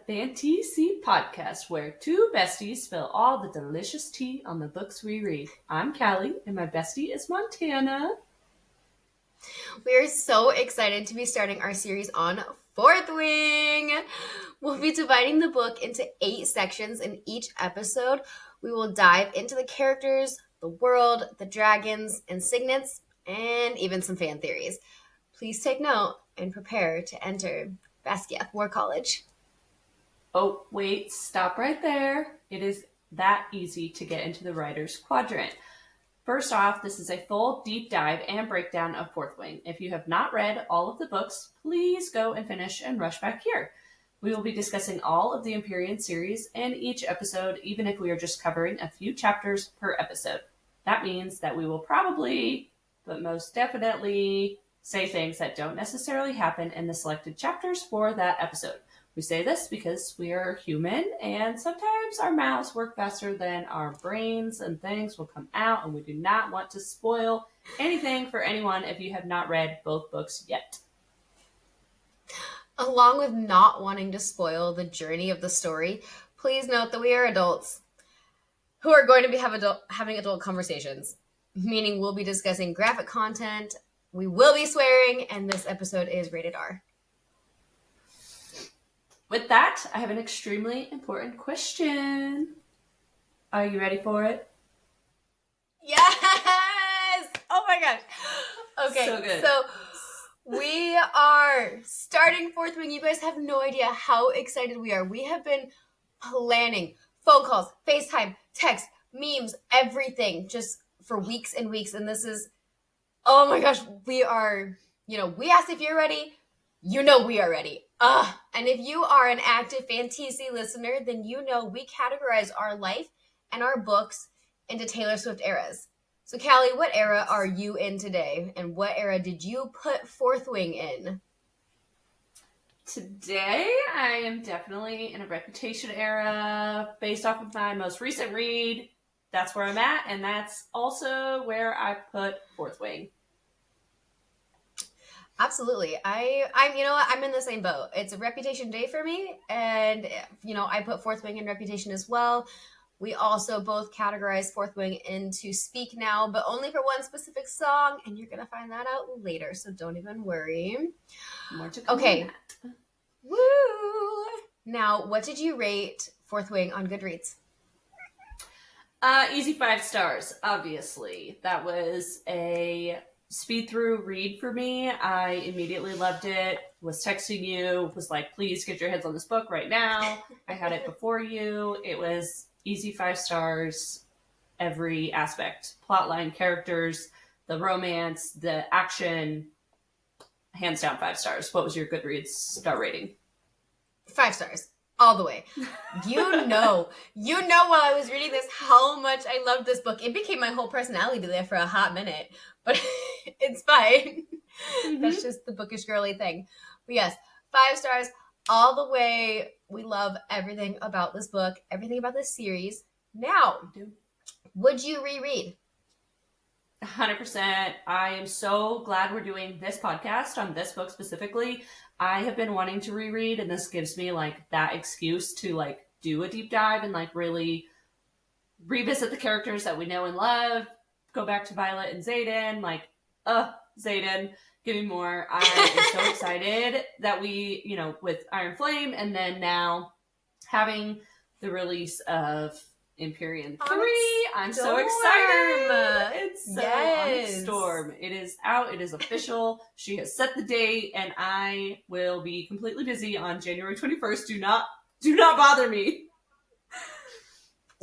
FanTEAsy Podcast, where two besties spill all the delicious tea on the books we read. I'm Callie, and my bestie is Montana. We are so excited to be starting our series on Fourth Wing. We'll be dividing the book into 8 sections. In each episode, we will dive into the characters, the world, the dragons, and signets, and even some fan theories. Please take note and prepare to enter Basgiath War College. Oh, wait, stop right there. It is that easy to get into the writer's quadrant. First off, this is a full deep dive and breakdown of Fourth Wing. If you have not read all of the books, please go and finish and rush back here. We will be discussing all of the Empyrean series in each episode, even if we are just covering a few chapters per episode. That means that we will probably, but most definitely, say things that don't necessarily happen in the selected chapters for that episode. We say this because we are human, and sometimes our mouths work faster than our brains, and things will come out, and we do not want to spoil anything for anyone if you have not read both books yet. Along with not wanting to spoil the journey of the story, please note that we are adults who are going to be having adult conversations, meaning we'll be discussing graphic content, we will be swearing, and this episode is rated R. With that, I have an extremely important question. Are you ready for it? Yes! Oh my gosh. Okay, so good. So we are starting Fourth Wing. You guys have no idea how excited we are. We have been planning phone calls, FaceTime, text, memes, everything just for weeks and weeks. And this is, oh my gosh, we are, we asked if you're ready. We are ready. And if you are an active FanTEAsy listener, then we categorize our life and our books into Taylor Swift eras. So Callie, what era are you in today? And what era did you put Fourth Wing in? Today, I am definitely in a Reputation era based off of my most recent read. That's where I'm at, and that's also where I put Fourth Wing. Absolutely. I'm in the same boat. It's a Reputation day for me. And, I put Fourth Wing in Reputation as well. We also both categorize Fourth Wing into Speak Now, but only for one specific song. And you're going to find that out later. So don't even worry. More to come. Okay. Woo! Now, what did you rate Fourth Wing on Goodreads? Easy 5 stars, obviously. That was a speed through read for me. I immediately loved it, was texting you, was like, please get your heads on this book right now. I had it before you. It was easy 5 stars, every aspect. Plotline, characters, the romance, the action, hands down 5 stars. What was your Goodreads star rating? 5 stars. All the way. You know while I was reading this how much I loved this book. It became my whole personality there for a hot minute, but it's fine. Mm-hmm. That's just the bookish girly thing. But yes, 5 stars all the way. We love everything about this book, everything about this series. Now, would you reread? 100%. I am so glad we're doing this podcast on this book specifically. I have been wanting to reread, and this gives me that excuse to do a deep dive and really revisit the characters that we know and love. Go back to Violet and Xaden. Xaden, give me more. I am so excited that we, with Iron Flame, and then now having the release of Empyrean 3. I'm so excited. It's so on its storm. It is out. It is official. She has set the date, and I will be completely busy on January 21st. Do not bother me.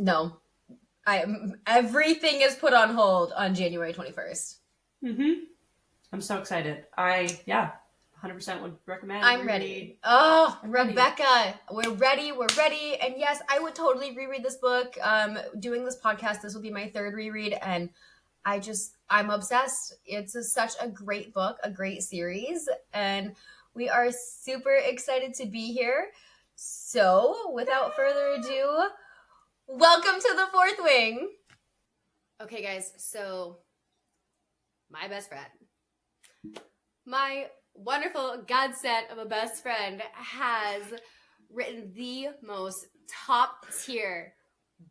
No. Everything is put on hold on January 21st. Mm-hmm. I'm so excited. 100% would recommend. I'm ready. Oh, Rebecca, we're ready. And yes, I would totally reread this book. Doing this podcast, this will be my 3rd reread, and I'm obsessed. It's such a great book, a great series, and we are super excited to be here. So, without further ado, welcome to the Fourth Wing. Okay, guys, so my best friend, my wonderful godsend of a best friend has written the most top tier,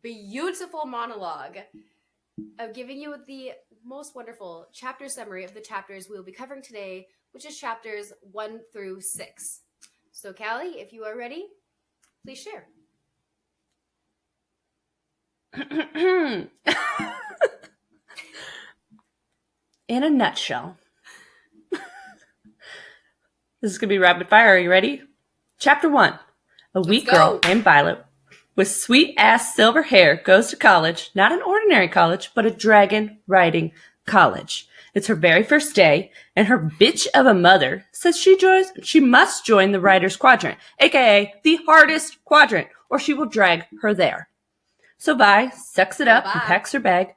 beautiful monologue of giving you the most wonderful chapter summary of the chapters we will be covering today, which is chapters 1 through 6. So, Callie, if you are ready, please share. In a nutshell. This is going to be rapid fire. Are you ready? Chapter 1. A weak girl named Violet with sweet-ass silver hair goes to college, not an ordinary college, but a dragon-riding college. It's her very first day, and her bitch of a mother says she must join the Riders Quadrant, aka the hardest quadrant, or she will drag her there. So Vi sucks it up and packs her bag,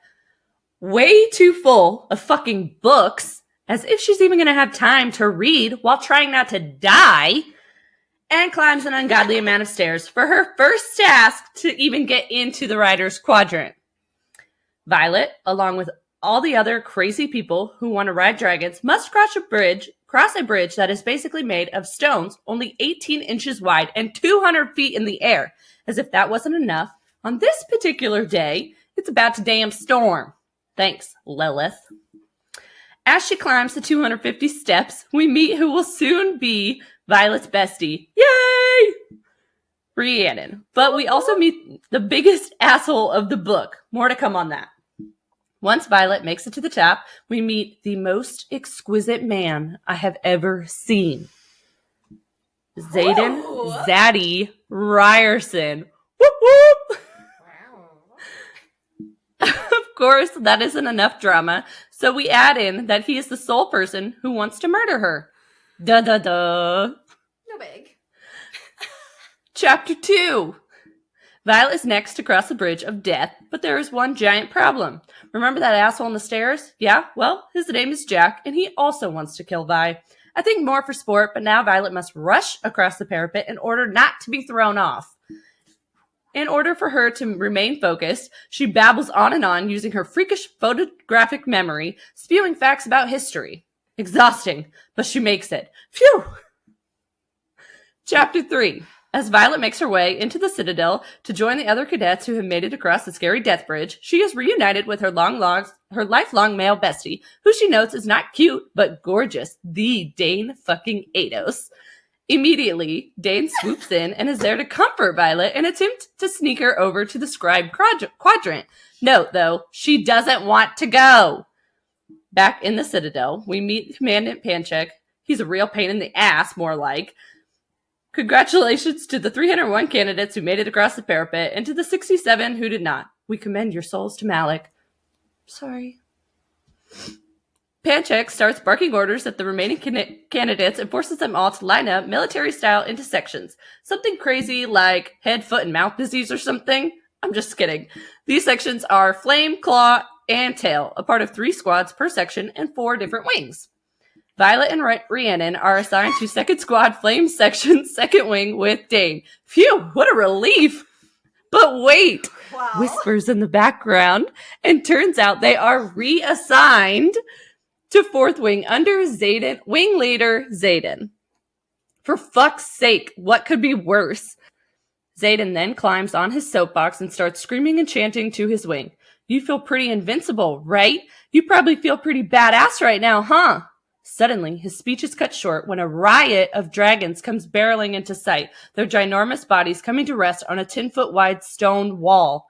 way too full of fucking books, as if she's even going to have time to read while trying not to die, and climbs an ungodly amount of stairs for her first task to even get into the Riders Quadrant. Violet, along with all the other crazy people who want to ride dragons, must cross a bridge that is basically made of stones only 18 inches wide and 200 feet in the air. As if that wasn't enough, on this particular day, it's about to damn storm. Thanks, Lilith. As she climbs the 250 steps, we meet who will soon be Violet's bestie. Yay! Rhiannon. But we also meet the biggest asshole of the book. More to come on that. Once Violet makes it to the top, we meet the most exquisite man I have ever seen. Xaden Zaddy Ryerson. Whoop whoop! Of course, that isn't enough drama, so we add in that he is the sole person who wants to murder her. Duh duh duh. No big. Chapter 2. Violet is next to cross the bridge of death, but there is one giant problem. Remember that asshole on the stairs? Yeah, well, his name is Jack, and he also wants to kill Vi. I think more for sport, but now Violet must rush across the parapet in order not to be thrown off. In order for her to remain focused, she babbles on and on using her freakish photographic memory, spewing facts about history. Exhausting, but she makes it. Phew! Chapter 3. As Violet makes her way into the Citadel to join the other cadets who have made it across the scary death bridge, she is reunited with her lifelong male bestie, who she notes is not cute, but gorgeous, the Dane fucking Ados. Immediately, Dane swoops in and is there to comfort Violet and attempt to sneak her over to the scribe quadrant. Note, though, she doesn't want to go. Back in the Citadel, we meet Commandant Panchek. He's a real pain in the ass, more like. Congratulations to the 301 candidates who made it across the parapet and to the 67 who did not. We commend your souls to Malik. Sorry. Panchek starts barking orders at the remaining candidates and forces them all to line up military style into sections. Something crazy like head, foot, and mouth disease or something. I'm just kidding. These sections are Flame, Claw, and Tail, a part of 3 squads per section and 4 different wings. Violet and Rhiannon are assigned to Second Squad Flame Section, Second Wing with Dane. Phew, what a relief! But wait! Wow. Whispers in the background, and turns out they are reassigned to 4th Wing under Xaden, Wing Leader Xaden. For fuck's sake, what could be worse? Xaden then climbs on his soapbox and starts screaming and chanting to his wing. You feel pretty invincible, right? You probably feel pretty badass right now, huh? Suddenly, his speech is cut short when a riot of dragons comes barreling into sight, their ginormous bodies coming to rest on a 10-foot wide stone wall.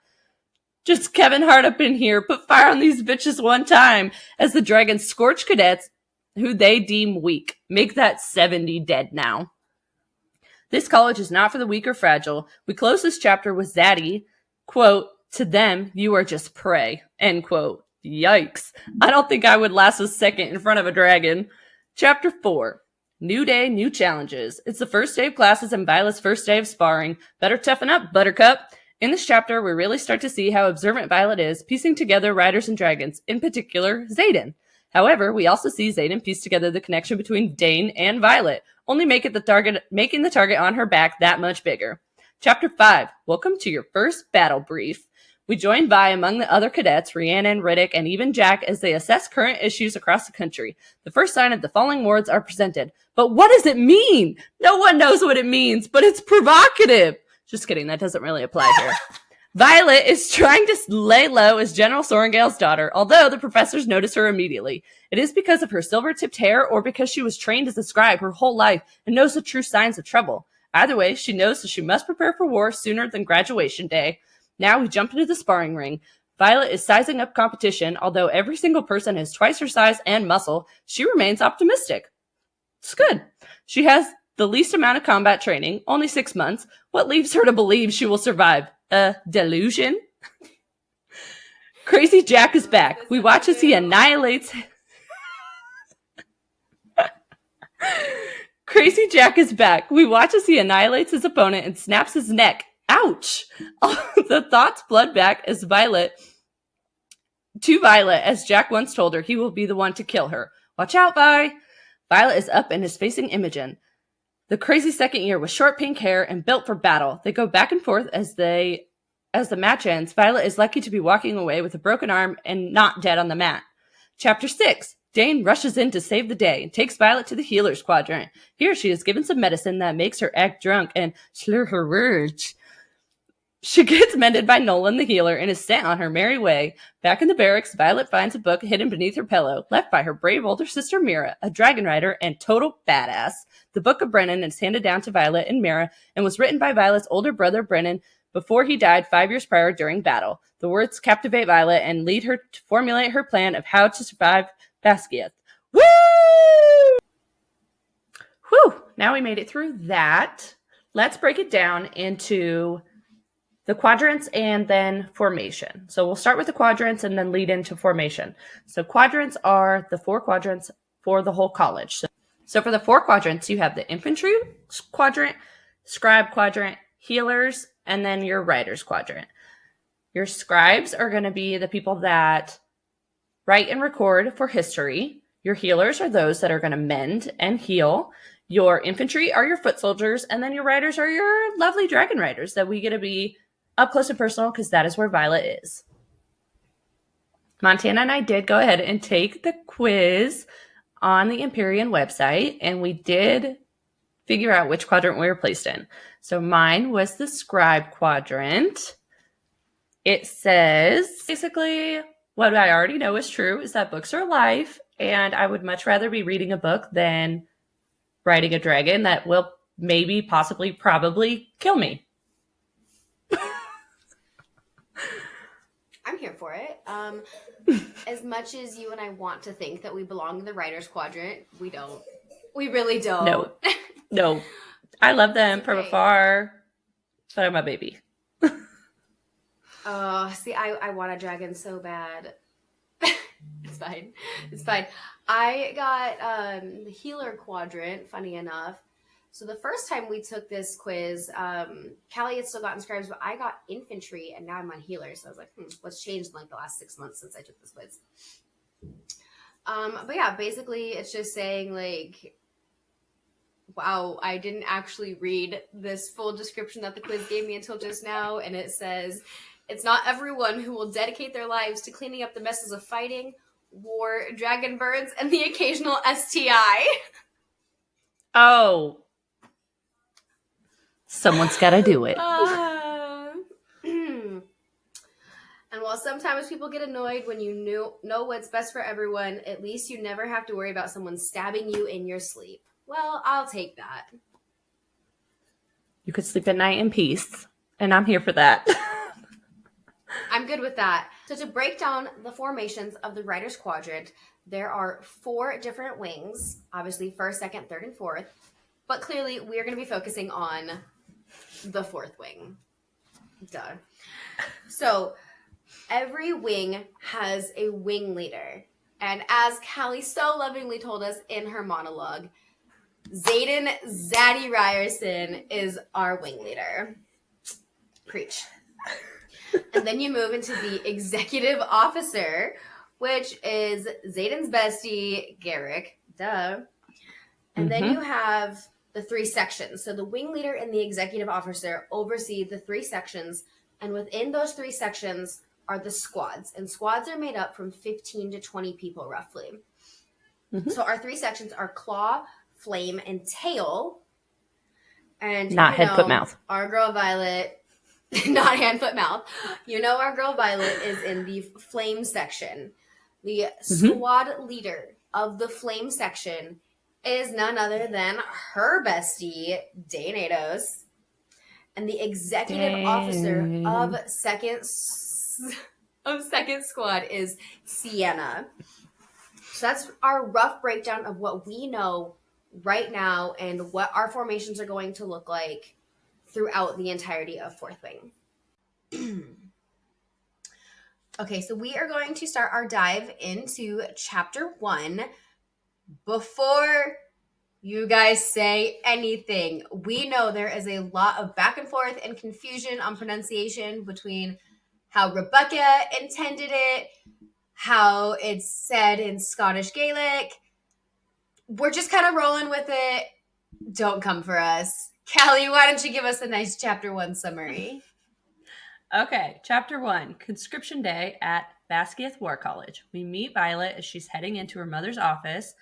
Just Kevin Hart up in here, put fire on these bitches one time, as the dragons scorch cadets who they deem weak. Make that 70 dead now. This college is not for the weak or fragile. We close this chapter with Zaddy, quote, to them, you are just prey, end quote. Yikes. I don't think I would last a second in front of a dragon. Chapter 4. New day, new challenges. It's the first day of classes and Violet's first day of sparring. Better toughen up, Buttercup. In this chapter, we really start to see how observant Violet is, piecing together riders and dragons, in particular, Xaden. However, we also see Xaden piece together the connection between Dane and Violet, only making the target on her back that much bigger. Chapter 5. Welcome to your first battle brief. We join Vi among the other cadets, Rhiannon, Riddick, and even Jack, as they assess current issues across the country. The first sign of the falling wards are presented. But what does it mean? No one knows what it means, but it's provocative. Just kidding, that doesn't really apply here. Violet is trying to lay low as General Sorrengail's daughter, although the professors notice her immediately. It is because of her silver-tipped hair or because she was trained as a scribe her whole life and knows the true signs of trouble. Either way, she knows that she must prepare for war sooner than graduation day. Now we jump into the sparring ring. Violet is sizing up competition. Although every single person is twice her size and muscle, she remains optimistic. It's good. She has the least amount of combat training, only 6 months. What leaves her to believe she will survive? A delusion? Crazy Jack is back. We watch as he annihilates... Crazy Jack is back. We watch as he annihilates his opponent and snaps his neck. Ouch! The thoughts flood back as Violet, as Jack once told her he will be the one to kill her. Watch out, Vi! Violet is up and is facing Imogen. The crazy second year with short pink hair and built for battle. They go back and forth as the match ends. Violet is lucky to be walking away with a broken arm and not dead on the mat. Chapter 6. Dane rushes in to save the day and takes Violet to the healer's quadrant. Here she is given some medicine that makes her act drunk and slur her words. She gets mended by Nolan the healer and is sent on her merry way. Back in the barracks, Violet finds a book hidden beneath her pillow, left by her brave older sister Mira, a dragon rider and total badass. The Book of Brennan is handed down to Violet and Mira and was written by Violet's older brother Brennan before he died 5 years prior during battle. The words captivate Violet and lead her to formulate her plan of how to survive Basgiath. Woo! Whew! Now we made it through that. Let's break it down into the quadrants and then formation. So we'll start with the quadrants and then lead into formation. So quadrants are the 4 quadrants for the whole college. So for the 4 quadrants, you have the infantry quadrant, scribe quadrant, healers, and then your writers quadrant. Your scribes are going to be the people that write and record for history. Your healers are those that are going to mend and heal. Your infantry are your foot soldiers, and then your writers are your lovely dragon riders that we get to be up close and personal because that is where Violet is. Montana and I did go ahead and take the quiz on the Empyrean website, and we did figure out which quadrant we were placed in. So mine was the scribe quadrant. It says, basically, what I already know is true is that books are life, and I would much rather be reading a book than riding a dragon that will maybe, possibly, probably kill me. I'm here for it. As much as you and I want to think that we belong in the writer's quadrant, we don't. We really don't. No. I love them from afar, but I'm a baby. See, I want a dragon so bad. It's fine. I got the healer quadrant, funny enough. So the first time we took this quiz, Callie had still gotten scribes, but I got infantry, and now I'm on healer. So I was like, what's changed in like the last 6 months since I took this quiz? But yeah, basically it's just saying like, wow, I didn't actually read this full description that the quiz gave me until just now. And it says, it's not everyone who will dedicate their lives to cleaning up the messes of fighting, war, dragon birds, and the occasional STI. Oh. Someone's got to do it. And while sometimes people get annoyed when you know what's best for everyone, at least you never have to worry about someone stabbing you in your sleep. Well, I'll take that. You could sleep at night in peace, and I'm here for that. I'm good with that. So to break down the formations of the writer's quadrant, there are 4 different wings, obviously 1st, 2nd, 3rd, and 4th. But clearly, we're going to be focusing on the 4th wing. Duh. So every wing has a wing leader. And as Callie so lovingly told us in her monologue, Zayden Zaddy Ryerson is our wing leader. Preach. And then you move into the executive officer, which is Zayden's bestie, Garrick. Duh. And then you have the 3 sections. So the wing leader and the executive officer oversee the 3 sections And within those 3 sections are the squads. And squads are made up from 15 to 20 people, roughly. Mm-hmm. So our 3 sections are claw, flame, and tail. And not head, foot, mouth. Our girl Violet, not hand, foot, mouth. Our girl Violet is in the flame section. The squad leader of the flame section is none other than her bestie, Daenados. And the executive officer of second squad is Sienna. So that's our rough breakdown of what we know right now and what our formations are going to look like throughout the entirety of Fourth Wing. Okay, so we are going to start our dive into Chapter 1. Before you guys say anything, we know there is a lot of back and forth and confusion on pronunciation between how Rebecca intended it, how it's said in Scottish Gaelic. We're just kind of rolling with it. Don't come for us. Callie, why don't you give us a nice Chapter 1 summary? Okay, Chapter 1, Conscription Day at Basgiath War College. We meet Violet as she's heading into her mother's office.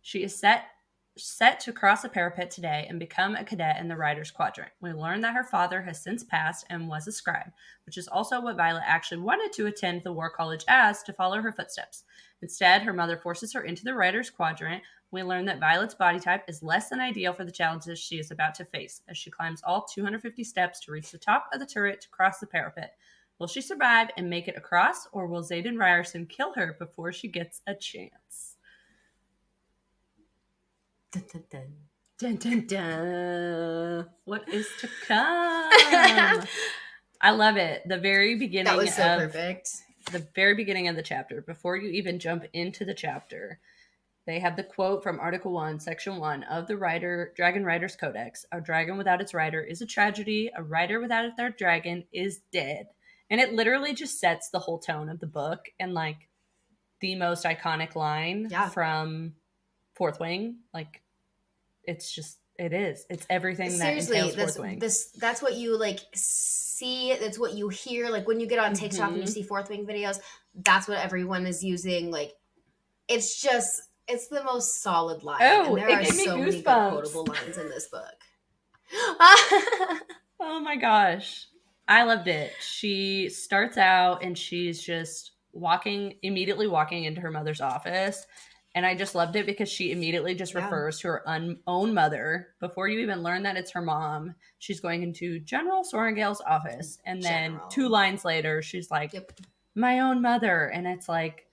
She is set to cross a parapet today and become a cadet in the Riders' Quadrant. We learn that her father has since passed and was a scribe, which is also what Violet actually wanted to attend the War College as, to follow her footsteps. Instead, her mother forces her into the Riders' Quadrant. We learn that Violet's body type is less than ideal for the challenges she is about to face, as she climbs all 250 steps to reach the top of the turret to cross the parapet. Will she survive and make it across, or will Xaden Ryerson kill her before she gets a chance? Dun, dun, dun. Dun, dun, dun. What is to come? I love it. The very beginning. That was so perfect. The very beginning of the chapter, before you even jump into the chapter, they have the quote from Article 1, Section 1 of the Dragon Rider's Codex. A dragon without its rider is a tragedy. A rider without their dragon is dead. And it literally just sets the whole tone of the book, and like the most iconic line from Fourth Wing. Like, it's everything that entails Fourth Wing. That's what you like see. That's what you hear. Like when you get on TikTok and you see Fourth Wing videos, that's what everyone is using. Like, it's the most solid line. Oh, and there are so many good quotable lines in this book. Oh my gosh. I loved it. She starts out and she's just immediately walking into her mother's office. And I just loved it because she immediately just refers to her own mother. Before you even learn that it's her mom, she's going into General Sorrengail's office. And then 2 lines later, she's like, my own mother. And it's like,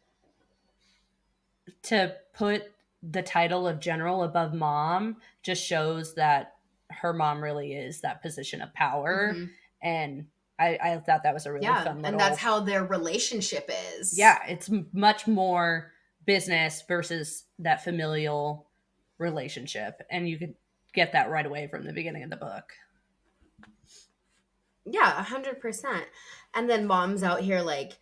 to put the title of general above mom just shows that her mom really is that position of power. Mm-hmm. And I thought that was a really fun little... And that's how their relationship is. Yeah, it's much more business versus that familial relationship. And you could get that right away from the beginning of the book. Yeah, 100%. And then mom's out here like,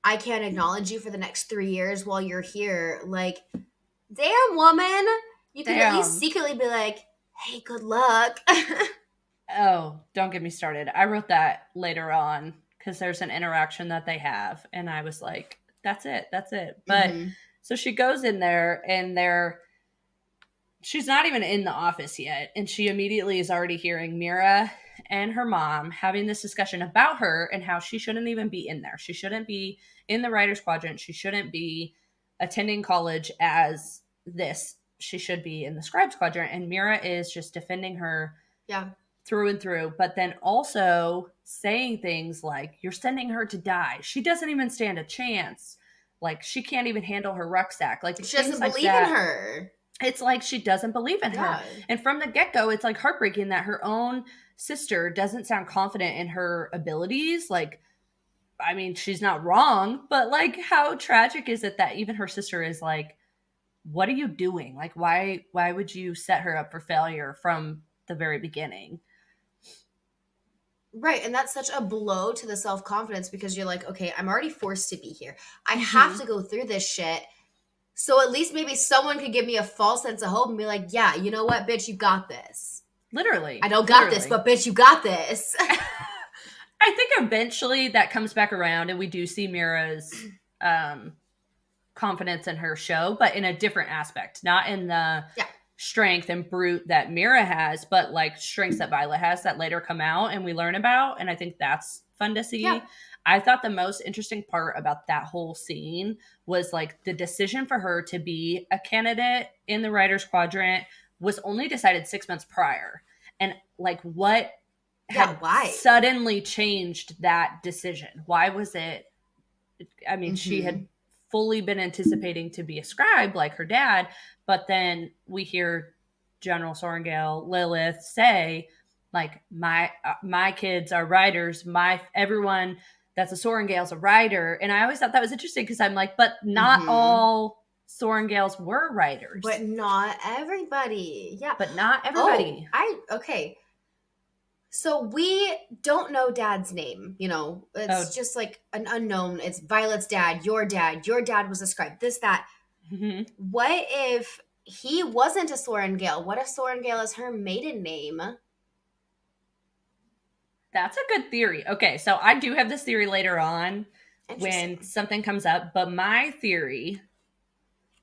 I can't acknowledge you for the next 3 years while you're here. Like, damn, woman. You can at least secretly be like, hey, good luck. Oh, don't get me started. I wrote that later on because there's an interaction that they have. And I was like, that's it. But so she goes in there and she's not even in the office yet. And she immediately is already hearing Mira and her mom having this discussion about her and how she shouldn't even be in there. She shouldn't be in the Writers' Quadrant. She shouldn't be attending college as this. She should be in the Scribes' Quadrant. And Mira is just defending her through and through. But then also saying things like, you're sending her to die. She doesn't even stand a chance. Like, she can't even handle her rucksack. Like, she doesn't believe in her. It's like she doesn't believe in her. And from the get-go, it's like heartbreaking that her own sister doesn't sound confident in her abilities. Like, I mean, she's not wrong, but like, how tragic is it that even her sister is like, what are you doing? Like, why would you set her up for failure from the very beginning? Right. And that's such a blow to the self-confidence because you're like, okay, I'm already forced to be here. I have to go through this shit. So at least maybe someone could give me a false sense of hope and be like, yeah, you know what, bitch, you got this. Literally. I don't got this, but bitch, you got this. I think eventually that comes back around and we do see Mira's confidence in her show, but in a different aspect, not in the strength and brute that Mira has, but like strengths that Violet has that later come out and we learn about. And I think that's fun to see. Yeah. I thought the most interesting part about that whole scene was like the decision for her to be a candidate in the writer's quadrant was only decided 6 months prior. And like what had suddenly changed that decision? Why was it? I mean, she had fully been anticipating to be a scribe like her dad, but then we hear General Sorrengail, Lilith say, like, my kids are writers. Everyone that's a Sorrengail's a writer. And I always thought that was interesting because I'm like, but not all Sorrengails were writers. But not everybody. Yeah. But not everybody. Okay. So we don't know Dad's name, you know. It's just like an unknown. It's Violet's dad, your dad was a scribe, this, that. What if he wasn't a Sorrengail? What if Sorrengail is her maiden name? That's a good theory. Okay, so I do have this theory later on when something comes up, but my theory,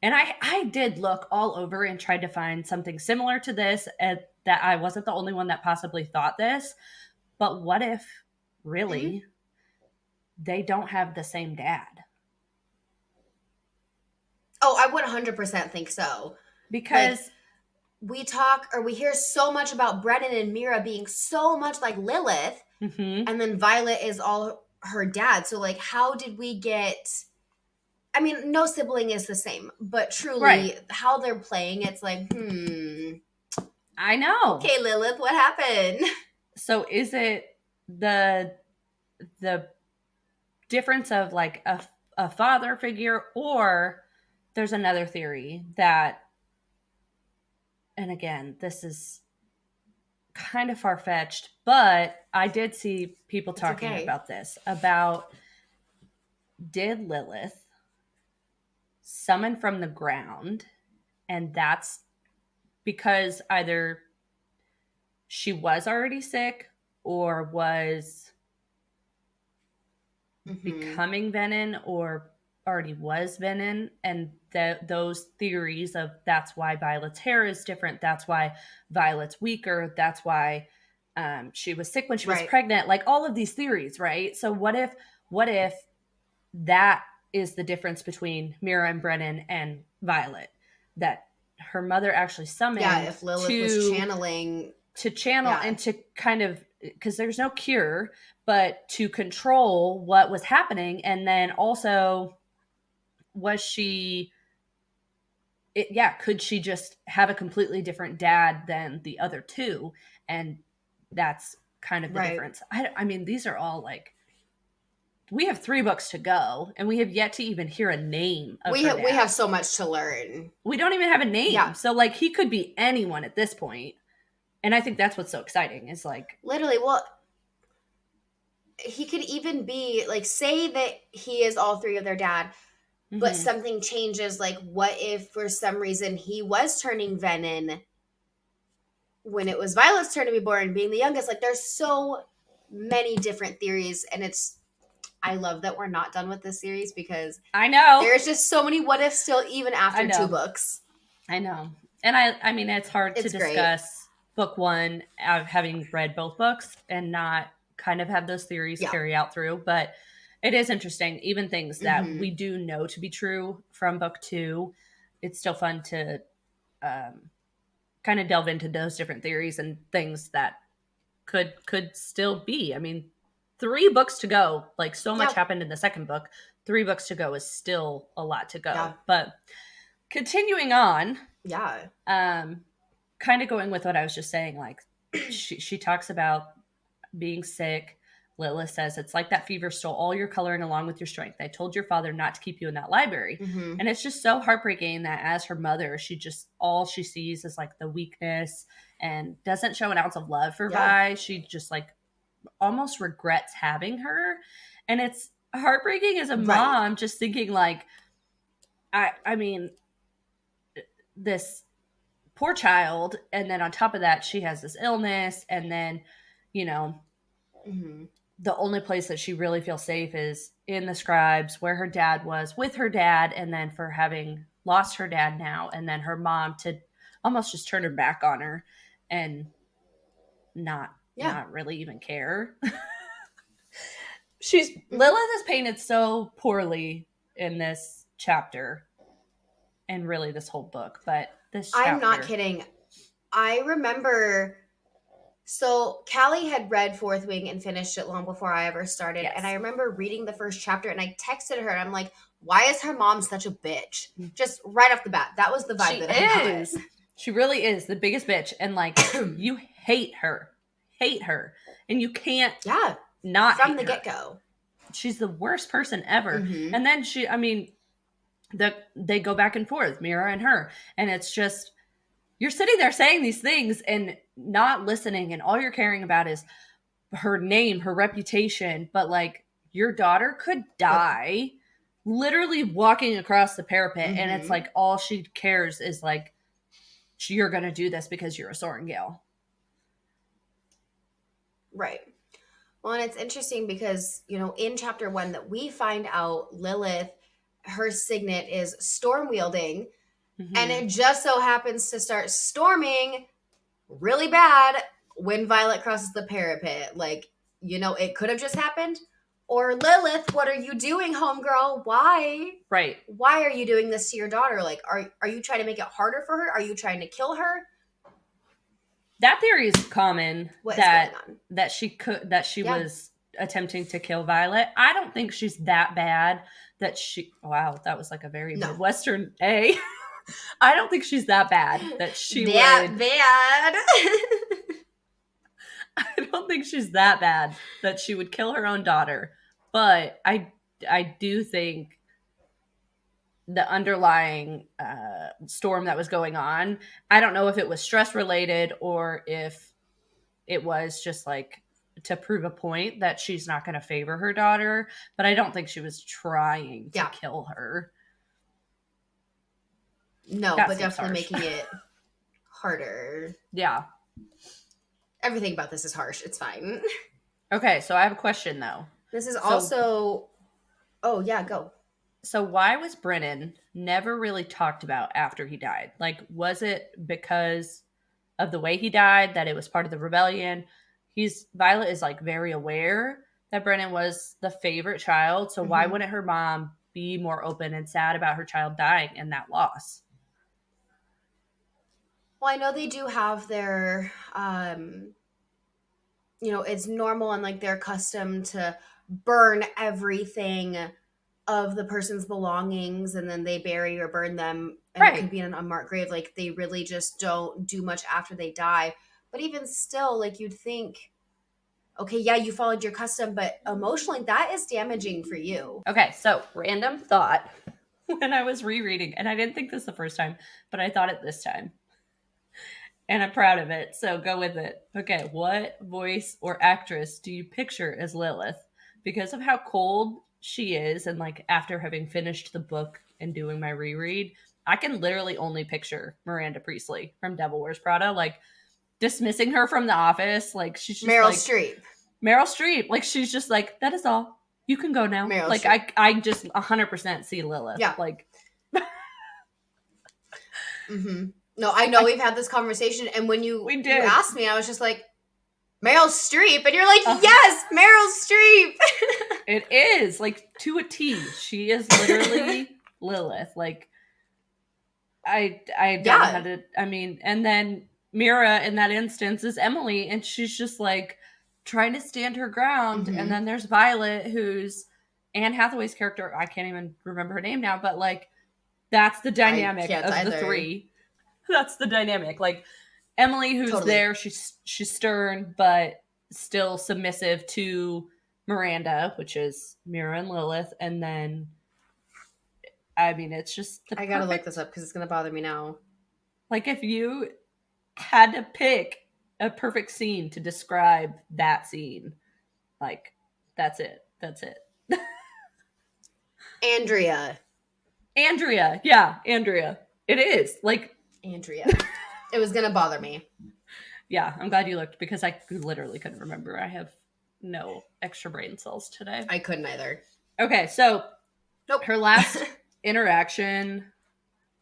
and I did look all over and tried to find something similar to this, that I wasn't the only one that possibly thought this, but what if really they don't have the same dad? Oh, I would 100% think so. Because we hear so much about Brennan and Mira being so much like Lilith, and then Violet is all her dad. So like, how did we get... I mean, no sibling is the same, but truly how they're playing, it's like, I know. Okay, Lilith, what happened? So is it the difference of like a father figure, or there's another theory that, and again, this is kind of far-fetched, but I did see people talking about this, about did Lilith summon from the ground, and that's because either she was already sick or was becoming Venin or already was Venin, and those theories of that's why Violet's hair is different, that's why Violet's weaker, that's why she was sick when she was pregnant, like all of these theories, right? So what if that is the difference between Mira and Brennan and Violet, that her mother actually summoned if Lilith was channeling and to kind of, because there's no cure, but to control what was happening. And then also, could she just have a completely different dad than the other two? And that's kind of the difference. I mean, these are all like, we have 3 books to go, and we have yet to even hear a name of her dad. We have so much to learn. We don't even have a name. Yeah. So, like, he could be anyone at this point. And I think that's what's so exciting, is like... Literally, well, he could even be, like, say that he is all 3 of their dad, but something changes. Like, what if for some reason he was turning Venin when it was Violet's turn to be born, being the youngest? Like, there's so many different theories, and I love that we're not done with this series, because I know there's just so many what ifs still, even after 2 books. I know. And I mean, it's hard to discuss book 1 having read both books and not kind of have those theories carry out through. But it is interesting, even things that we do know to be true from book 2. It's still fun to kind of delve into those different theories and things that could still be. I mean, 3 books to go. Like, so much happened in the second book. 3 books to go is still a lot to go. Yeah. But continuing on. Yeah. Kind of going with what I was just saying, like, she talks about being sick. Lilith says, it's like that fever stole all your color and along with your strength. I told your father not to keep you in that library. And it's just so heartbreaking that as her mother, all she sees is like the weakness and doesn't show an ounce of love for Vi. She just like almost regrets having her. And it's heartbreaking as a mom, just thinking like, I mean, this poor child, and then on top of that, she has this illness, and then, you know, the only place that she really feels safe is in the scribes where her dad was with her dad, and then for having lost her dad now, and then her mom to almost just turn her back on her and not really even care. Lilith is painted so poorly in this chapter and really this whole book, but this chapter, I'm not kidding. I remember, so Callie had read Fourth Wing and finished it long before I ever started. Yes. And I remember reading the first chapter and I texted her and I'm like, why is her mom such a bitch? Just right off the bat. That was the vibe that I got it. She really is the biggest bitch. And like, you hate her. And you can't not from the get-go. She's the worst person ever. And then they go back and forth, Mira and her. And it's just, you're sitting there saying these things and not listening. And all you're caring about is her name, her reputation. But like, your daughter could die literally walking across the parapet. And it's like, all she cares is like, you're going to do this because you're a Sorrengail. Right. Well, and it's interesting because, you know, in chapter 1 that we find out Lilith, her signet is storm wielding, and it just so happens to start storming really bad when Violet crosses the parapet. Like, you know, it could have just happened. Or Lilith, what are you doing, homegirl? Why? Right. Why are you doing this to your daughter? Like, are you trying to make it harder for her? Are you trying to kill her? That theory is common. That she was attempting to kill Violet. I don't think she's that bad that she. Wow, that was like a very Midwestern A. I don't think she's that bad that she would. Bad. I don't think she's that bad that she would kill her own daughter. But I do think the underlying storm that was going on, I don't know if it was stress related or if it was just like to prove a point that she's not going to favor her daughter, but I don't think she was trying to kill her. No, but definitely making it harder. Yeah. Everything about this is harsh. It's fine. Okay, so I have a question though. This is also... Oh, yeah, go. So why was Brennan never really talked about after he died? Like, was it because of the way he died, that it was part of the rebellion? Violet is like very aware that Brennan was the favorite child. So why wouldn't her mom be more open and sad about her child dying and that loss? Well, I know they do have their, you know, it's normal and like they're accustomed to burn everything of the person's belongings and then they bury or burn them and it could be in an unmarked grave. Like they really just don't do much after they die. But even still, like you'd think, okay, yeah, you followed your custom, but emotionally that is damaging for you. Okay, so random thought when I was rereading, and I didn't think this the first time, but I thought it this time. And I'm proud of it, so go with it. Okay, what voice or actress do you picture as Lilith? Because of how cold she is, and like after having finished the book and doing my reread, I can literally only picture Miranda Priestley from Devil Wears Prada, like dismissing her from The Office. Like she's just Meryl Streep. Like she's just like, that is all. You can go now. Meryl like Streep. I just 100% see Lilith. Yeah. Like. No, I know we've had this conversation, and when you asked me, I was just like, Meryl Streep, and you're like, yes, Meryl Streep. It is like to a T. She is literally Lilith. Like I don't know how to. I mean, and then Mira in that instance is Emily, and she's just like trying to stand her ground. And then there's Violet, who's Anne Hathaway's character. I can't even remember her name now, but like that's the dynamic of the three. That's the dynamic. Like Emily, who's there, she's stern, but still submissive to Miranda, which is Mira and Lilith. And then, I mean, it's just I gotta look this up because it's gonna bother me now. Like if you had to pick a perfect scene to describe that scene, like that's it. Andrea. Yeah, Andrea. It is like Andrea. It was gonna bother me. Yeah, I'm glad you looked because I literally couldn't remember. I have no extra brain cells today. I couldn't either. Okay, so Nope. her last interaction,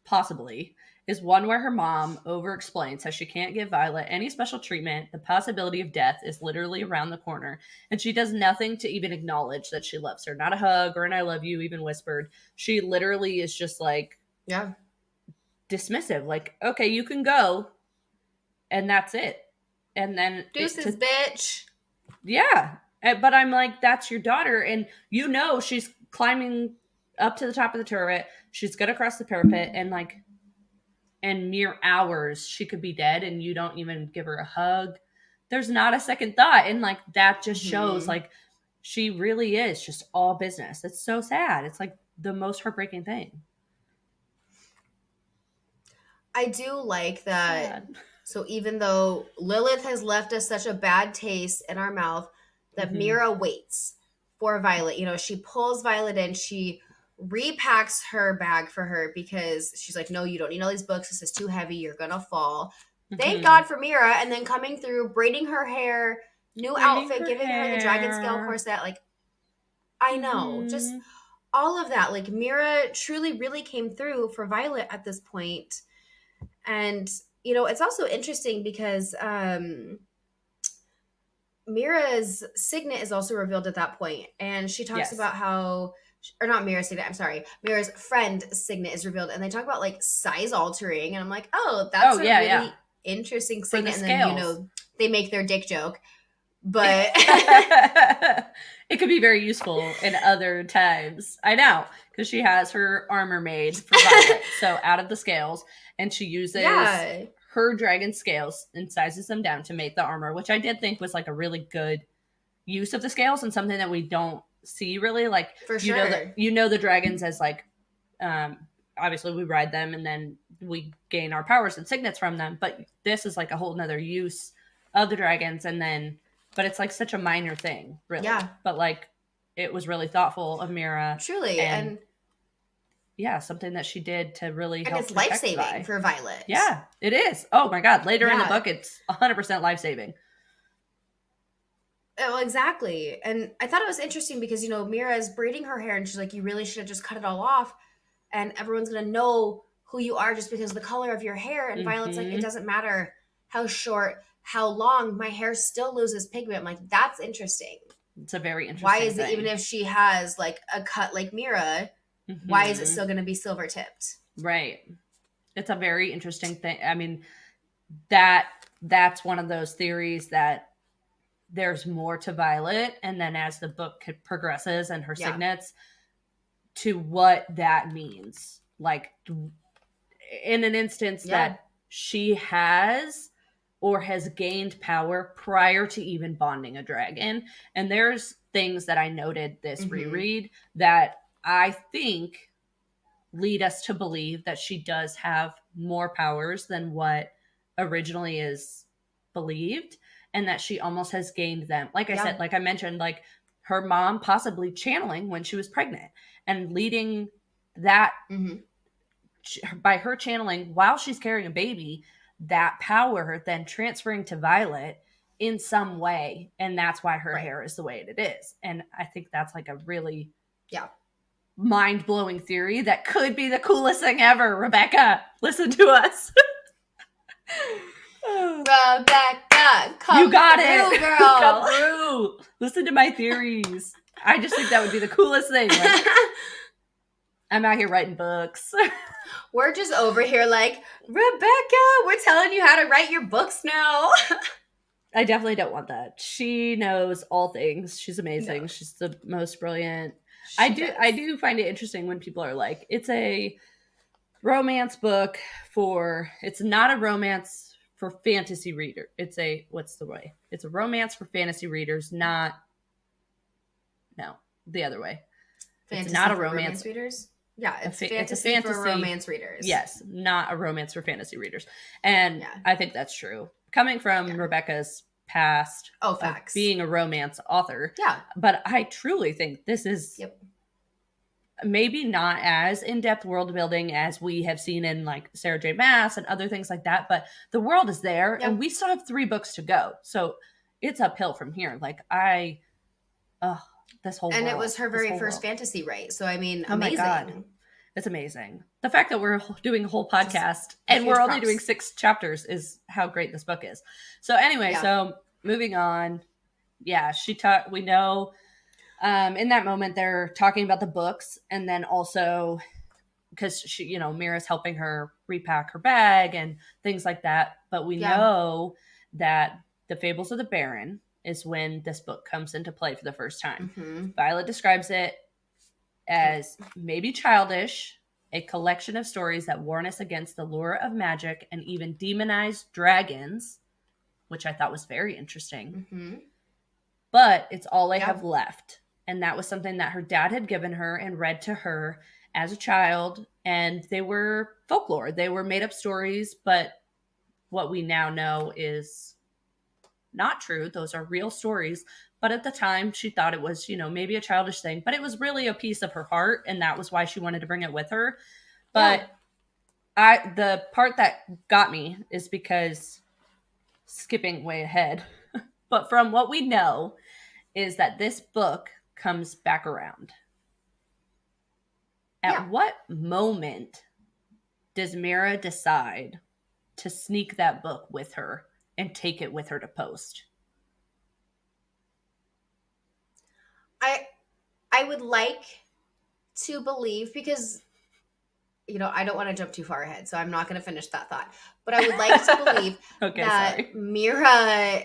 possibly, is one where her mom over-explains how she can't give Violet any special treatment. The possibility of death is literally around the corner, and she does nothing to even acknowledge that she loves her. Not a hug or an I love you even whispered. She literally is just like, Yeah. dismissive. Like, okay, you can go, and that's it. And then Deuces, bitch. Yeah. But I'm like, that's your daughter, and you know she's climbing up to the top of the turret. She's gonna cross the parapet, and like in mere hours she could be dead, and you don't even give her a hug. There's not a second thought, and like that just shows like she really is just all business. It's so sad. It's like the most heartbreaking thing. I do like that. Sad. So even though Lilith has left us such a bad taste in our mouth, that Mira waits for Violet. You know, she pulls Violet in. She repacks her bag for her because she's like, no, you don't need all these books. This is too heavy. You're going to fall. Thank God for Mira. And then coming through, braiding her hair, new outfit, giving her the dragon scale corset. Like, I know. Just all of that. Like, Mira truly, really came through for Violet at this point. And, you know, it's also interesting because Mira's signet is also revealed at that point. And she talks about how, or not Mira's signet, I'm sorry, Mira's friend signet is revealed. And they talk about like size altering. And I'm like, oh, that's a really interesting signet. And then, you know, they make their dick joke. But it could be very useful in other times. I know, because she has her armor made for Violet. So out of the scales, and she uses her dragon scales and sizes them down to make the armor, which I did think was like a really good use of the scales and something that we don't see really. Like, for sure. You know the dragons as like, obviously we ride them and then we gain our powers and signets from them. But this is like a whole nother use of the dragons. And then, but it's like such a minor thing, really. Yeah. But like, it was really thoughtful of Mira. Truly. And yeah, something that she did to really help. And it's life-saving for Violet. Yeah, it is. Oh my God. Later in the book, it's 100% life-saving. Oh, exactly. And I thought it was interesting because, you know, Mira is braiding her hair and she's like, you really should have just cut it all off. And everyone's going to know who you are just because of the color of your hair. And Violet's like, it doesn't matter how short, how long, my hair still loses pigment. I'm like, that's interesting. It's a very interesting Why is it, even if she has like a cut like Mira, why is it still going to be silver tipped? Right. It's a very interesting thing. I mean, that's one of those theories that there's more to Violet. And then as the book progresses and her signets, to what that means. Like, in an instance that she has or has gained power prior to even bonding a dragon. And there's things that I noted this reread that I think lead us to believe that she does have more powers than what originally is believed, and that she almost has gained them. Like I said, like I mentioned, like her mom possibly channeling when she was pregnant and leading that by her channeling while she's carrying a baby, that power then transferring to Violet in some way. And that's why her hair is the way it is. And I think that's like a really mind-blowing theory that could be the coolest thing ever. Rebecca, listen to us. Rebecca, come you got through, it, girl. Come through. Listen to my theories. I just think that would be the coolest thing. Like, I'm out here writing books. We're just over here like, Rebecca, we're telling you how to write your books now. I definitely don't want that. She knows all things. She's amazing. No. She's the most brilliant. I do find it interesting when people are like, it's a romance book it's not a romance for fantasy reader. It's a romance for fantasy readers, the other way. Fantasy it's not a for romance readers. Yeah, it's a fantasy for romance readers. Yes, not a romance for fantasy readers. And I think that's true. Coming from Rebecca's past facts. Being a romance author. Yeah. But I truly think this is maybe not as in-depth world building as we have seen in like Sarah J. Maas and other things like that. But the world is there and we still have 3 books to go. So it's uphill from here. Like I oh, this whole And world. it was her very first fantasy, right? So, I mean, Oh amazing. my God. It's amazing. The fact that we're doing a whole podcast and we're only doing 6 chapters is how great this book is. So anyway, so moving on. Yeah, we know in that moment they're talking about the books, and then also because she, you know, Mira's helping her repack her bag and things like that. But we know that the Fables of the Baron is when this book comes into play for the first time. Mm-hmm. Violet describes it as maybe childish, a collection of stories that warn us against the lure of magic and even demonize dragons, which I thought was very interesting. Mm-hmm. But it's all I have left. And that was something that her dad had given her and read to her as a child. And they were folklore. They were made up stories, but what we now know is not true. Those are real stories. But at the time, she thought it was, you know, maybe a childish thing, but it was really a piece of her heart. And that was why she wanted to bring it with her. But the part that got me is because, skipping way ahead, but from what we know is that this book comes back around. At what moment does Mira decide to sneak that book with her and take it with her to post? I would like to believe, because, you know, I don't want to jump too far ahead, so I'm not going to finish that thought. But I would like to believe that Mira,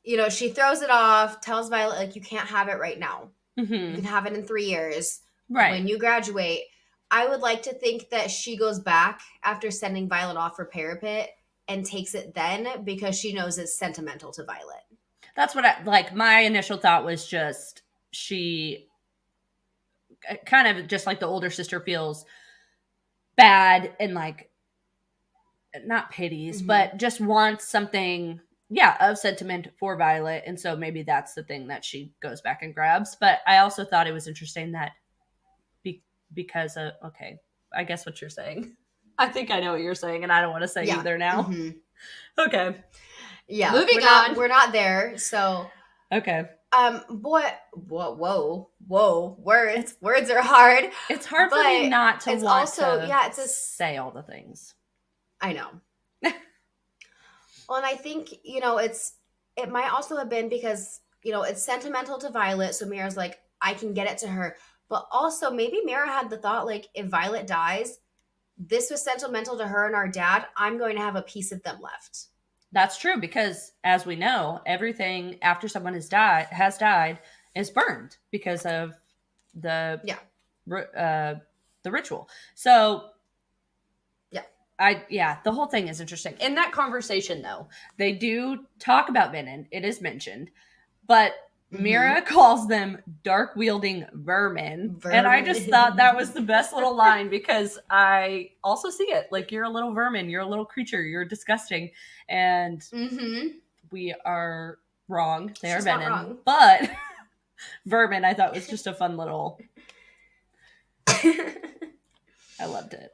you know, she throws it off, tells Violet, like, you can't have it right now. Mm-hmm. You can have it in 3 years. Right. When you graduate. I would like to think that she goes back after sending Violet off for Parapet and takes it then, because she knows it's sentimental to Violet. That's what my initial thought was just she kind of just like the older sister feels bad and like not pities, but just wants something, of sentiment for Violet. And so maybe that's the thing that she goes back and grabs. But I also thought it was interesting that because of, okay, I guess what you're saying. I think I know what you're saying, and I don't want to say either now. Mm-hmm. Okay. Yeah. Moving on. We're not there, so. Okay. Whoa. Words are hard. It's hard for me not to want to say all the things. I know. Well, and I think, you know, it might also have been because, you know, it's sentimental to Violet, so Mira's like, I can get it to her. But also, maybe Mira had the thought, like, if Violet dies, this was sentimental to her and our dad, I'm going to have a piece of them left. That's true, because as we know, everything after someone has died is burned because of the ritual. So the whole thing is interesting. In that conversation, though, they do talk about Venom. It is mentioned, but Mira calls them dark-wielding vermin. And I just thought that was the best little line, because I also see it. Like, you're a little vermin. You're a little creature. You're disgusting. And we are wrong. They are venom. But vermin, I thought, was just a fun little... I loved it.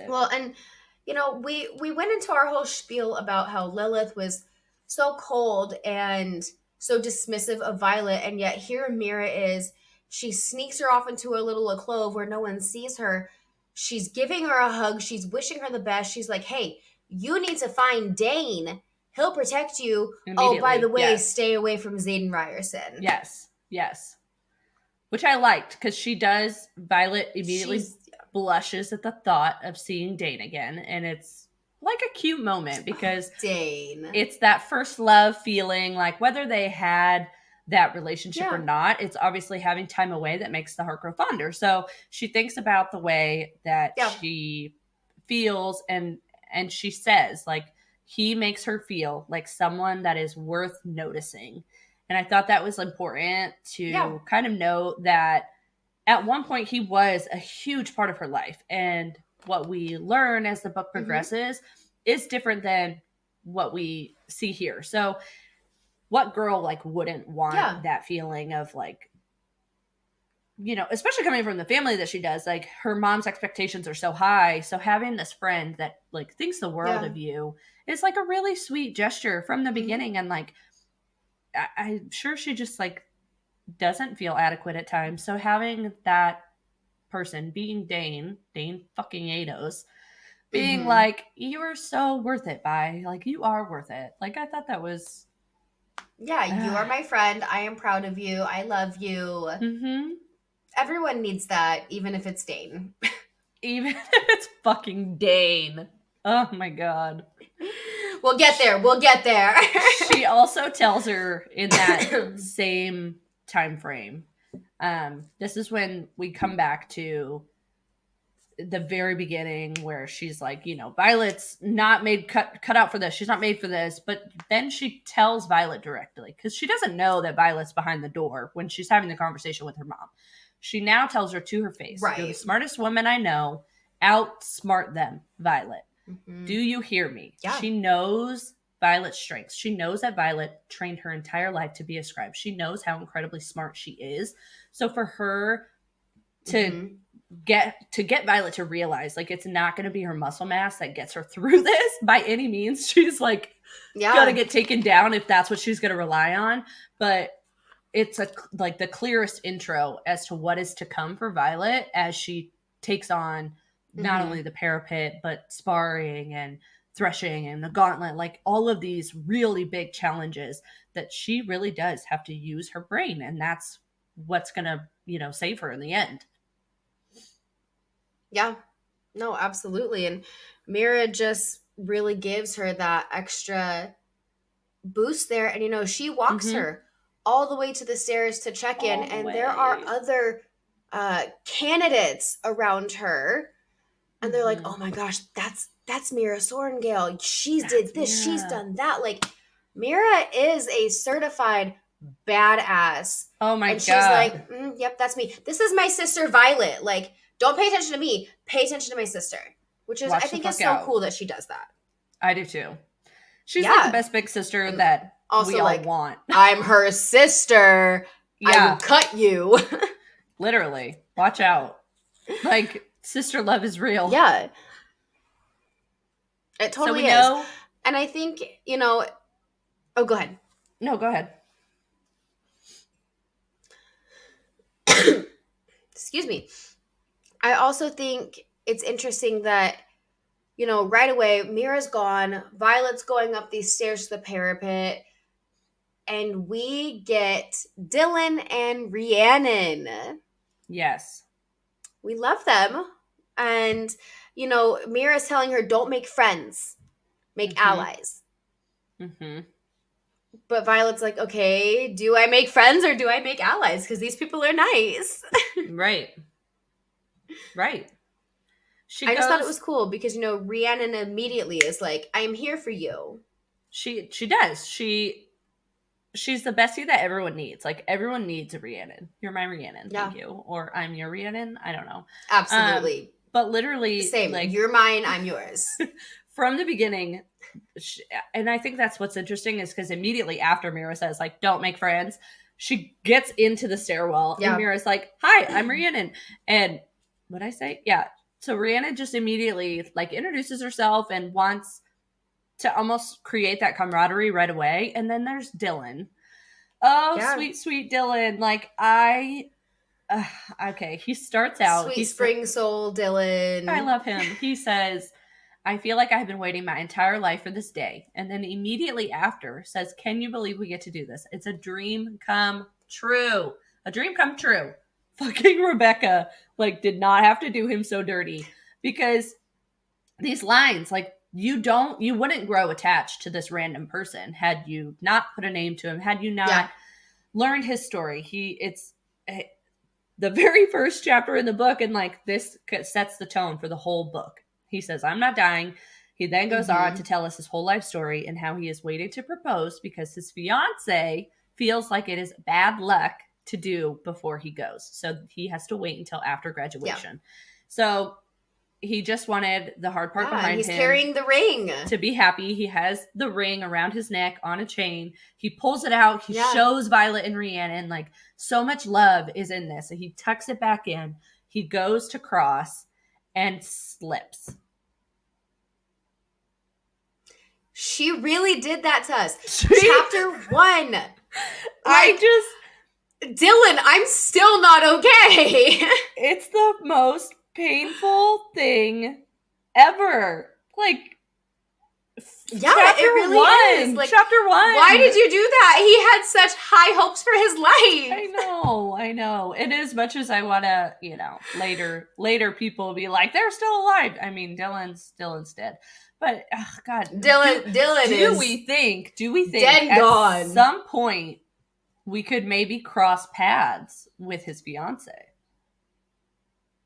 Well, and, you know, we went into our whole spiel about how Lilith was so cold and so dismissive of Violet, and yet here Mira is. She sneaks her off into a little alcove where no one sees her. She's giving her a hug. She's wishing her the best. She's like, hey, you need to find Dane. He'll protect you. Oh, by the way, stay away from Xaden Ryerson. Yes. Which I liked, because Violet immediately blushes at the thought of seeing Dane again, and it's like a cute moment, because Dane, it's that first love feeling, like whether they had that relationship or not, it's obviously having time away that makes the heart grow fonder. So she thinks about the way that she feels, and she says, like, he makes her feel like someone that is worth noticing. And I thought that was important to kind of note that at one point he was a huge part of her life, and what we learn as the book progresses is different than what we see here. So what girl wouldn't want that feeling of, like, you know, especially coming from the family that she does, like, her mom's expectations are so high. So having this friend that, like, thinks the world of you is, like, a really sweet gesture from the beginning. And, like, I'm sure she just, like, doesn't feel adequate at times. So having that person being Dane fucking Ados, being like, you are so worth it, Vi. Like, you are worth it. Like, I thought that was... Yeah, you are my friend. I am proud of you. I love you. Mm-hmm. Everyone needs that, even if it's Dane. Even if it's fucking Dane. Oh my god. We'll get there. We'll get there. She also tells her in that same time frame. This is when we come back to the very beginning where she's like, you know, Violet's not made cut out for this. She's not made for this. But then she tells Violet directly, because she doesn't know that Violet's behind the door when she's having the conversation with her mom. She now tells her to her face, Right. You're the smartest woman I know. Outsmart them, Violet. Mm-hmm. Do you hear me? Yeah. She knows Violet's strengths. She knows that Violet trained her entire life to be a scribe. She knows how incredibly smart she is. So for her to get Violet to realize, like, it's not going to be her muscle mass that gets her through this by any means. She's like, gonna get taken down if that's what she's going to rely on. But it's like the clearest intro as to what is to come for Violet as she takes on not only the parapet, but sparring and threshing and the gauntlet, like all of these really big challenges that she really does have to use her brain. And that's what's going to, you know, save her in the end. Yeah, no, absolutely. And Mira just really gives her that extra boost there. And, you know, she walks her all the way to the stairs to check in. And there are other candidates around her. And they're like, oh my gosh, that's Mira Sorengale. She's did this. Mira. She's done that. Like, Mira is a certified badass. Oh my God. And she's like, yep, that's me. This is my sister Violet. Like, don't pay attention to me. Pay attention to my sister. Which is, I think is so cool that she does that. I do too. She's like the best big sister that also, we all want. I'm her sister. I will cut you. Literally. Watch out. Like, sister love is real. Yeah. It totally is. Know... And I think, you know... Oh, go ahead. No, go ahead. Excuse me. I also think it's interesting that, you know, right away, Mira's gone. Violet's going up these stairs to the parapet. And we get Dylan and Rhiannon. Yes. We love them. And, you know, Mira's telling her, don't make friends. Make allies. But Violet's like, okay, do I make friends or do I make allies? Because these people are nice. Right. I just thought it was cool because, you know, Rhiannon immediately is like, I'm here for you. She does. She's the bestie that everyone needs. Like, everyone needs a Rhiannon. You're my Rhiannon. Thank you. Or I'm your Rhiannon. I don't know. Absolutely. But literally. Same. Like, you're mine. I'm yours. From the beginning. And I think that's what's interesting is because immediately after Mira says, like, don't make friends, she gets into the stairwell. And Mira's like, hi, I'm Rhiannon. And what'd I say? Yeah. So Rhiannon just immediately, like, introduces herself and wants to almost create that camaraderie right away. And then there's Dylan. Oh, sweet Dylan. Like, okay, he starts out. Sweet spring soul Dylan. I love him. He says, I feel like I've been waiting my entire life for this day. And then immediately after says, can you believe we get to do this? It's a dream come true. A dream come true. Fucking Rebecca, like, did not have to do him so dirty. Because these lines, like, you wouldn't grow attached to this random person had you not put a name to him, had you not learned his story. It's the very first chapter in the book, and like this sets the tone for the whole book. He says, I'm not dying. He then goes on to tell us his whole life story and how he is waiting to propose because his fiance feels like it is bad luck to do before he goes. So he has to wait until after graduation. So he just wanted the hard part behind he's him. He's carrying the ring. To be happy. He has the ring around his neck on a chain. He pulls it out. He shows Violet and Rhiannon. Like, so much love is in this. And he tucks it back in. He goes to cross and slips. She really did that to us. Chapter 1. Dylan, I'm still not okay. It's the most painful thing ever. Like, Yeah, chapter it really one. is. Like, chapter 1. Why did you do that? He had such high hopes for his life. I know. And as much as I want to, later people will be like, they're still alive. I mean, Dylan's dead. But, God. Dylan do is we think dead and at gone. some point we could maybe cross paths with his fiance?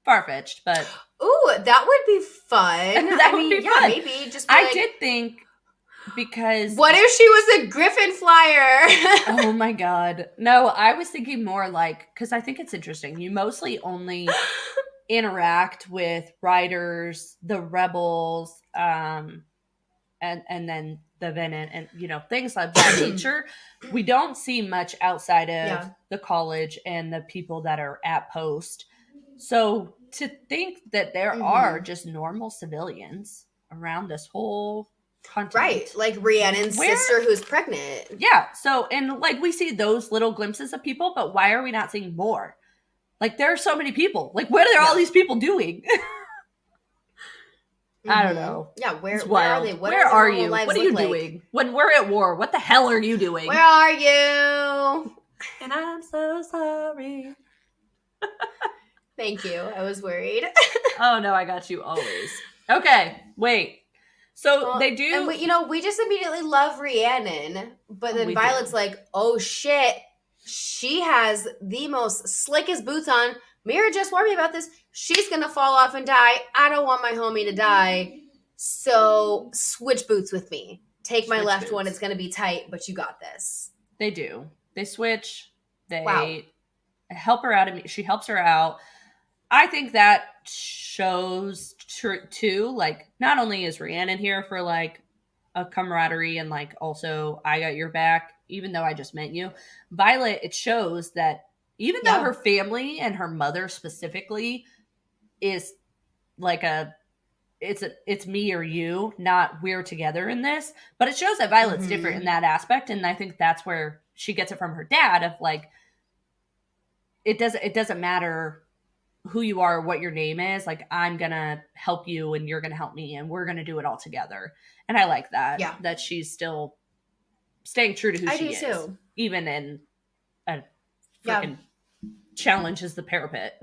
Far-fetched, but... Ooh, that would be fun. That would be fun. Maybe. Just I did think, because... What if she was a Griffin flyer? Oh my God. No, I was thinking more like... Because I think it's interesting. You mostly only interact with riders, the rebels, and then the Venant, and things like that nature. We don't see much outside of the college and the people that are at post. So to think that there are just normal civilians around this whole continent. Right, like Rhiannon's sister who's pregnant. Yeah, so, and like we see those little glimpses of people, but why are we not seeing more? Like, there are so many people. Like, what are all these people doing? I don't know. Yeah, where are they? Where are you? What are you doing? When we're at war, what the hell are you doing? Where are you? And I'm so sorry. Thank you. I was worried. Oh, no, I got you always. Okay, wait. So they do... And we just immediately love Rhiannon, but then Violet's like, oh shit, she has the most slickest boots on. Mira just warned me about this. She's going to fall off and die. I don't want my homie to die. So switch boots with me. Take my left one. It's going to be tight, but you got this. They do. They switch. They help her out. She helps her out. I think that shows too, like, not only is Rhiannon here for like a camaraderie and like also I got your back, even though I just met you. Violet, it shows that even though her family and her mother specifically is like it's me or you, not we're together in this, but it shows that Violet's different in that aspect. And I think that's where she gets it from her dad of like, it doesn't matter who you are, what your name is, like, I'm gonna help you and you're gonna help me and we're gonna do it all together. And I like that. Yeah. That she's still staying true to who she is. Too. Even in a freaking challenges the parapet.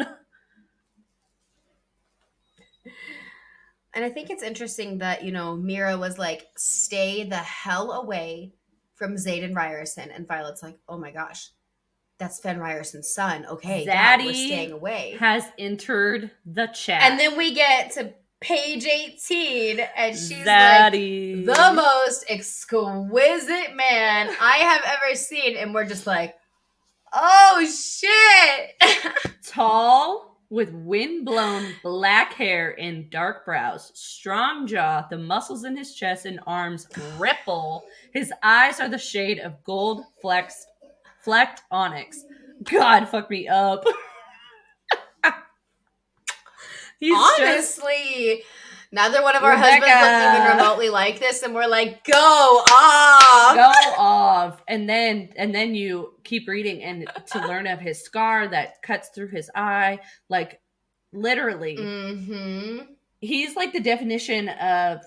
And I think it's interesting that, Mira was like, stay the hell away from Xaden Ryerson. And Violet's like, oh my gosh, that's Fen Ryerson's son. Okay, Zaddy we're staying away. Has entered the chat. And then we get to page 18, and she's Zaddy, like, the most exquisite man I have ever seen. And we're just like, oh, shit. Tall, with wind-blown black hair and dark brows, strong jaw, the muscles in his chest and arms ripple. His eyes are the shade of gold flecked onyx. God, fuck me up. Honestly, neither one of our husbands look even remotely like this, and we're like, go off. And then you keep reading and to learn of his scar that cuts through his eye, like literally. He's like the definition of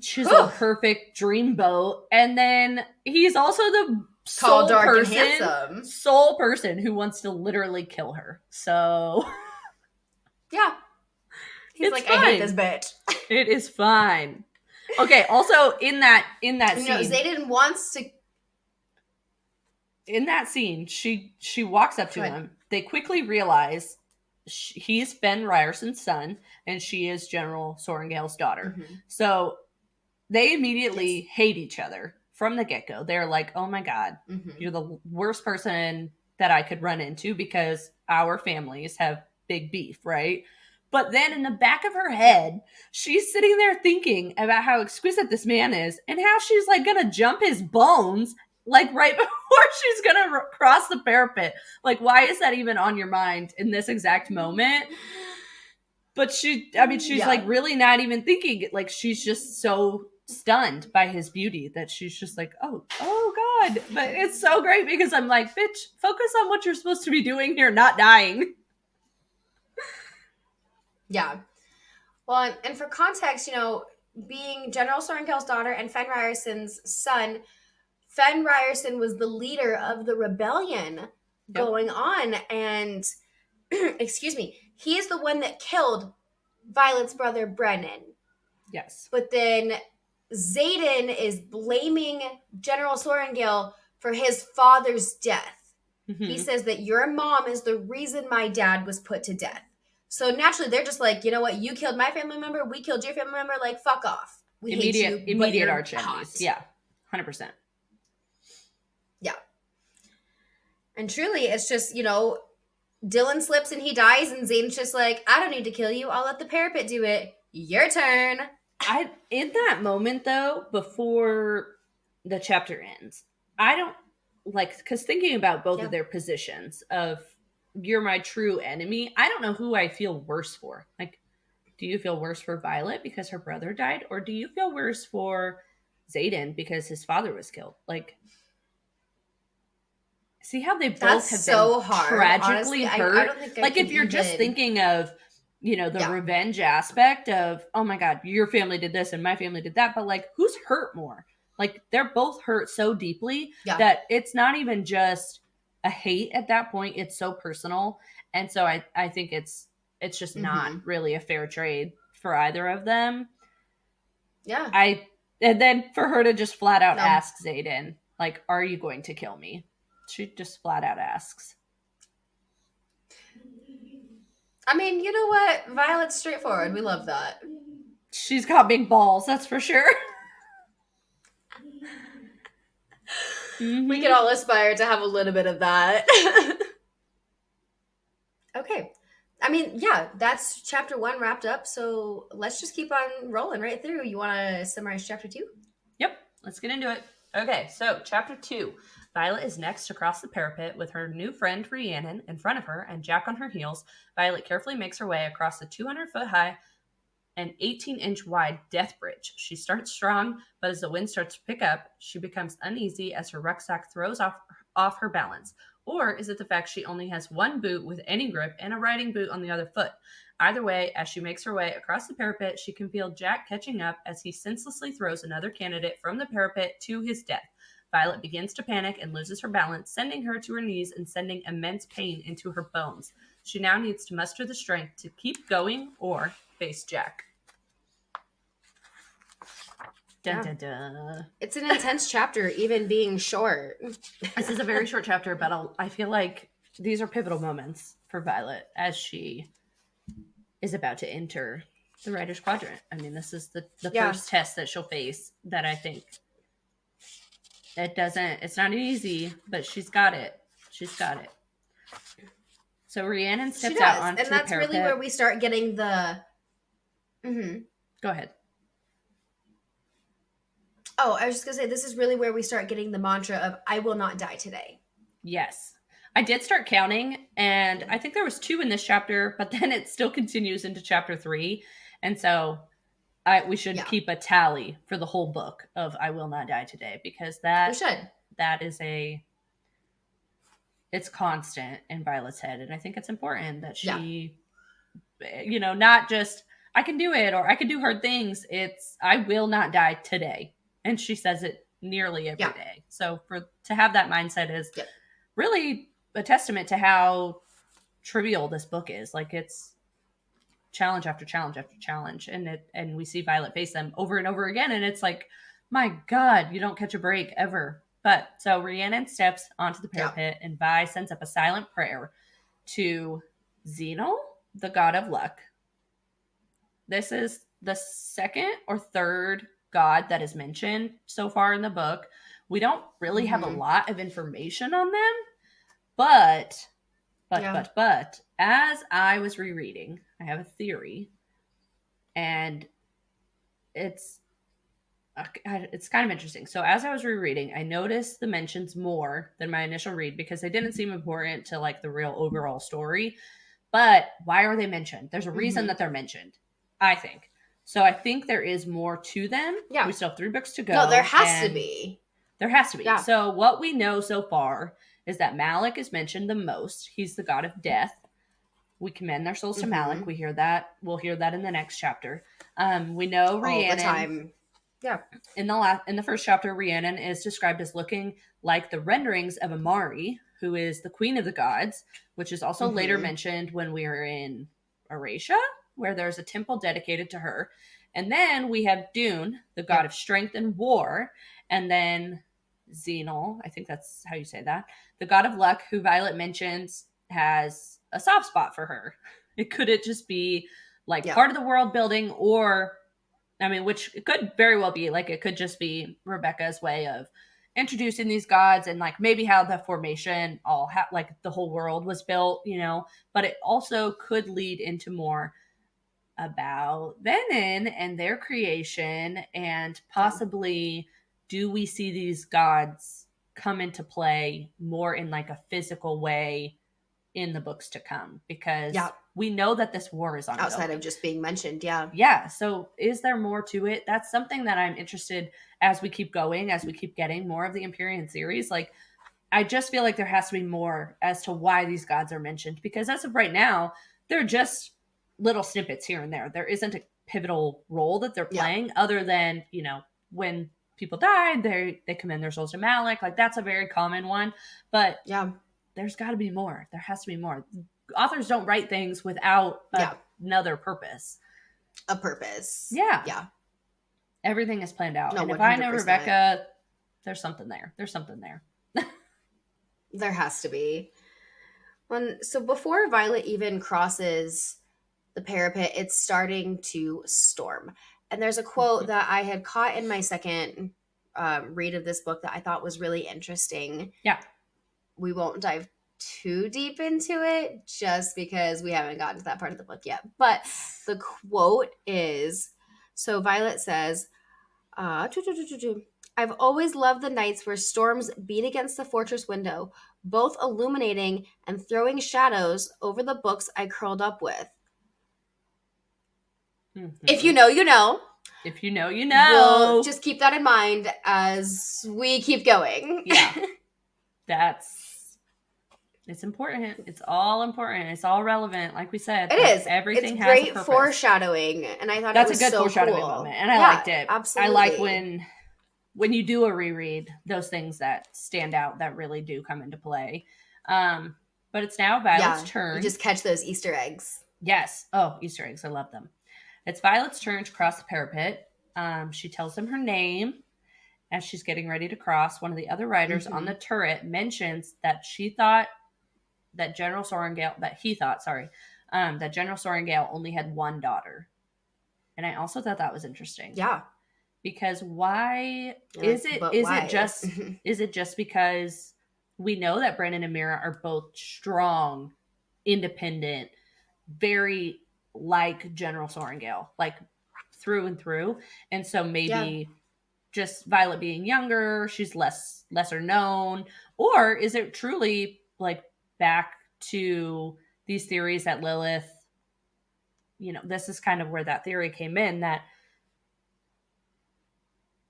chisel perfect dreamboat, and then he's also the tall, dark, and handsome sole person who wants to literally kill her. So yeah, he's like, fine. I hate this bitch. It is fine. Okay. Also, in that scene, Xaden wants to. In that scene, she walks up to him. They quickly realize he's Fen Ryerson's son, and she is General Sorrengail's daughter. So they immediately hate each other. From the get-go, they're like, oh my God, you're the worst person that I could run into because our families have big beef, right? But then in the back of her head, she's sitting there thinking about how exquisite this man is and how she's like gonna jump his bones like right before she's gonna cross the parapet. Like, why is that even on your mind in this exact moment? But she's like really not even thinking. Like, she's just so stunned by his beauty that she's just like, oh God. But it's so great because I'm like, bitch, focus on what you're supposed to be doing here, not dying. Yeah. Well, and for context, being General Sorenkel's daughter and Fen Ryerson's son, Fen Ryerson was the leader of the rebellion going on. And, excuse me, he is the one that killed Violet's brother, Brennan. Yes. But then Xaden is blaming General Sorengil for his father's death. Mm-hmm. He says that your mom is the reason my dad was put to death. So naturally, they're just like, you know what? You killed my family member. We killed your family member. Like, fuck off. We hate you. Immediate arch enemies. Yeah, 100%. Yeah. And truly, it's just, Dylan slips and he dies, and Zane's just like, I don't need to kill you. I'll let the parapet do it. Your turn. In that moment, though, before the chapter ends, I don't because thinking about both of their positions of you're my true enemy, I don't know who I feel worse for. Like, do you feel worse for Violet because her brother died? Or do you feel worse for Xaden because his father was killed? Like, see how they both have been tragically hurt? I don't think if you're just thinking of, the revenge aspect of, oh my God, your family did this and my family did that. But who's hurt more? They're both hurt so deeply that it's not even just a hate at that point. It's so personal. And so I think it's just not really a fair trade for either of them. Yeah. And then for her to just flat out ask Xaden, are you going to kill me? She just flat out asks. I mean, you know what? Violet's straightforward. We love that. She's got big balls, that's for sure. We can all aspire to have a little bit of that. Okay. I mean, yeah, that's chapter 1 wrapped up. So let's just keep on rolling right through. You want to summarize chapter 2? Yep. Let's get into it. Okay. So chapter 2. Violet is next to cross the parapet with her new friend Rhiannon in front of her and Jack on her heels. Violet carefully makes her way across the 200-foot-high and 18-inch wide death bridge. She starts strong, but as the wind starts to pick up, she becomes uneasy as her rucksack throws off her balance. Or is it the fact she only has one boot with any grip and a riding boot on the other foot? Either way, as she makes her way across the parapet, she can feel Jack catching up as he senselessly throws another candidate from the parapet to his death. Violet begins to panic and loses her balance, sending her to her knees and sending immense pain into her bones. She now needs to muster the strength to keep going or face Jack. Dun, dun, dun. It's an intense chapter, even being short. This is a very short chapter, but I feel like these are pivotal moments for Violet as she is about to enter the Writer's Quadrant. I mean, this is the first test that she'll face that I think it's not easy, but she's got it. She's got it. So Rhiannon steps out onto the parapet. And that's really where we start getting the... Go ahead. Oh, I was just going to say, this is really where we start getting the mantra of, I will not die today. Yes. I did start counting, and I think there was 2 in this chapter, but then it still continues into chapter 3. And so we should keep a tally for the whole book of I will not die today, because that is it's constant in Violet's head. And I think it's important that she, not just, I can do it, or I can do hard things. It's, I will not die today. And she says it nearly every day. So to have that mindset is really a testament to how trivial this book is. It's challenge after challenge after challenge. And we see Violet face them over and over again. And it's like, my God, you don't catch a break ever. But so Rhiannon steps onto the parapet and Vi sends up a silent prayer to Xenal, the god of luck. This is the second or third god that is mentioned so far in the book. We don't really have a lot of information on them, but as I was rereading, I have a theory, and it's kind of interesting. So as I was rereading, I noticed the mentions more than my initial read because they didn't seem important to the real overall story. But why are they mentioned? There's a reason that they're mentioned, I think. So I think there is more to them. Yeah. We still have 3 books to go. No, there has to be. There has to be. Yeah. So what we know so far is that Malik is mentioned the most. He's the god of death. We commend their souls to Malik. We hear that. We'll hear that in the next chapter. We know Rhiannon. All the time. Yeah. In the first chapter, Rhiannon is described as looking like the renderings of Amari, who is the queen of the gods, which is also later mentioned when we are in Arasia, where there's a temple dedicated to her. And then we have Dune, the god of strength and war, and then Zenal, I think that's how you say that, the god of luck, who Violet mentions has a soft spot for her. It couldn't just be like part of the world building, or which it could very well be, like it could just be Rebecca's way of introducing these gods and like maybe how the formation like the whole world was built, but it also could lead into more about Venin and their creation, and possibly do we see these gods come into play more in like a physical way in the books to come, because we know that this war is ongoing. Outside of just being mentioned, so is there more to it? That's something that I'm interested as we keep going, as we keep getting more of the Empyrean series. Like, I just feel like there has to be more as to why these gods are mentioned, because as of right now, they're just little snippets here and there. There isn't a pivotal role that they're playing other than, when people died, they commend their souls to Malik. Like, that's a very common one. But there's got to be more. There has to be more. Authors don't write things without another purpose. A purpose. Yeah. Everything is planned out. No, and if 100%. I know Rebecca, there's something there. There's something there. There has to be. So before Violet even crosses the parapet, it's starting to storm. And there's a quote that I had caught in my second read of this book that I thought was really interesting. Yeah. We won't dive too deep into it just because we haven't gotten to that part of the book yet. But the quote is, so Violet says, I've always loved the nights where storms beat against the fortress window, both illuminating and throwing shadows over the books I curled up with. If you know, you know. If you know, you know. We'll just keep that in mind as we keep going. Yeah. It's important. It's all important. It's all relevant. Like we said. It is. Everything it's has great a purpose. Foreshadowing. And I thought that's it was a good so foreshadowing cool. moment. And I liked it. Absolutely. I like when you do a reread, those things that stand out that really do come into play. But it's now Violet's turn. You just catch those Easter eggs. Yes. Oh, Easter eggs. I love them. It's Violet's turn to cross the parapet. She tells him her name as she's getting ready to cross. One of the other riders on the turret mentions that she thought that General Sorrengail, that General Sorrengail only had one daughter. And I also thought that was interesting. Yeah. Because why is it just because we know that Brennan and Mira are both strong, independent, very like General Sorrengail, like through and through. And so maybe just Violet being younger, she's lesser known, or is it truly like back to these theories that Lilith, this is kind of where that theory came in, that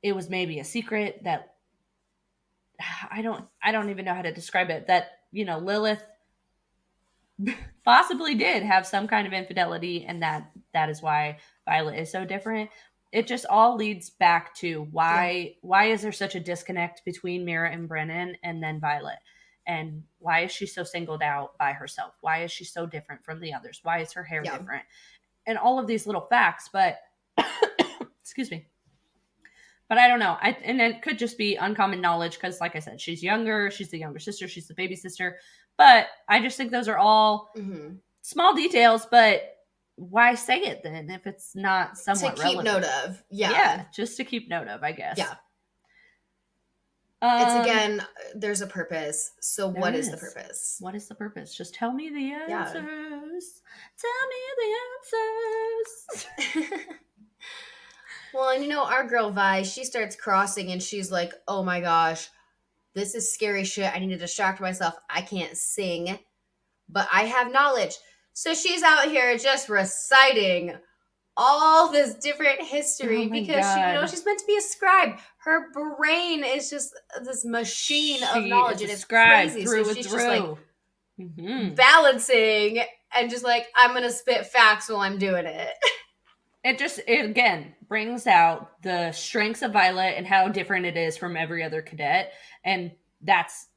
it was maybe a secret that I don't even know how to describe it, that, Lilith possibly did have some kind of infidelity, and that is why Violet is so different. It just all leads back to why is there such a disconnect between Mira and Brennan and then Violet? And why is she so singled out by herself? Why is she so different from the others? Why is her hair different? And all of these little facts, but excuse me. But I don't know. And it could just be uncommon knowledge because, like I said, she's younger. She's the younger sister. She's the baby sister. But I just think those are all small details. But why say it then if it's not somewhat relevant? To keep note of. Yeah, just to keep note of, I guess. Yeah. It's again, there's a purpose. So what is the purpose? What is the purpose? Just tell me the answers. Tell me the answers. Well, and our girl Vi, she starts crossing and she's like, oh my gosh, this is scary shit. I need to distract myself. I can't sing, but I have knowledge. So she's out here just reciting all this different history Oh my because God. she's meant to be a scribe. Her brain is just this machine of She knowledge, is and a it's scribe crazy. through So and she's through. just like balancing and just like, I'm gonna spit facts while I'm doing it. It again brings out the strengths of Violet and how different it is from every other cadet, and that's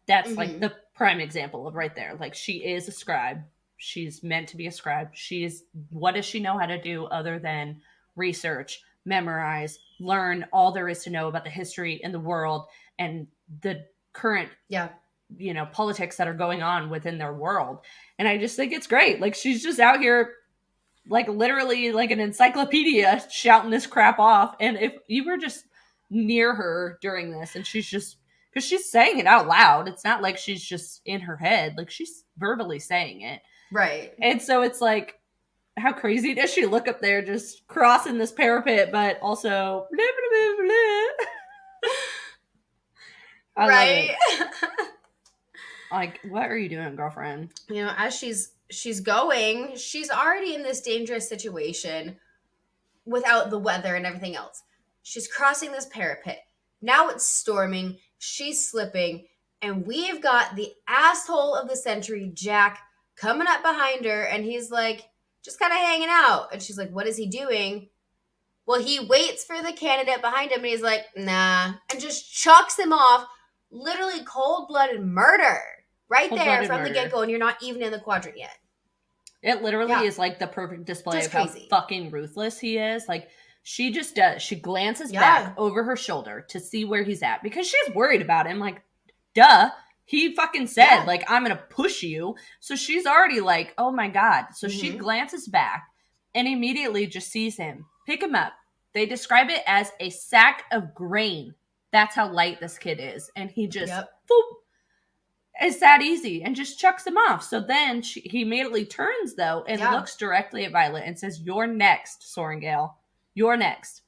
like the prime example of right there. Like, she is a scribe. She's meant to be a scribe. What does she know how to do other than research, memorize, learn all there is to know about the history in the world and the current politics that are going on within their world. And I just think it's great. Like, she's just out here like literally like an encyclopedia shouting this crap off. And if you were just near her during this and she's just, because she's saying it out loud, it's not like she's just in her head, like she's verbally saying it, right? And so it's like, how crazy does she look up there just crossing this parapet, but also blah, blah, blah, blah. I love it. Like, what are you doing, girlfriend? As she's going, she's already in this dangerous situation without the weather and everything else. She's crossing this parapet. Now it's storming. She's slipping. And we've got the asshole of the century, Jack, coming up behind her. And he's like, just kind of hanging out. And she's like, what is he doing? Well, he waits for the candidate behind him. And he's like, nah. And just chucks him off. Literally cold-blooded murder. Right there from the get-go, and you're not even in the quadrant yet. It literally is like the perfect display just of crazy. How fucking ruthless he is. Like, she just does. She glances back over her shoulder to see where he's at because she's worried about him. Like, duh. He fucking said, like, I'm going to push you. So she's already like, oh my God. So she glances back and immediately just sees him. Pick him up. They describe it as a sack of grain. That's how light this kid is. And he just, boop. It's that easy and just chucks him off. So then he immediately turns, though, and looks directly at Violet and says, you're next, Sorengale. You're next.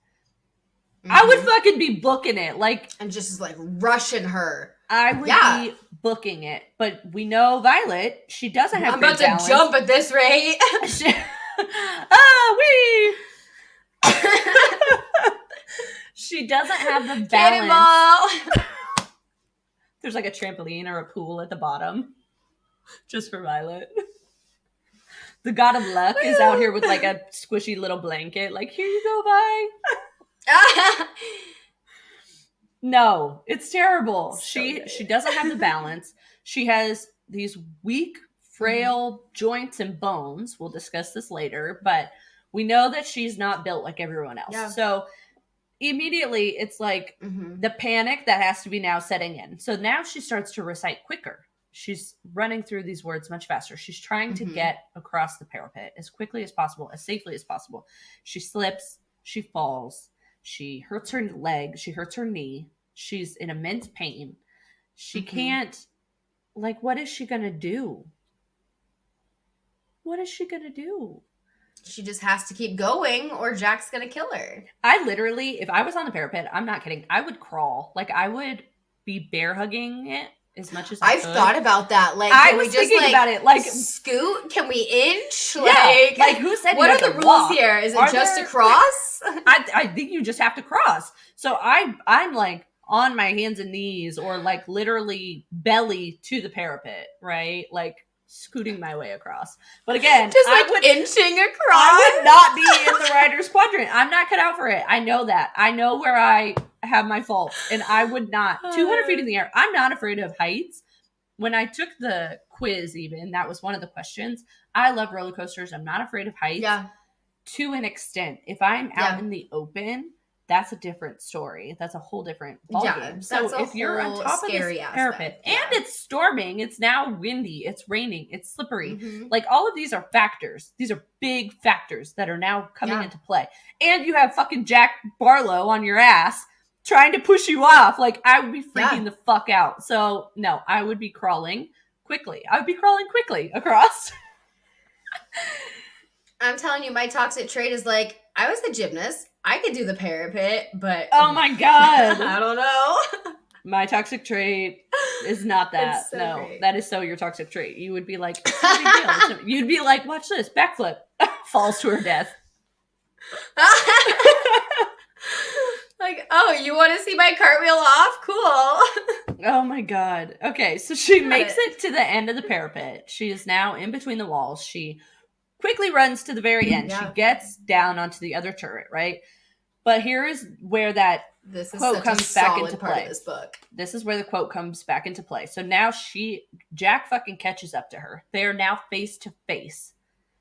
I would fucking be booking it. Like, and just is like rushing her. I would be booking it. But we know Violet, she doesn't have great balance. I'm about to jump at this rate. She doesn't have the balance. There's like a trampoline or a pool at the bottom. Just for Violet. The god of luck is out here with like a squishy little blanket. Like, here you go, bye. No, it's terrible. So she doesn't have the balance. She has these weak, frail joints and bones. We'll discuss this later. But we know that she's not built like everyone else. Yeah. So immediately it's like the panic that has to be now setting in. So now she starts to recite quicker. She's running through these words much faster. She's trying to get across the parapet as quickly as possible, as safely as possible. She slips, she falls, she hurts her leg, she hurts her knee. She's in immense pain. She can't, like, what is she going to do? What is she going to do? She just has to keep going or Jack's going to kill her. I literally, if I was on the parapet, I'm not kidding, I would crawl. Like, I would be bear hugging it as much as I could. I've thought about that. Like, I was just thinking about it. Like, scoot? Can we inch? Like who said what are the rules here? Is it just a cross? I think you just have to cross. So I'm like on my hands and knees or like literally belly to the parapet, right? Like scooting my way across. But again, just like inching across. I would not be in the rider's quadrant. I'm not cut out for it. I know that. I know where I have my faults, and I would not. 200 feet in the air. I'm not afraid of heights. When I took the quiz, even that was one of the questions. I love roller coasters. I'm not afraid of heights. Yeah. To an extent, if I'm out in the open, that's a different story. That's a whole different ballgame. So if you're on top of this parapet and it's storming, it's now windy, it's raining, it's slippery. Like all of these are factors. These are big factors that are now coming into play. And you have fucking Jack Barlow on your ass trying to push you off. Like I would be freaking the fuck out. So no, I would be crawling quickly. I would be crawling quickly across. I'm telling you, my toxic trait is like, I was the gymnast. I could do the parapet, but... Oh my God. I don't know. My toxic trait is not that. So no, great. That is so your toxic trait. You would be like, it's no big deal. You'd be like, watch this, backflip. Falls to her death. Like, oh, you want to see my cartwheel off? Cool. Oh my god. Okay, so she Got makes it. it to the end of the parapet. She is now in between the walls. She quickly runs to the very end. Yeah. She gets down onto the other turret, right? But here is where that This is quote such comes a back solid into part play. of this book. This is where the quote comes back into play. So now Jack fucking catches up to her. They are now face to face.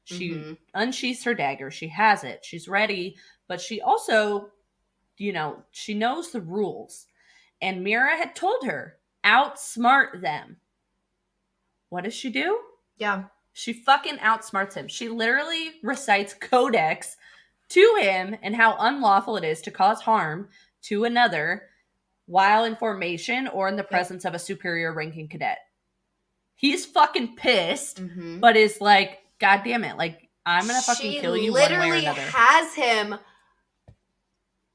She unsheaths her dagger. She has it. She's ready. But she also, she knows the rules. And Mira had told her, outsmart them. What does she do? Yeah. She fucking outsmarts him. She literally recites codex to him and how unlawful it is to cause harm to another while in formation or in the presence of a superior ranking cadet. He's fucking pissed, but is like, God damn it, like, I'm gonna fucking kill you one way or another. Has him.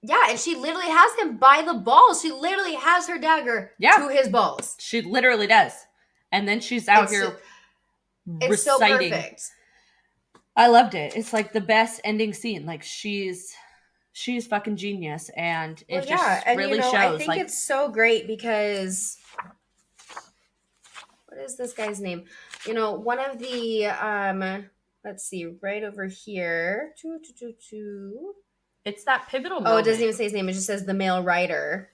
Yeah, and she literally has him by the balls. She literally has her dagger to his balls. She literally does. And then she's out here it's reciting. So perfect. I loved it. It's like the best ending scene. Like, she's fucking genius, and it just really shows. I think it's so great because what is this guy's name? One of the let's see, right over here. It's that pivotal moment. Oh, it doesn't even say his name. It just says the male writer.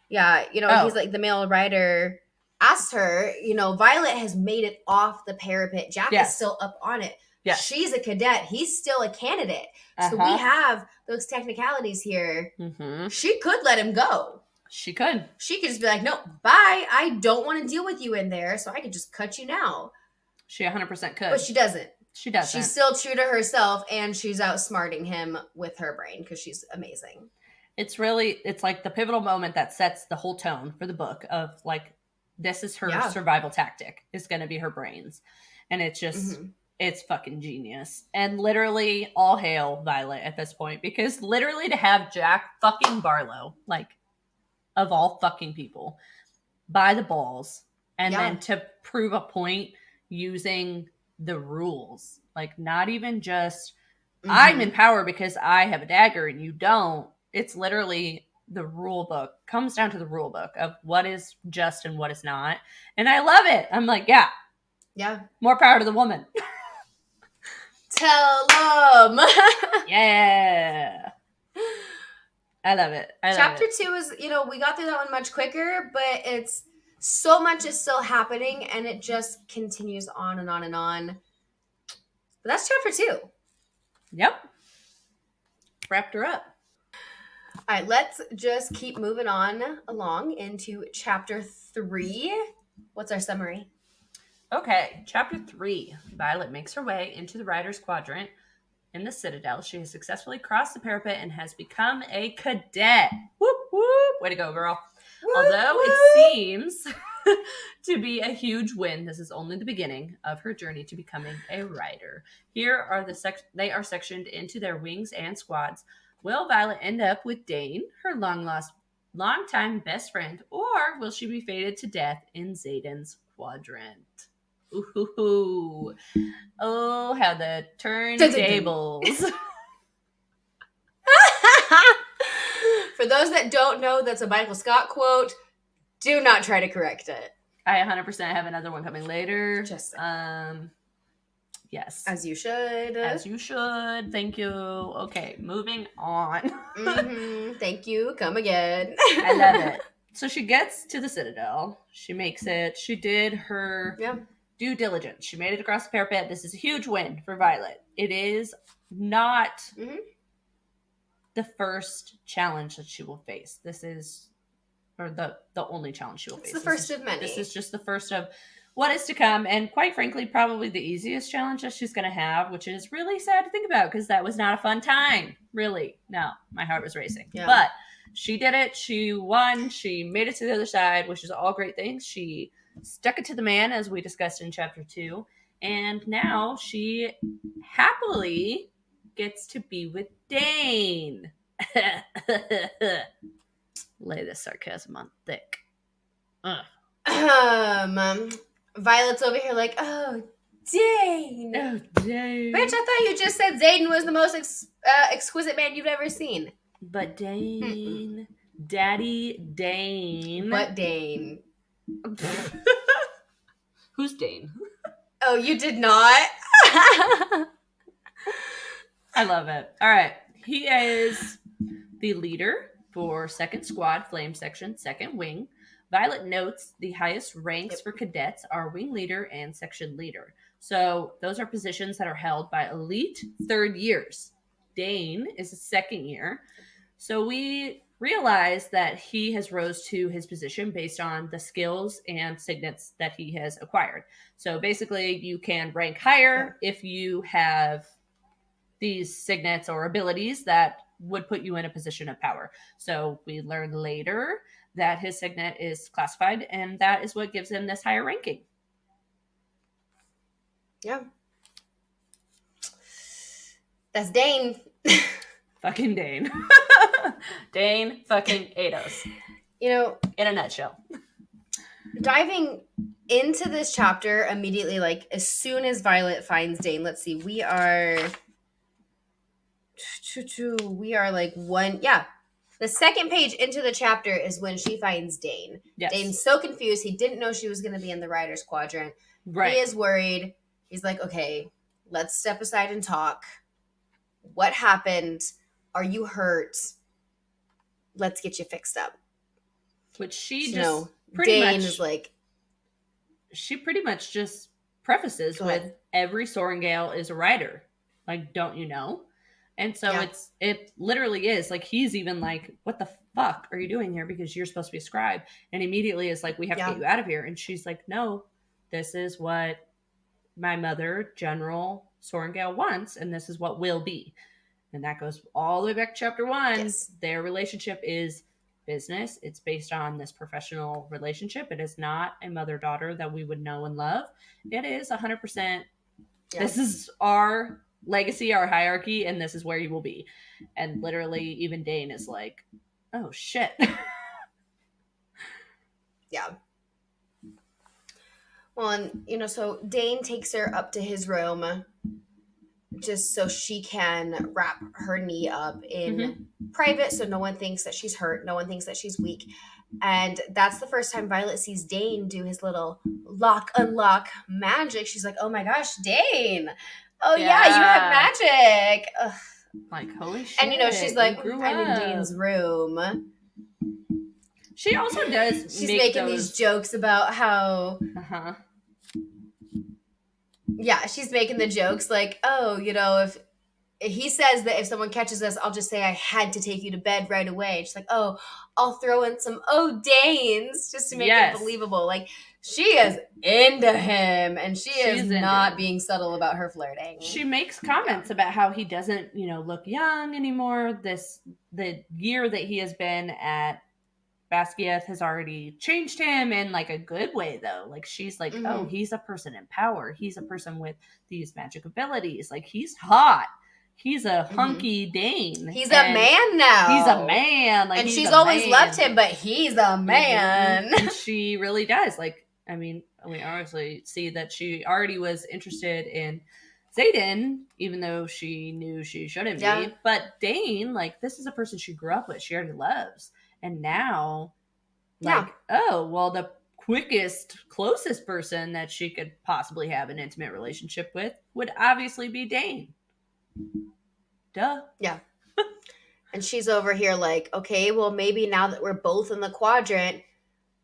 Yeah, he's like the male writer. Asked her, Violet has made it off the parapet. Jack is still up on it. Yeah. She's a cadet. He's still a candidate. So we have those technicalities here. She could let him go. She could. She could just be like, no, bye. I don't want to deal with you in there, so I could just cut you now. She 100% could. But she doesn't. She doesn't. She's still true to herself, and she's outsmarting him with her brain because she's amazing. It's like the pivotal moment that sets the whole tone for the book of, like, this is her survival tactic. It's going to be her brains. And it's just, it's fucking genius. And literally all hail Violet at this point, because literally to have Jack fucking Barlow, like, of all fucking people, by the balls, and then to prove a point using the rules, like, not even just I'm in power because I have a dagger and you don't. It's literally the rule book, comes down to the rule book of what is just and what is not. And I love it. I'm like, yeah, more power to the woman. Tell them. Yeah. I love it. Chapter 2 is, we got through that one much quicker, but it's so much is still happening, and it just continues on and on and on. But that's chapter 2. Yep. Wrapped her up. All right, let's just keep moving on along into chapter 3. What's our summary? Okay, chapter 3. Violet makes her way into the Rider's Quadrant in the Citadel. She has successfully crossed the parapet and has become a cadet. Whoop, whoop. Way to go, girl. Whoop, Although whoop. It seems to be a huge win, this is only the beginning of her journey to becoming a rider. Here are they are sectioned into their wings and squads. Will Violet end up with Dane, her long-time best friend, or will she be fated to death in Xaden's quadrant? Ooh. Oh, how the turntables. For those that don't know, that's a Michael Scott quote. Do not try to correct it. I 100% have another one coming later. Just yes. As you should. As you should. Thank you. Okay, moving on. Thank you. Come again. I love it. So she gets to the Citadel. She makes it. She did her due diligence. She made it across the parapet. This is a huge win for Violet. It is not the first challenge that she will face. This is, or the only challenge she will face. It's the first of many. This is just the first of what is to come, and quite frankly, probably the easiest challenge that she's going to have, which is really sad to think about because that was not a fun time. Really. No, my heart was racing. Yeah. But she did it. She won. She made it to the other side, which is all great things. She stuck it to the man, as we discussed in chapter 2. And now she happily gets to be with Dane. Lay this sarcasm on thick. Violet's over here like, oh, Dane. Oh, Dane. Bitch, I thought you just said Zayden was the most exquisite man you've ever seen. But Dane. Daddy Dane. But Dane. Who's Dane? Oh, you did not? I love it. All right. He is the leader for 2nd Squad, Flame Section, 2nd Wing. Violet notes the highest ranks for cadets are Wing Leader and Section Leader. So those are positions that are held by elite 3rd years. Dane is a 2nd year. So we realize that he has rose to his position based on the skills and signets that he has acquired. So basically, you can rank higher if you have these signets or abilities that would put you in a position of power. So we learn later that his signet is classified, and that is what gives him this higher ranking. Yeah. That's Dane. Fucking Dane. Dane fucking Ados. You know, in a nutshell. Diving into this chapter immediately, like as soon as Violet finds Dane, let's see, we are like the 2nd page into the chapter is when she finds Dane. Yes. Dane's so confused. He didn't know she was going to be in the writer's quadrant. Right. He is worried. He's like, okay, let's step aside and talk. What happened? Are you hurt? Let's get you fixed up. Which she just Dane is like, she pretty much just prefaces with every Sorrengail is a writer. Like, don't you know? And so it literally is like, he's even like, what the fuck are you doing here? Because you're supposed to be a scribe. And immediately is like, we have to get you out of here. And she's like, no, this is what my mother, General Sorrengail, wants. And this is what will be. And that goes all the way back to chapter 1. Yes. Their relationship is business. It's based on this professional relationship. It is not a mother-daughter that we would know and love. It is 100%. This is our legacy, our hierarchy, and this is where you will be. And literally even Dane is like, oh shit. Yeah. Well, and so Dane takes her up to his room just so she can wrap her knee up in private so no one thinks that she's hurt, no one thinks that she's weak. And that's the first time Violet sees Dane do his little lock unlock magic. She's like, oh my gosh, Dane. Oh yeah, you have magic. Ugh. Like, holy shit. And she's like, I'm in Dane's room. She also does she's making these jokes about how she's making the jokes like, oh, if he says that if someone catches us, I'll just say I had to take you to bed right away. She's like, oh, I'll throw in some Danes just to make it believable. Like, she is into him, and she is not being subtle about her flirting. She makes comments about how he doesn't, look young anymore. The year that he has been at Basgiath has already changed him in like a good way, though. Like, she's like, oh, he's a person in power. He's a person with these magic abilities. Like, he's hot. He's a hunky Dane. He's a man now. He's a man. Like, and she's always loved him, but he's a man. And she really does. Like, I mean, we obviously see that she already was interested in Zayden, even though she knew she shouldn't be. But Dane, like, this is a person she grew up with. She already loves. And now, the quickest, closest person that she could possibly have an intimate relationship with would obviously be Dane. Duh. Yeah. And she's over here like, okay, well, maybe now that we're both in the quadrant,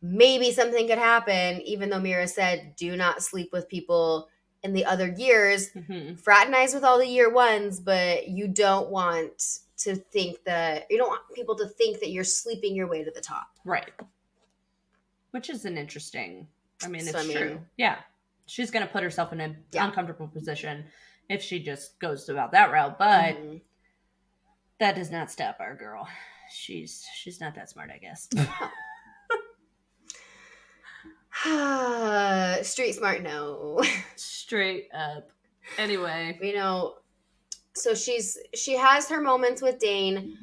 maybe something could happen, even though Mira said, do not sleep with people in the other years. Fraternize with all the year ones, but you don't want people to think that you're sleeping your way to the top. Right. Which is an interesting, it's true. Yeah. She's going to put herself in an uncomfortable position if she just goes about that route, but that does not stop our girl. She's not that smart, I guess. Street smart, no. Straight up. Anyway. So she has her moments with Dane,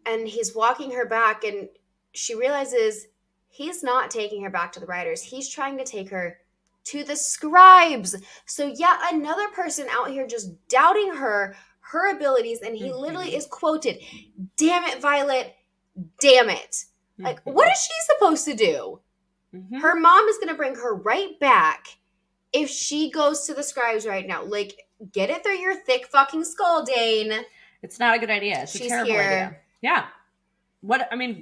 and he's walking her back, and she realizes he's not taking her back to the writers. He's trying to take her to the scribes. So yet another person out here just doubting her abilities, and he literally is quoted, "Damn it, Violet, damn it." Like, what is she supposed to do? Her mom is going to bring her right back if she goes to the scribes right now. Like, get it through your thick fucking skull, Dane. It's not a good idea. It's a terrible idea. Yeah.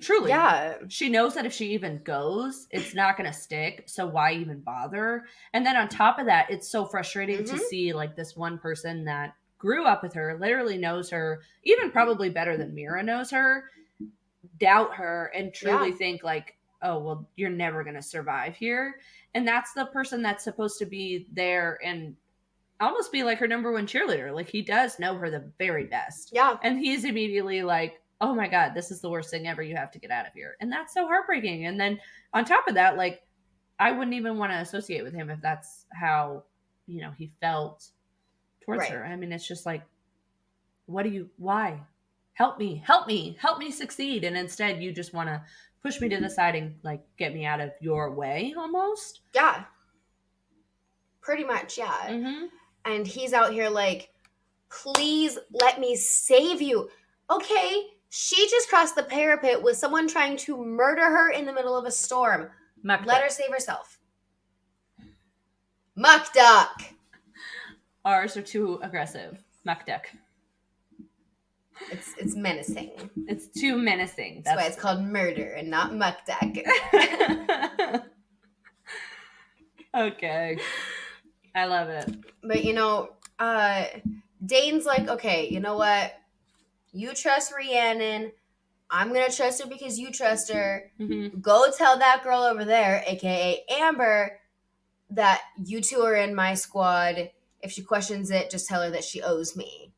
Truly. Yeah. She knows that if she even goes, it's not going to stick. So why even bother? And then on top of that, it's so frustrating to see like this one person that grew up with her, literally knows her, even probably better than Mira knows her, doubt her and truly think like, oh, well, you're never going to survive here. And that's the person that's supposed to be there and almost be like her number one cheerleader. Like, he does know her the very best. Yeah. And he's immediately like, oh my God, this is the worst thing ever. You have to get out of here. And that's so heartbreaking. And then on top of that, like, I wouldn't even want to associate with him if that's how, you know, he felt towards her. I mean, it's just like, why? Help me succeed. And instead you just want to push me to the side and like get me out of your way almost. Yeah. Pretty much, yeah. And he's out here like, please let me save you. Okay, she just crossed the parapet with someone trying to murder her in the middle of a storm. Let her save herself. Muck duck. Ours are too aggressive. Muck duck. It's menacing. It's too menacing. That's why it's called murder and not muck duck. Okay. I love it. But, you know, Dane's like, okay, you know what? You trust Rhiannon. I'm going to trust her because you trust her. Go tell that girl over there, a.k.a. Amber, that you two are in my squad. If she questions it, just tell her that she owes me.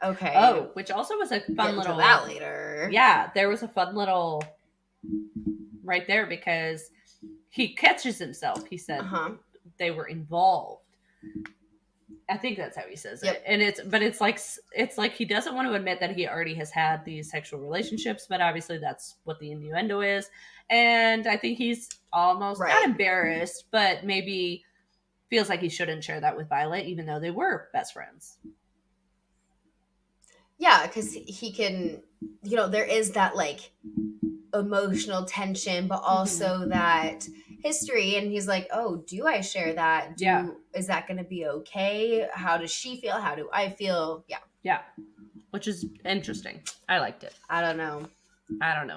Okay. Oh, which also was a fun little... that later. Yeah, there was a fun little... right there because he catches himself. He said they were involved. I think that's how he says it. And it's like he doesn't want to admit that he already has had these sexual relationships, but obviously that's what the innuendo is. And I think he's almost not embarrassed, but maybe feels like he shouldn't share that with Violet, even though they were best friends. Yeah, because he can, you know, there is that like emotional tension, but also that history. And he's like, oh, do I share that? Is that going to be okay? How does she feel? How do I feel? Yeah. Yeah. Which is interesting. I liked it. I don't know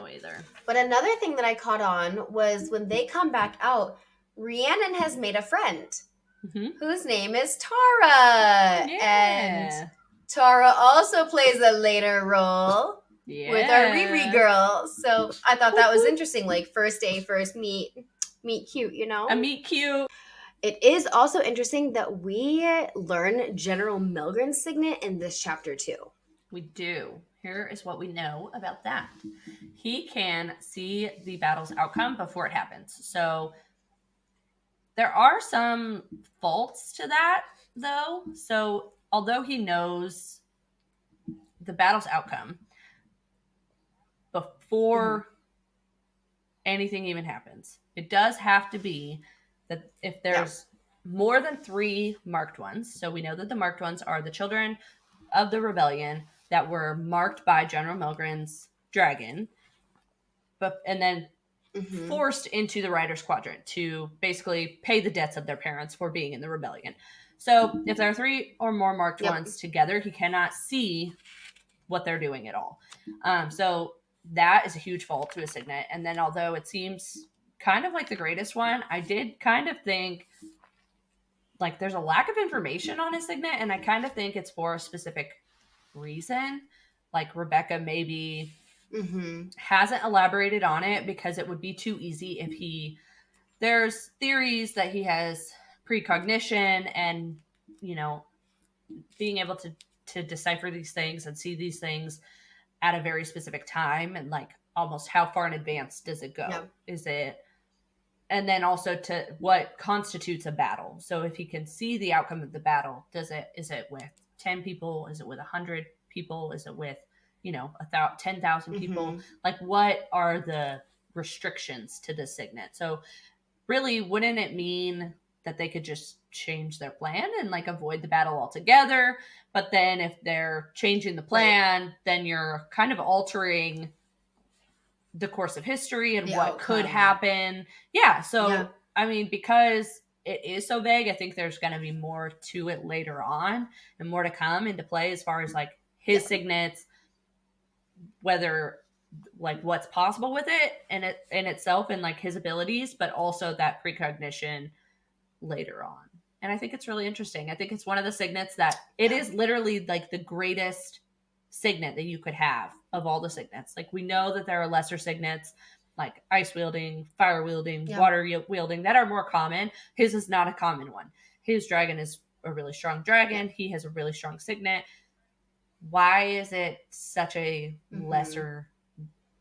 either. But another thing that I caught on was when they come back out, Rhiannon has made a friend whose name is Tara. And Tara also plays a later role with our Riri girl. So I thought that was interesting. Like, first day, first meet cute, you know? A meet cute. It is also interesting that we learn General Milgren's signet in this chapter too. We do. Here is what we know about that. He can see the battle's outcome before it happens. So there are some faults to that, though. So although he knows the battle's outcome before anything even happens, it does have to be that if there's more than 3 marked ones, so we know that the marked ones are the children of the rebellion that were marked by General Milgren's dragon, and then forced into the Riders' Quadrant to basically pay the debts of their parents for being in the rebellion. So if there are 3 or more marked ones together, he cannot see what they're doing at all. So that is a huge fault to a signet. And then although it seems kind of like the greatest one, I did kind of think like there's a lack of information on his signet, and I kind of think it's for a specific reason. Like Rebecca maybe hasn't elaborated on it because it would be too easy if there's theories that he has precognition and, you know, being able to decipher these things and see these things at a very specific time, and like almost how far in advance does it go? Is it, and then also to what constitutes a battle. So if he can see the outcome of the battle, is it with 10 people? Is it with 100 people? Is it with, you know, 10,000 people? Like, what are the restrictions to the signet? So really, wouldn't it mean that they could just change their plan and like avoid the battle altogether. But then if they're changing the plan, then you're kind of altering the course of history and The what outcome. could happen. Yeah. So, Yeah. I mean, because it is so vague, I think there's going to be more to it later on and more to come into play as far as like his signets, whether like what's possible with it and it in itself and like his abilities, but also that precognition later on. And I think it's really interesting. I think it's one of the signets that it is literally like the greatest signet that you could have of all the signets. Like we know that there are lesser signets like ice wielding, fire wielding, water wielding that are more common. His is not a common one. His dragon is a really strong dragon. He has a really strong signet. Why is it such a lesser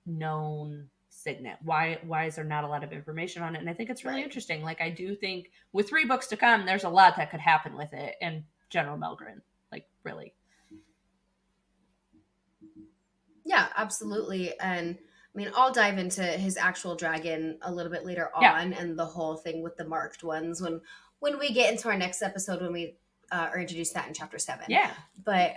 known signet? Why is there not a lot of information on it? And I think it's really interesting. Like I do think with 3 books to come, there's a lot that could happen with it and General Melgren. Like really. Yeah, absolutely. And I mean, I'll dive into his actual dragon a little bit later on and the whole thing with the marked ones when we get into our next episode when we are introduced that in chapter 7. Yeah. But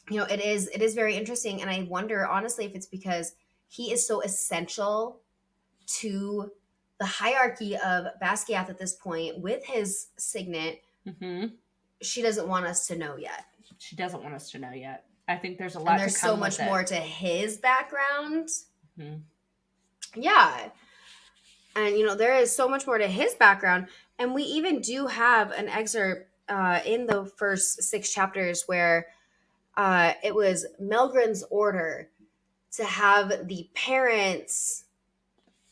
you know, it is very interesting, and I wonder honestly if it's because he is so essential to the hierarchy of Basgiath at this point with his signet. She doesn't want us to know yet. She doesn't want us to know yet. I think there's a lot. And there's to come so much with more it. to his background. Yeah. And, you know, there is so much more to his background. And we even do have an excerpt in the first 6 chapters where it was Melgren's order to have the parents,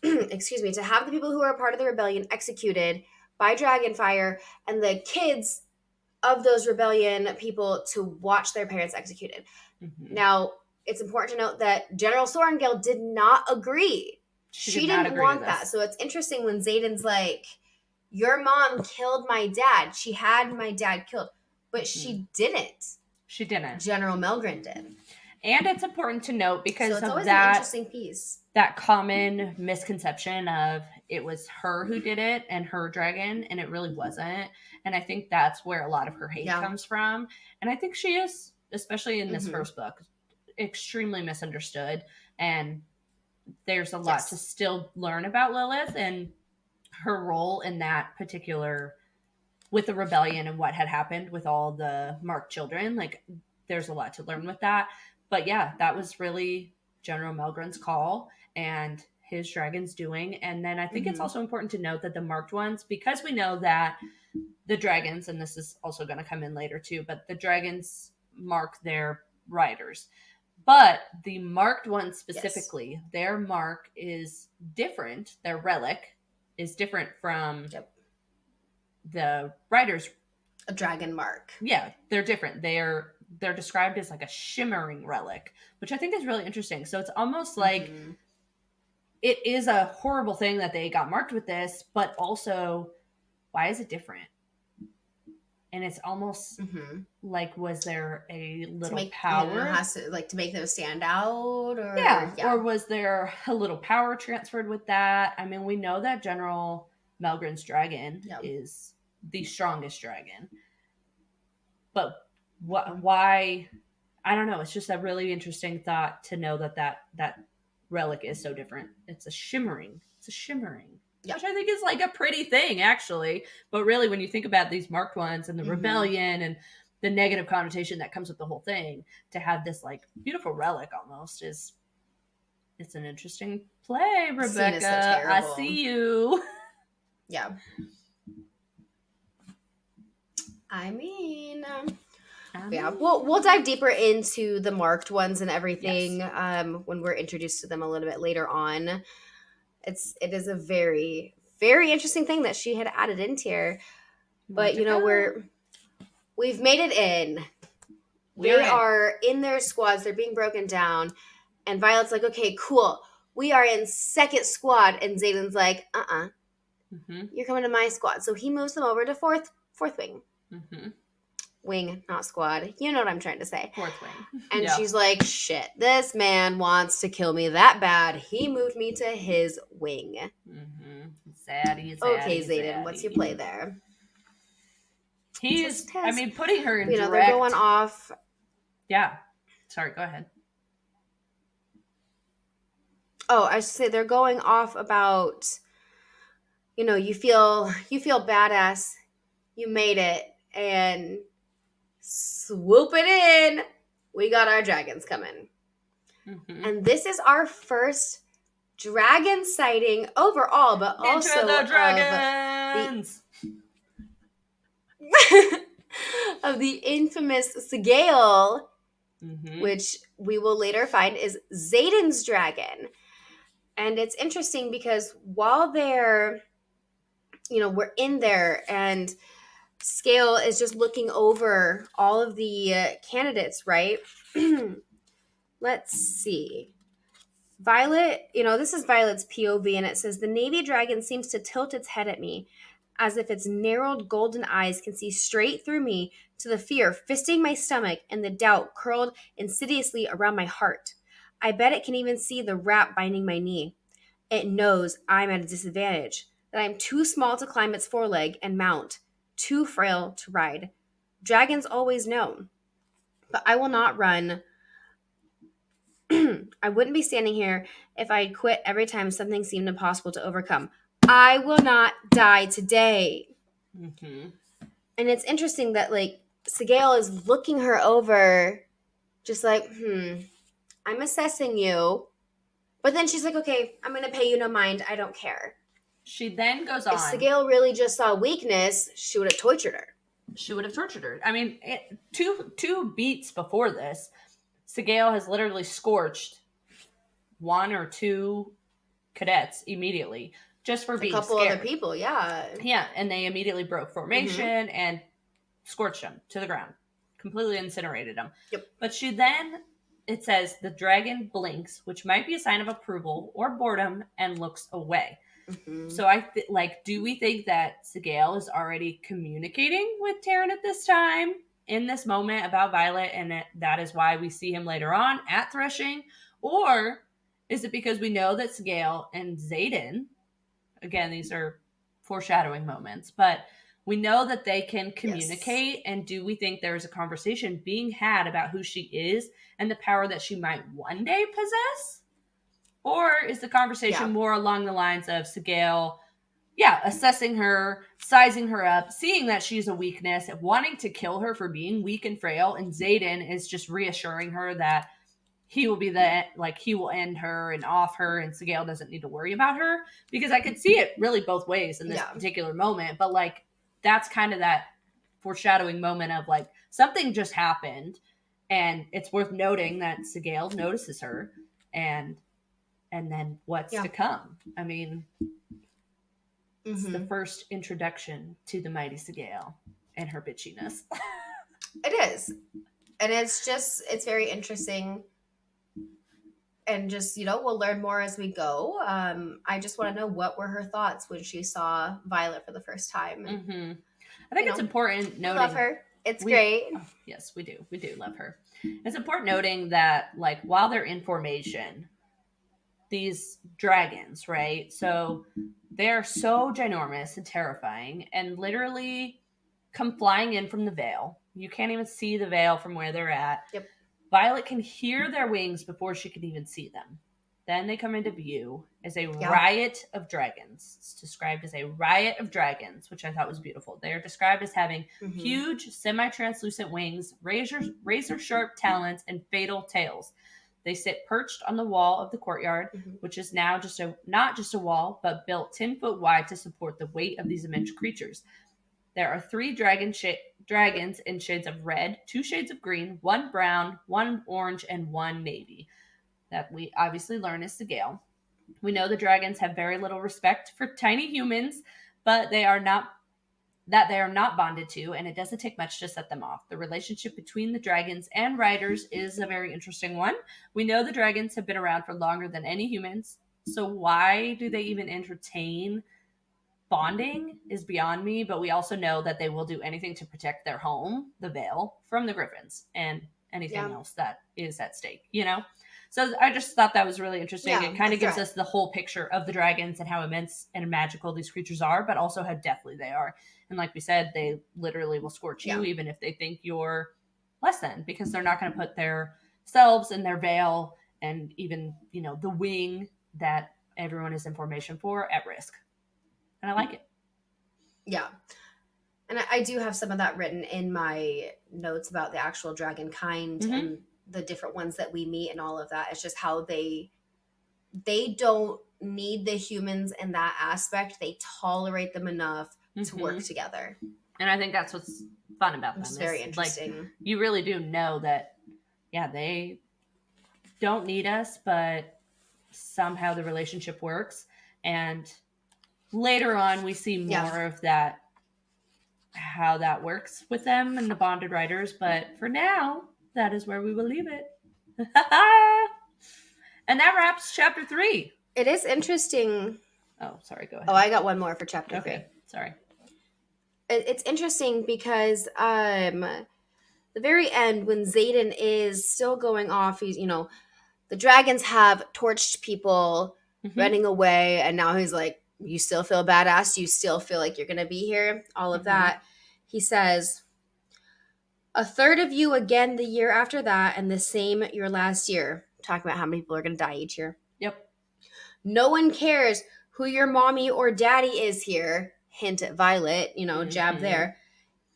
excuse me, to have the people who are a part of the rebellion executed by Dragonfire and the kids of those rebellion people to watch their parents executed. Now, it's important to note that General Sorengale did not agree. She didn't want that. So it's interesting when Xaden's like, your mom killed my dad. She had my dad killed. But she didn't. She didn't. General Melgren did. And it's important to note because so it's of always that, an interesting piece. That common misconception of it was her who did it and her dragon, and it really wasn't. And I think that's where a lot of her hate comes from. And I think she is, especially in this first book, extremely misunderstood. And there's a lot to still learn about Lilith and her role in that particular, with the rebellion and what had happened with all the marked children. Like, there's a lot to learn with that. But yeah, that was really General Melgren's call and his dragon's doing. And then I think it's also important to note that the marked ones, because we know that the dragons, and this is also going to come in later too, but the dragons mark their riders. But the marked ones specifically, their mark is different. Their relic is different from the riders. A dragon mark. Yeah, they're different. They're described as like a shimmering relic, which I think is really interesting. So it's almost like it is a horrible thing that they got marked with this, but also why is it different? And it's almost like, was there a little power? Has to, like, to make them stand out? Or, or was there a little power transferred with that? I mean, we know that General Melgren's dragon is the strongest dragon. But why? I don't know. It's just a really interesting thought to know that relic is so different. It's a shimmering. Which I think is like a pretty thing, actually. But really, when you think about these marked ones and the rebellion and the negative connotation that comes with the whole thing, to have this like beautiful relic almost it's an interesting play, Rebecca. So I see you. Yeah. I mean, yeah, we'll dive deeper into the marked ones and everything when we're introduced to them a little bit later on. It is a very, very interesting thing that she had added into here. But you know, we've made it in. They are in their squads. They're being broken down, and Violet's like, "Okay, cool. We are in second squad," and Xaden's like, "You're coming to my squad." So he moves them over to fourth wing. Wing, not squad. You know what I'm trying to say. Fourth wing. And she's like, shit, this man wants to kill me that bad. He moved me to his wing. Zaddy. Okay, Zayden, what's your play there? He's, putting her in direct... they're going off. Yeah. Sorry, go ahead. Oh, I should say they're going off about, you feel badass, you made it, and swoop it in. We got our dragons coming. Mm-hmm. And this is our first dragon sighting overall, but also the dragons! Of the infamous Sigale, which we will later find is Zayden's dragon. And it's interesting because while we're in there and Scale is just looking over all of the candidates, right? Let's see. Violet, this is Violet's POV, and it says, the Navy dragon seems to tilt its head at me, as if its narrowed golden eyes can see straight through me, to the fear fisting my stomach and the doubt curled insidiously around my heart. I bet it can even see the wrap binding my knee. It knows I'm at a disadvantage, that I'm too small to climb its foreleg and mount, too frail to ride. Dragons always know. But I will not run. I wouldn't be standing here if I'd quit every time something seemed impossible to overcome. I will not die today. Mm-hmm. And it's interesting that, Sigale is looking her over, just like, I'm assessing you. But then she's like, okay, I'm going to pay you no mind. I don't care. She then goes on. If Sigale really just saw weakness, she would have tortured her. Two beats before this, Sigale has literally scorched one or two cadets immediately just for being scared. A couple other people, yeah. Yeah, and they immediately broke formation and scorched them to the ground. Completely incinerated them. Yep. But it says, the dragon blinks, which might be a sign of approval or boredom, and looks away. Mm-hmm. So do we think that Sigale is already communicating with Taryn at this time, in this moment, about Violet, and that is why we see him later on at Threshing? Or is it because we know that Sigale and Zayden, again, these are foreshadowing moments, but we know that they can communicate, yes. And do we think there's a conversation being had about who she is and the power that she might one day possess? Or is the conversation more along the lines of Sigale, assessing her, sizing her up, seeing that she's a weakness, wanting to kill her for being weak and frail, and Zayden is just reassuring her that he will be he will end her and off her, and Sigale doesn't need to worry about her? Because I could see it really both ways in this particular moment, but that's kind of that foreshadowing moment of something just happened, and it's worth noting that Sigale notices her, and then what's to come. It's the first introduction to the mighty Sigale and her bitchiness. It is. And it's very interesting. And just, we'll learn more as we go. I just want to know, what were her thoughts when she saw Violet for the first time? Mm-hmm. I think it's important noting. We love her. It's great. Oh, yes, we do. We do love her. It's important noting that, while they're in formation, these dragons, right? So they're so ginormous and terrifying, and literally come flying in from the veil. You can't even see the veil from where they're at. Yep. Violet can hear their wings before she can even see them. Then they come into view as a riot of dragons. It's described as a riot of dragons, which I thought was beautiful. They are described as having huge, semi-translucent wings, razor-sharp talons, and fatal tails. They sit perched on the wall of the courtyard, which is now not just a wall, but built 10 foot wide to support the weight of these immense creatures. There are 3 dragons in shades of red, 2 shades of green, 1 brown, 1 orange, and 1 navy. That we obviously learn is Sigale. We know the dragons have very little respect for tiny humans, but they are not bonded to, and it doesn't take much to set them off. The relationship between the dragons and riders is a very interesting one. We know the dragons have been around for longer than any humans, so why do they even entertain bonding is beyond me, but we also know that they will do anything to protect their home, the Vale, from the Griffins and anything else that is at stake, So I just thought that was really interesting. Yeah, It kind of the gives threat. us the whole picture of the dragons and how immense and magical these creatures are, but also how deathly they are. And like we said, they literally will scorch you even if they think you're less than, because they're not going to put their selves and their veil and even, you know, the wing that everyone is in formation for at risk. And I like it. Yeah. And I do have some of that written in my notes about the actual dragon kind and the different ones that we meet and all of that. It's just how they don't need the humans in that aspect. They tolerate them enough to work together. And I think that's what's fun about them. Which is very interesting. Like, you really do know that, yeah, they don't need us, but somehow the relationship works. And later on, we see more of that, how that works with them and the bonded riders. But for now, that is where we will leave it. And that wraps chapter 3. It is interesting. Oh, sorry. Go ahead. Oh, I got one more for chapter 3. Okay, sorry. It's interesting because the very end, when Xaden is still going off, he's, you know, the dragons have torched people running away, and now he's like, you still feel badass? You still feel like you're going to be here? All of that. He says, a third of you again the year after that, and the same your last year. Talking about how many people are going to die each year. Yep. No one cares who your mommy or daddy is here. Hint at Violet, you know, jab there.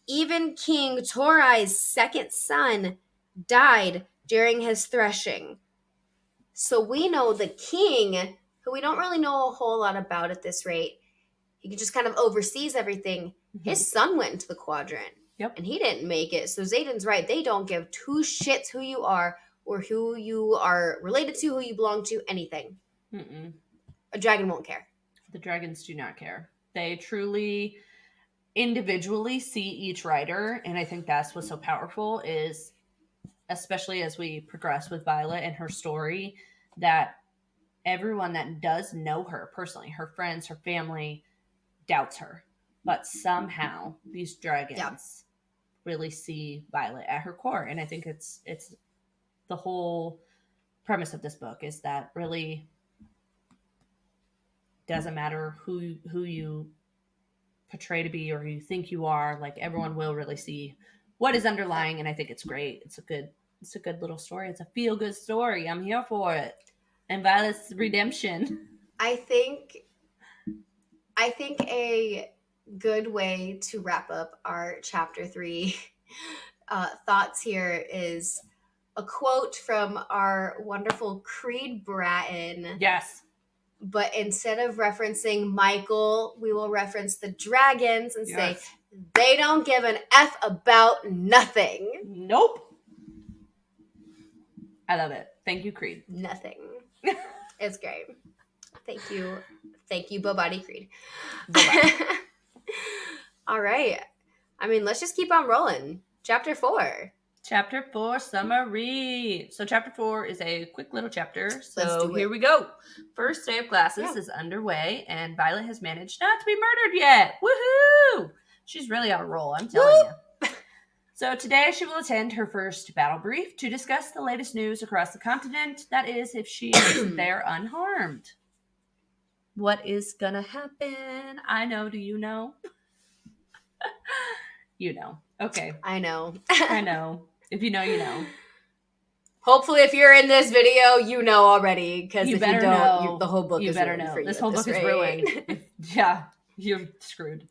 Even King Torai's second son died during his threshing. So we know the king, who we don't really know a whole lot about at this rate, he just kind of oversees everything. His son went into the quadrant. Yep. And he didn't make it. So Xaden's right. They don't give two shits who you are or who you are related to, who you belong to, anything. A dragon won't care. The dragons do not care. They truly individually see each rider, and I think that's what's so powerful, is especially as we progress with Violet and her story, that everyone that does know her personally, her friends, her family, doubts her. But somehow these dragons really see Violet at her core. And I think it's the whole premise of this book is that really doesn't matter who you portray to be or who you think you are, like everyone will really see what is underlying. And I think it's great. It's a good little story. It's a feel good story. I'm here for it. And Violet's redemption. I think a good way to wrap up our chapter 3 thoughts here is a quote from our wonderful Creed Bratton. Yes. But instead of referencing Michael, we will reference the dragons and say, they don't give an F about nothing. Nope. I love it. Thank you, Creed. Nothing. It's great. Thank you. Thank you, Bobati Creed. All right. I mean, let's just keep on rolling. Chapter 4. Chapter 4 summary. So chapter 4 is a quick little chapter. So here we go. First day of classes is underway, and Violet has managed not to be murdered yet. Woohoo! She's really on a roll, I'm telling you. So today she will attend her first battle brief to discuss the latest news across the continent. That is, if she is there unharmed. What is gonna happen? I know. Do you know? You know. Okay. I know. I know. If you know, you know. Hopefully, if you're in this video, you know already. Because if you don't, the whole book is ruined. You better know. This whole book is ruined. Yeah, you're screwed.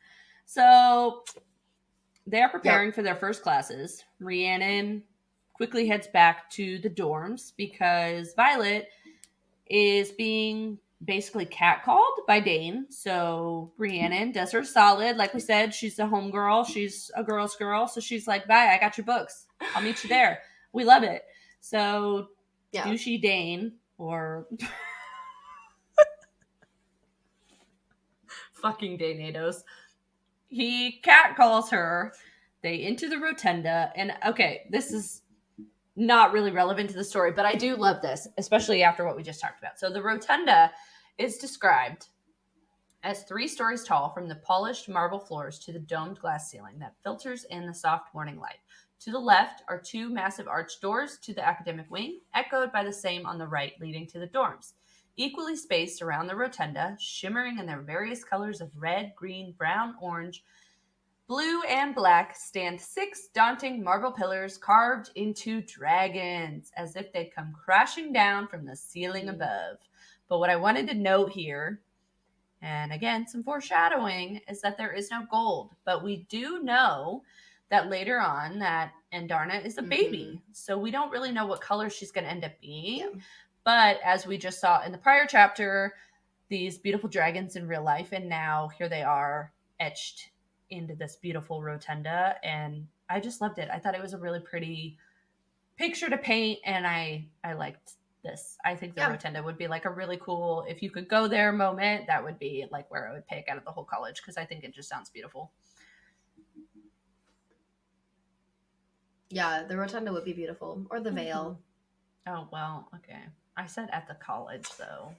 So they are preparing for their first classes. Rhiannon quickly heads back to the dorms because Violet is being basically catcalled by Dane. So Rhiannon does her solid. Like we said, she's a homegirl. She's a girl's girl. So she's like, bye, I got your books. I'll meet you there. We love it. So douchey Dane, or fucking Daneados, he catcalls her. They enter the rotunda. And okay, this is not really relevant to the story, but I do love this, especially after what we just talked about. So the rotunda is described as 3 stories tall, from the polished marble floors to the domed glass ceiling that filters in the soft morning light. To the left are 2 massive arched doors to the academic wing, echoed by the same on the right, leading to the dorms. Equally spaced around the rotunda, shimmering in their various colors of red, green, brown, orange, blue, and black, stand 6 daunting marble pillars carved into dragons, as if they'd come crashing down from the ceiling above. But what I wanted to note here, and again, some foreshadowing, is that there is no gold. But we do know that later on that Andarna is a baby. So we don't really know what color she's going to end up being. Yeah. But as we just saw in the prior chapter, these beautiful dragons in real life, and now here they are etched into this beautiful rotunda. And I just loved it. I thought it was a really pretty picture to paint, and I liked this. I think the rotunda would be like a really cool, if you could go there moment, that would be like where I would pick out of the whole college, because I think it just sounds beautiful. Yeah, the rotunda would be beautiful. Or the veil. Oh, well, okay. I said at the college, though.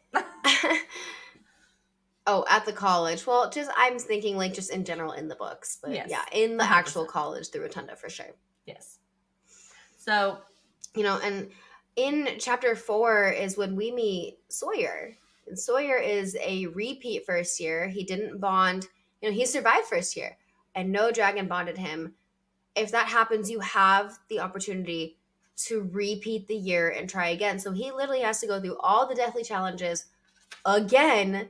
Oh, at the college. Well, just I'm thinking like just in general in the books. But yes, yeah, in the 100%. Actual college, the rotunda for sure. Yes. So, and in chapter 4 is when we meet Sawyer. And Sawyer is a repeat first year. He didn't bond. He survived first year. And no dragon bonded him. If that happens, you have the opportunity to repeat the year and try again. So he literally has to go through all the deathly challenges again,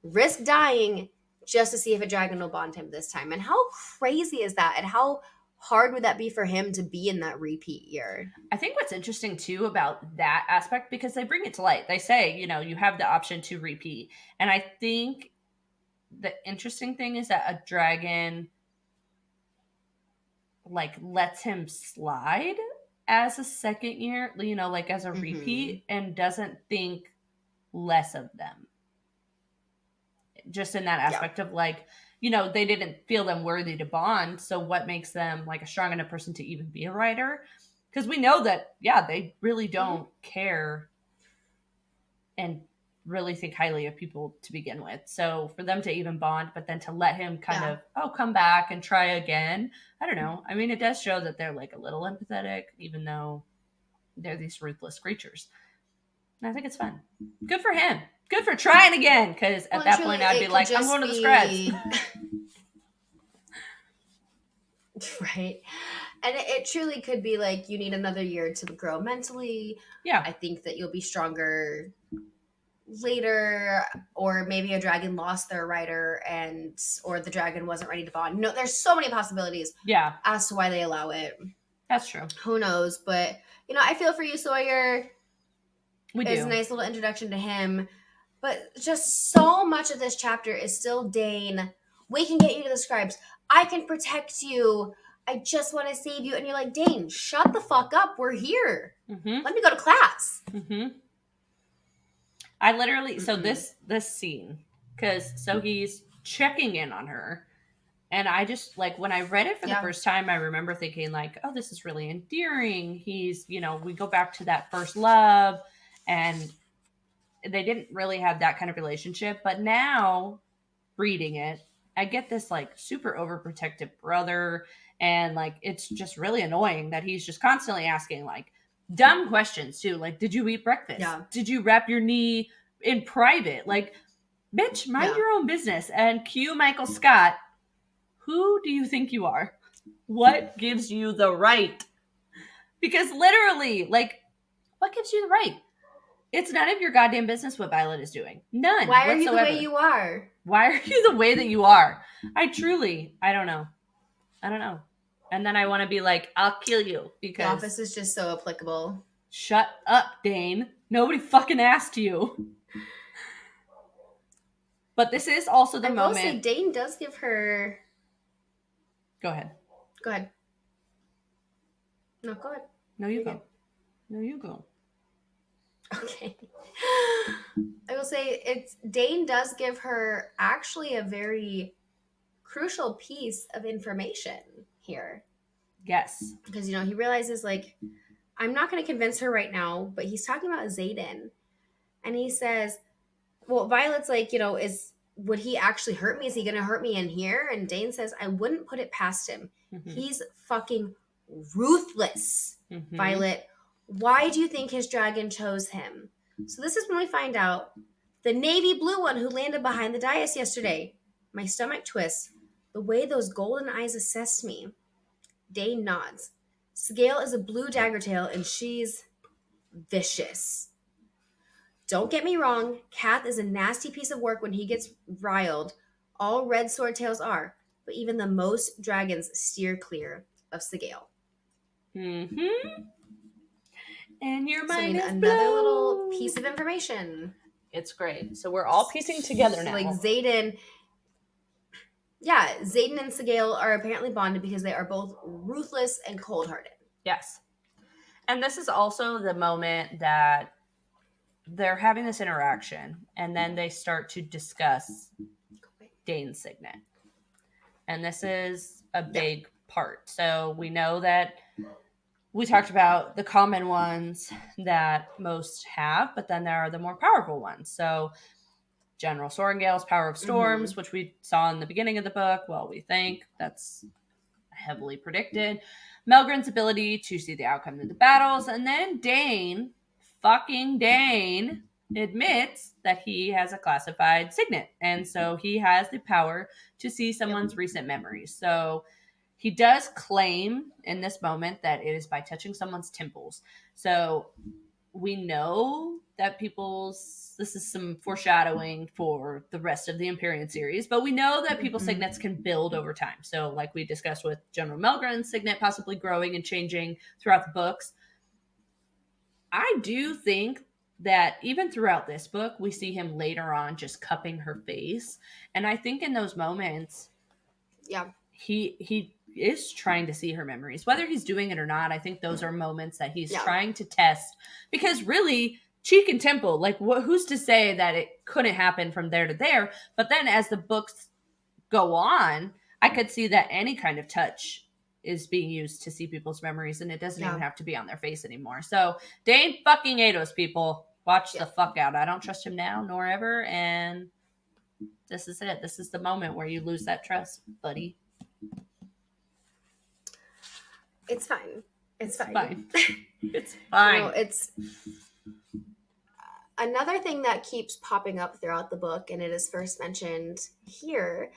risk dying just to see if a dragon will bond him this time. And how crazy is that? And how hard would that be for him to be in that repeat year? I think what's interesting too about that aspect, because they bring it to light. They say, you have the option to repeat. And I think the interesting thing is that a dragon lets him slide as a second year, as a repeat, and doesn't think less of them. Just in that aspect of they didn't feel them worthy to bond. So what makes them a strong enough person to even be a writer? Because we know that, they really don't care and really think highly of people to begin with. So for them to even bond, but then to let him kind of, come back and try again. I don't know. I mean, it does show that they're a little empathetic, even though they're these ruthless creatures. And I think it's fun. Good for him. Good for trying again. Because at that point, I'd be like, I'm going to the scrubs. Right. And it truly could be you need another year to grow mentally. Yeah. I think that you'll be stronger later, or maybe a dragon lost their rider or the dragon wasn't ready to bond. No, there's so many possibilities as to why they allow it. That's true. Who knows? But, I feel for you, Sawyer. We do. It's a nice little introduction to him. But just so much of this chapter is still Dane. We can get you to the scribes. I can protect you. I just want to save you. And you're like, Dane, shut the fuck up. We're here. Mm-hmm. Let me go to class. Mm-hmm. I literally, so this scene, so he's checking in on her. And I just, when I read it for the first time, I remember thinking, oh, this is really endearing. He's, we go back to that first love. And they didn't really have that kind of relationship. But now, reading it, I get this, super overprotective brother. And, it's just really annoying that he's just constantly asking, dumb questions, too. Did you eat breakfast? Yeah. Did you wrap your knee in private? Bitch, mind your own business. And cue Michael Scott. Who do you think you are? What gives you the right? Because literally, what gives you the right? It's none of your goddamn business what Violet is doing. None. Why are you the way you are? Why are you the way that you are? I don't know. And then I want to be I'll kill you because The Office is just so applicable. Shut up, Dane. Nobody fucking asked you. But this is also the moment. I will say Dane does give her. Go ahead. No, go ahead. No, you go. No, you go. Okay. I will say Dane does give her actually a very crucial piece of information here. Yes. Because, he realizes, I'm not going to convince her right now, but he's talking about Xaden. And he says, well, Violet's would he actually hurt me? Is he going to hurt me in here? And Dane says, I wouldn't put it past him. Mm-hmm. He's fucking ruthless. Mm-hmm. Violet, why do you think his dragon chose him? So this is when we find out the navy blue one who landed behind the dais yesterday. My stomach twists. The way those golden eyes assessed me. Dane nods. Scale is a blue daggertail and she's vicious. Don't get me wrong, Kath is a nasty piece of work when he gets riled. All red swordtails are, but even the most dragons steer clear of Sigale. Mm-hmm. And your mind is another blown. little piece of information. It's great. So we're all piecing together now. Like Xaden and Sigale are apparently bonded because they are both ruthless and cold-hearted. Yes. And this is also the moment that they're having this interaction, and then they start to discuss Dane's signet. And this is a big part. So we know that we talked about the common ones that most have, but then there are the more powerful ones. So General Sorengale's Power of Storms, which we saw in the beginning of the book. Well, we think that's heavily predicted. Melgren's ability to see the outcome of the battles. And then Dane, admits that he has a classified signet. And so he has the power to see someone's recent memories. So he does claim in this moment that it is by touching someone's temples. So we know that this is some foreshadowing for the rest of the Empyrean series, but we know that people's signets can build over time. So like we discussed with General Melgren's signet possibly growing and changing throughout the books. I do think that even throughout this book, we see him later on just cupping her face. And I think in those moments, he is trying to see her memories. Whether he's doing it or not, I think those are moments that he's trying to test. Because really, cheek and temple, like who's to say that it couldn't happen from there to there? But then as the books go on, I could see that any kind of touch is being used to see people's memories, and it doesn't even have to be on their face anymore. So Dane fucking Ados, people. Watch the fuck out. I don't trust him now, nor ever, and this is it. This is the moment where you lose that trust, buddy. It's fine. It's fine. It's fine. It's another thing that keeps popping up throughout the book, and it is first mentioned here,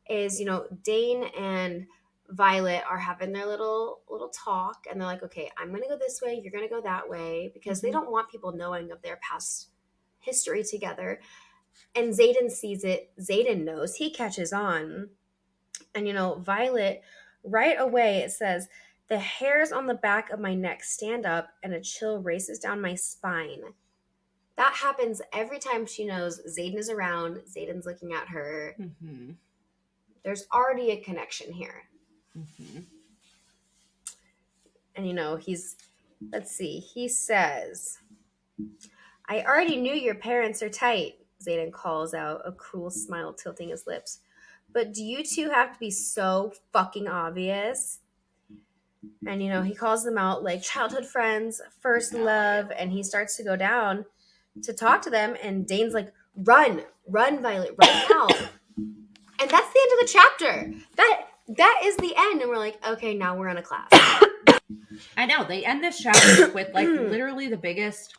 is, Dane and Violet are having their little talk, and they're like, okay, I'm going to go this way, you're going to go that way, because they don't want people knowing of their past history together. And Xaden sees it. Xaden knows. He catches on. And, Violet, right away, it says, the hairs on the back of my neck stand up and a chill races down my spine. That happens every time she knows Xaden is around. Xaden's looking at her. Mm-hmm. There's already a connection here. Mm-hmm. And, he says, I already knew your parents are tight, Xaden calls out, a cruel smile tilting his lips. But do you two have to be so fucking obvious? And, he calls them out like childhood friends, first love, and he starts to go down to talk to them, and Dane's like, run, Violet, right now. And that's the end of the chapter. That is the end, and we're like, okay, now we're in a class. I know, they end this chapter with, like, literally the biggest...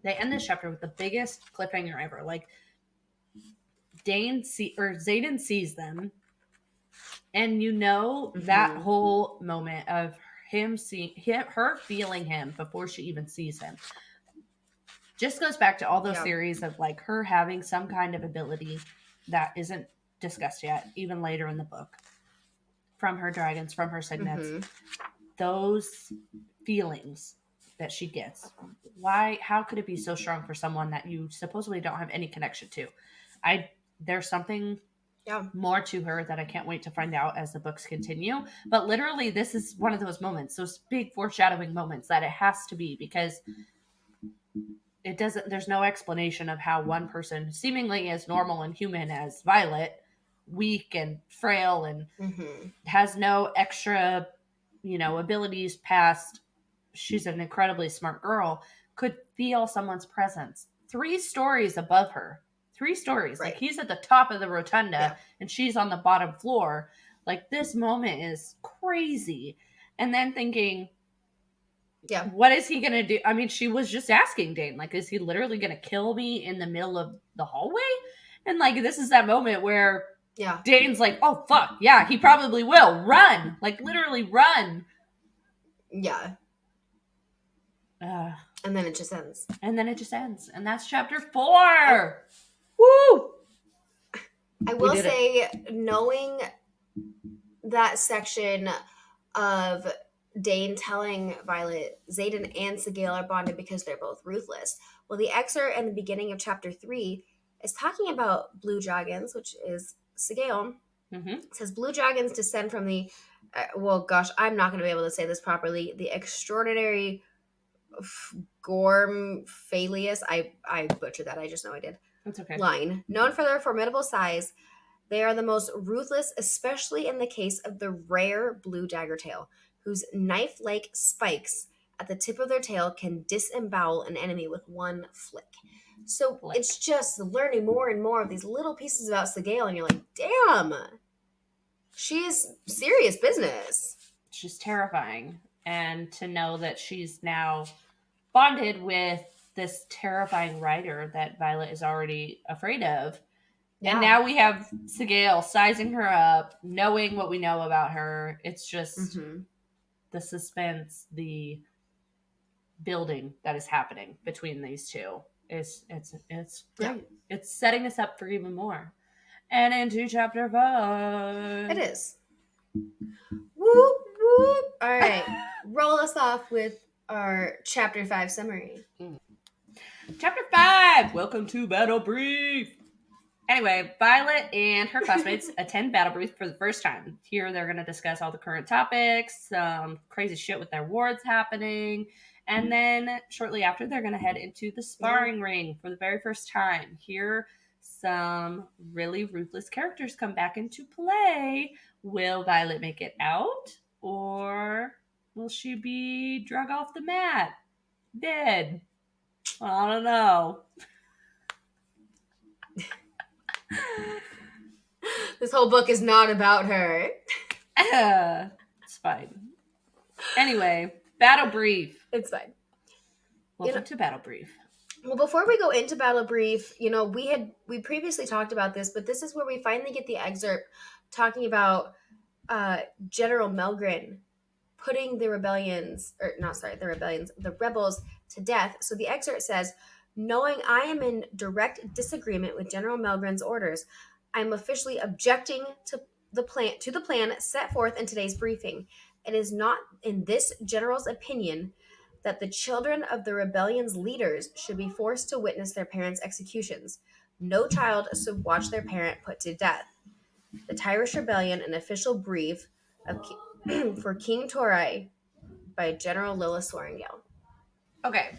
They end this chapter with the biggest cliffhanger ever. Like, Xaden sees them, and that whole moment of her feeling him before she even sees him just goes back to all those theories of, like, her having some kind of ability that isn't discussed yet, even later in the book, from her dragons, from her signets. Those feelings that she gets, how could it be so strong for someone that you supposedly don't have any connection to? There's something more to her that I can't wait to find out as the books continue. But literally, this is one of those moments, those big foreshadowing moments that it has to be, because there's no explanation of how one person seemingly as normal and human as Violet, weak and frail and has no extra, abilities past, she's an incredibly smart girl, could feel someone's presence 3 stories above her. 3 stories. Right. Like, he's at the top of the rotunda and she's on the bottom floor. Like, this moment is crazy. and then thinking, Yeah. what is he going to do? I mean, she was just asking Dane, like, is he literally going to kill me in the middle of the hallway? And, like, this is that moment where Yeah. Dane's like, oh, fuck, yeah, he probably will. Run. Like, literally run. Yeah. And then it just ends. And then it just ends. And that's chapter 4. Woo! I will say, knowing that section of Dane telling Violet, Xaden and Sigale are bonded because they're both ruthless. Well, the excerpt in the beginning of chapter 3 is talking about blue dragons, which is Sigale. It says blue dragons descend from the, I'm not going to be able to say this properly, the extraordinary Gorm Phalius. I butchered that. I just know I did. That's okay. Line. Known for their formidable size, they are the most ruthless, especially in the case of the rare blue daggertail, whose knife-like spikes at the tip of their tail can disembowel an enemy with one flick. So it's just learning more and more of these little pieces about Sigale, and you're like, damn, she's serious business. She's terrifying. And to know that she's now bonded with this terrifying rider that Violet is already afraid of. Yeah. And now we have Sigale sizing her up, knowing what we know about her. It's just the suspense, the building that is happening between these two. It's great. Yeah. It's setting us up for even more. And into chapter 5. It is. Whoop, whoop. All right. Roll us off with our chapter 5 summary. Chapter 5. Welcome to Battle Brief. Anyway, Violet and her classmates attend Battle Brief for the first time. Here they're going to discuss all the current topics, some crazy shit with their wards happening, and then shortly after they're going to head into the sparring ring for the very first time. Here, some really ruthless characters come back into play. Will Violet make it out, or will she be drug off the mat? Dead? I don't know. This whole book is not about her. It's fine. Anyway, Battle Brief. It's fine. Welcome to Battle Brief. Well, before we go into Battle Brief, we previously talked about this, but this is where we finally get the excerpt talking about General Melgren putting the rebels to death. So the excerpt says, knowing I am in direct disagreement with General Melgren's orders, I am officially objecting to the plan set forth in today's briefing. It is not in this general's opinion that the children of the rebellion's leaders should be forced to witness their parents' executions. No child should watch their parent put to death. The Tyrish Rebellion, an official brief for King Torai by General Lilla Sorengale. Okay.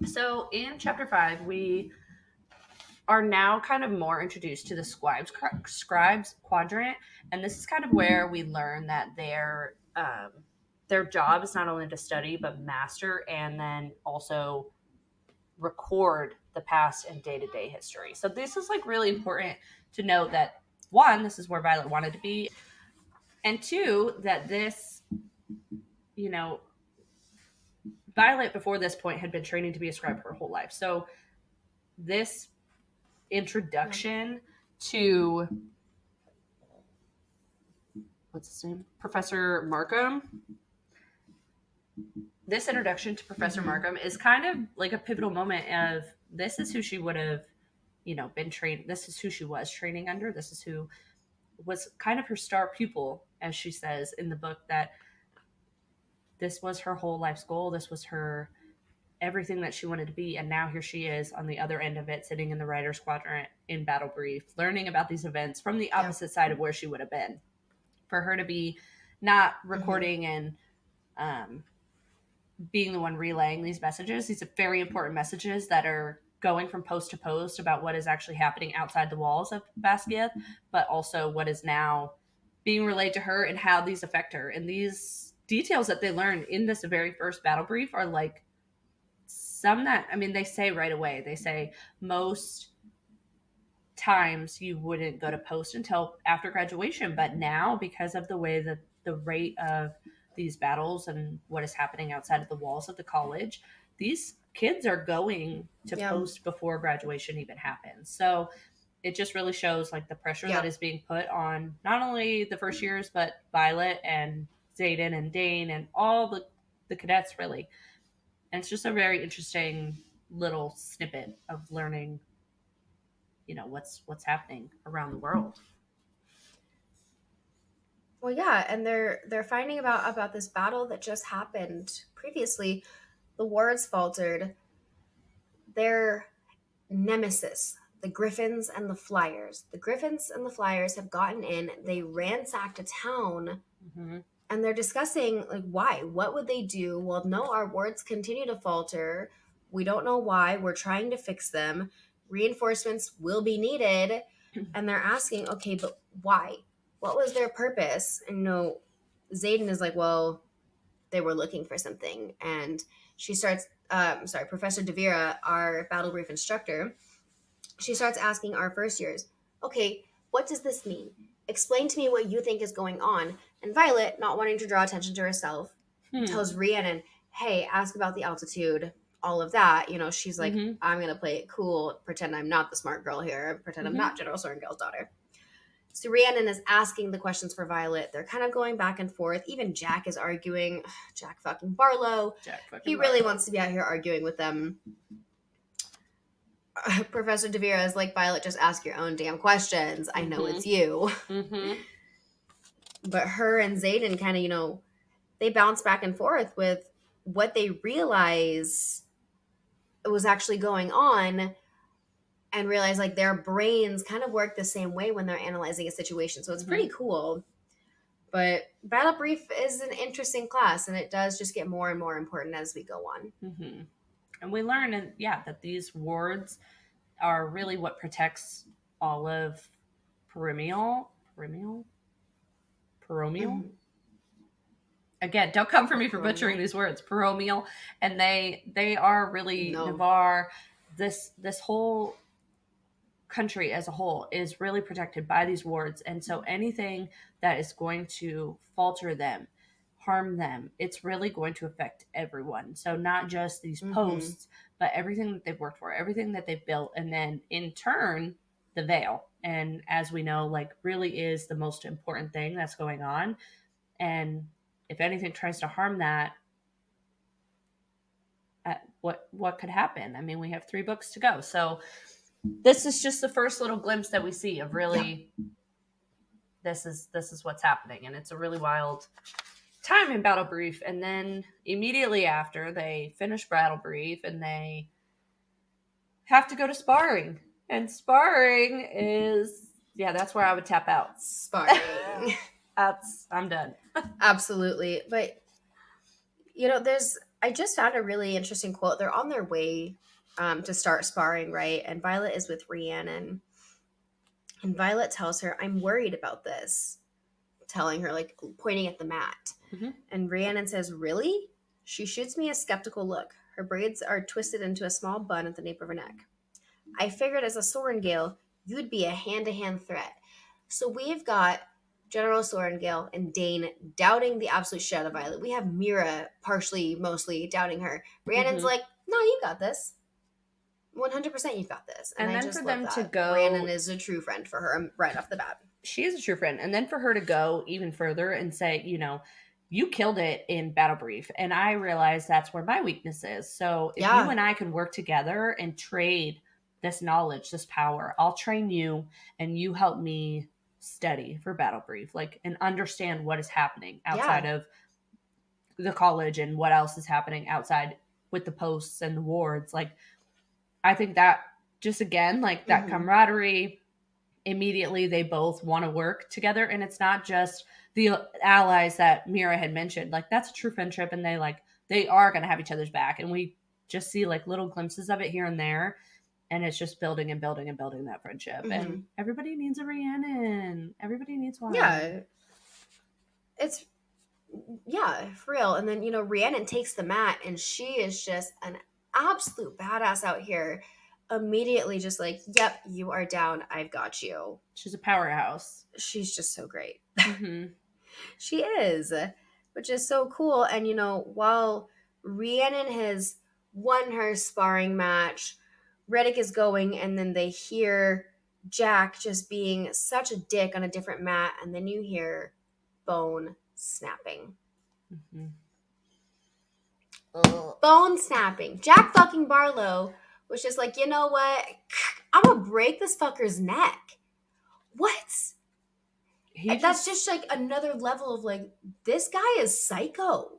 So in chapter 5, we are now kind of more introduced to the scribes quadrant, and this is kind of where we learn that their job is not only to study but master and then also record the past and day-to-day history. So this is like really important to note that, one, this is where Violet wanted to be, and two, that this, Violet before this point had been training to be a scribe her whole life. So this introduction to what's his name? Professor Markham. This introduction to Professor Markham is kind of like a pivotal moment of this is who she would have, been trained. This is who she was training under. This is who was kind of her star pupil, as she says in the book, that this was her whole life's goal. This was her everything that she wanted to be. And now here she is on the other end of it, sitting in the writer's quadrant in Battle Brief, learning about these events from the opposite side of where she would have been. For her to be not recording and being the one relaying these messages, these are very important messages that are going from post to post about what is actually happening outside the walls of Basgiath, but also what is now being relayed to her and how these affect her. And these details that they learn in this very first Battle Brief are like some that, they say right away, they say most times you wouldn't go to post until after graduation, but now because of the way that the rate of these battles and what is happening outside of the walls of the college, these kids are going to post before graduation even happens. So it just really shows like the pressure that is being put on not only the first years, but Violet and Zayden and Dane and all the cadets, really. And it's just a very interesting little snippet of learning, what's happening around the world. Well, yeah, and they're finding about this battle that just happened previously. The wards faltered. Their nemesis, the Griffins and the Flyers. The Griffins and the Flyers have gotten in. They ransacked a town, and they're discussing like why. What would they do? Well, no, our wards continue to falter. We don't know why. We're trying to fix them. Reinforcements will be needed, and they're asking, okay, but why? What was their purpose? And Zayden is like, well, they were looking for something. And she starts, Professor Devira, our battle brief instructor, she starts asking our first years, okay, what does this mean? Explain to me what you think is going on. And Violet, not wanting to draw attention to herself, tells Rhiannon, hey, ask about the altitude, all of that. She's like, I'm going to play it cool, pretend I'm not the smart girl here, pretend I'm not General Sorrengail's daughter. So Rhiannon is asking the questions for Violet. They're kind of going back and forth. Even Jack is arguing. Jack fucking Barlow. He really wants to be out here arguing with them. Professor Devira is like, Violet, just ask your own damn questions. I know it's you. But her and Zayden kind of, they bounce back and forth with what they realize was actually going on, and realize like their brains kind of work the same way when they're analyzing a situation. So it's pretty cool. But Battle Brief is an interesting class, and it does just get more and more important as we go on. And we learn, that these wards are really what protects all of Peromial. Again, don't come for me for butchering these words. Peromial, and they are really Navarre. This whole country as a whole is really protected by these wards, and so anything that is going to falter them, harm them, it's really going to affect everyone. So not just these posts, but everything that they've worked for, everything that they've built, and then in turn the veil. And as we know, like, really is the most important thing that's going on. And if anything tries to harm that, what could happen? I mean, we have 3 books to go, so this is just the first little glimpse that we see of really this is what's happening. And it's a really wild time in Battle Brief. And then immediately after, they finish Battle Brief and they have to go to sparring. And sparring is, that's where I would tap out. Sparring. I'm done. Absolutely. But I just found a really interesting quote. They're on their way to start sparring, right? And Violet is with Rhiannon. And Violet tells her, I'm worried about this. Telling her, like, pointing at the mat. And Rhiannon says, really? She shoots me a skeptical look. Her braids are twisted into a small bun at the nape of her neck. I figured as a Sorrengail, you'd be a hand-to-hand threat. So we've got General Sorrengail and Dane doubting the absolute shit out of Violet. We have Mira mostly doubting her. Rhiannon's like, no, you got this. 100% you've got this. And then for them to go... Rhiannon is a true friend for her right off the bat. She is a true friend. And then for her to go even further and say, you killed it in Battle Brief. And I realize that's where my weakness is. So if you and I can work together and trade this knowledge, this power, I'll train you and you help me study for Battle Brief, like, and understand what is happening outside of the college and what else is happening outside with the posts and the wards. Like, I think that just, again, like, that camaraderie, immediately they both want to work together. And it's not just the allies that Mira had mentioned. Like, that's a true friendship, and they are going to have each other's back. And we just see like little glimpses of it here and there. And it's just building and building and building that friendship. And everybody needs a Rhiannon. Everybody needs one. Yeah. It's, for real. And then, Rhiannon takes the mat, and she is just an absolute badass out here. Immediately just like, yep, you are down. I've got you. She's a powerhouse. She's just so great. She is. which is so cool. And, while Rhiannon has won her sparring match, Riddick is going, and then they hear Jack just being such a dick on a different mat, and then you hear bone snapping. Mm-hmm. Bone snapping. Jack fucking Barlow was just like, you know what? I'm gonna break this fucker's neck. What? That's just like another level of like, this guy is psycho.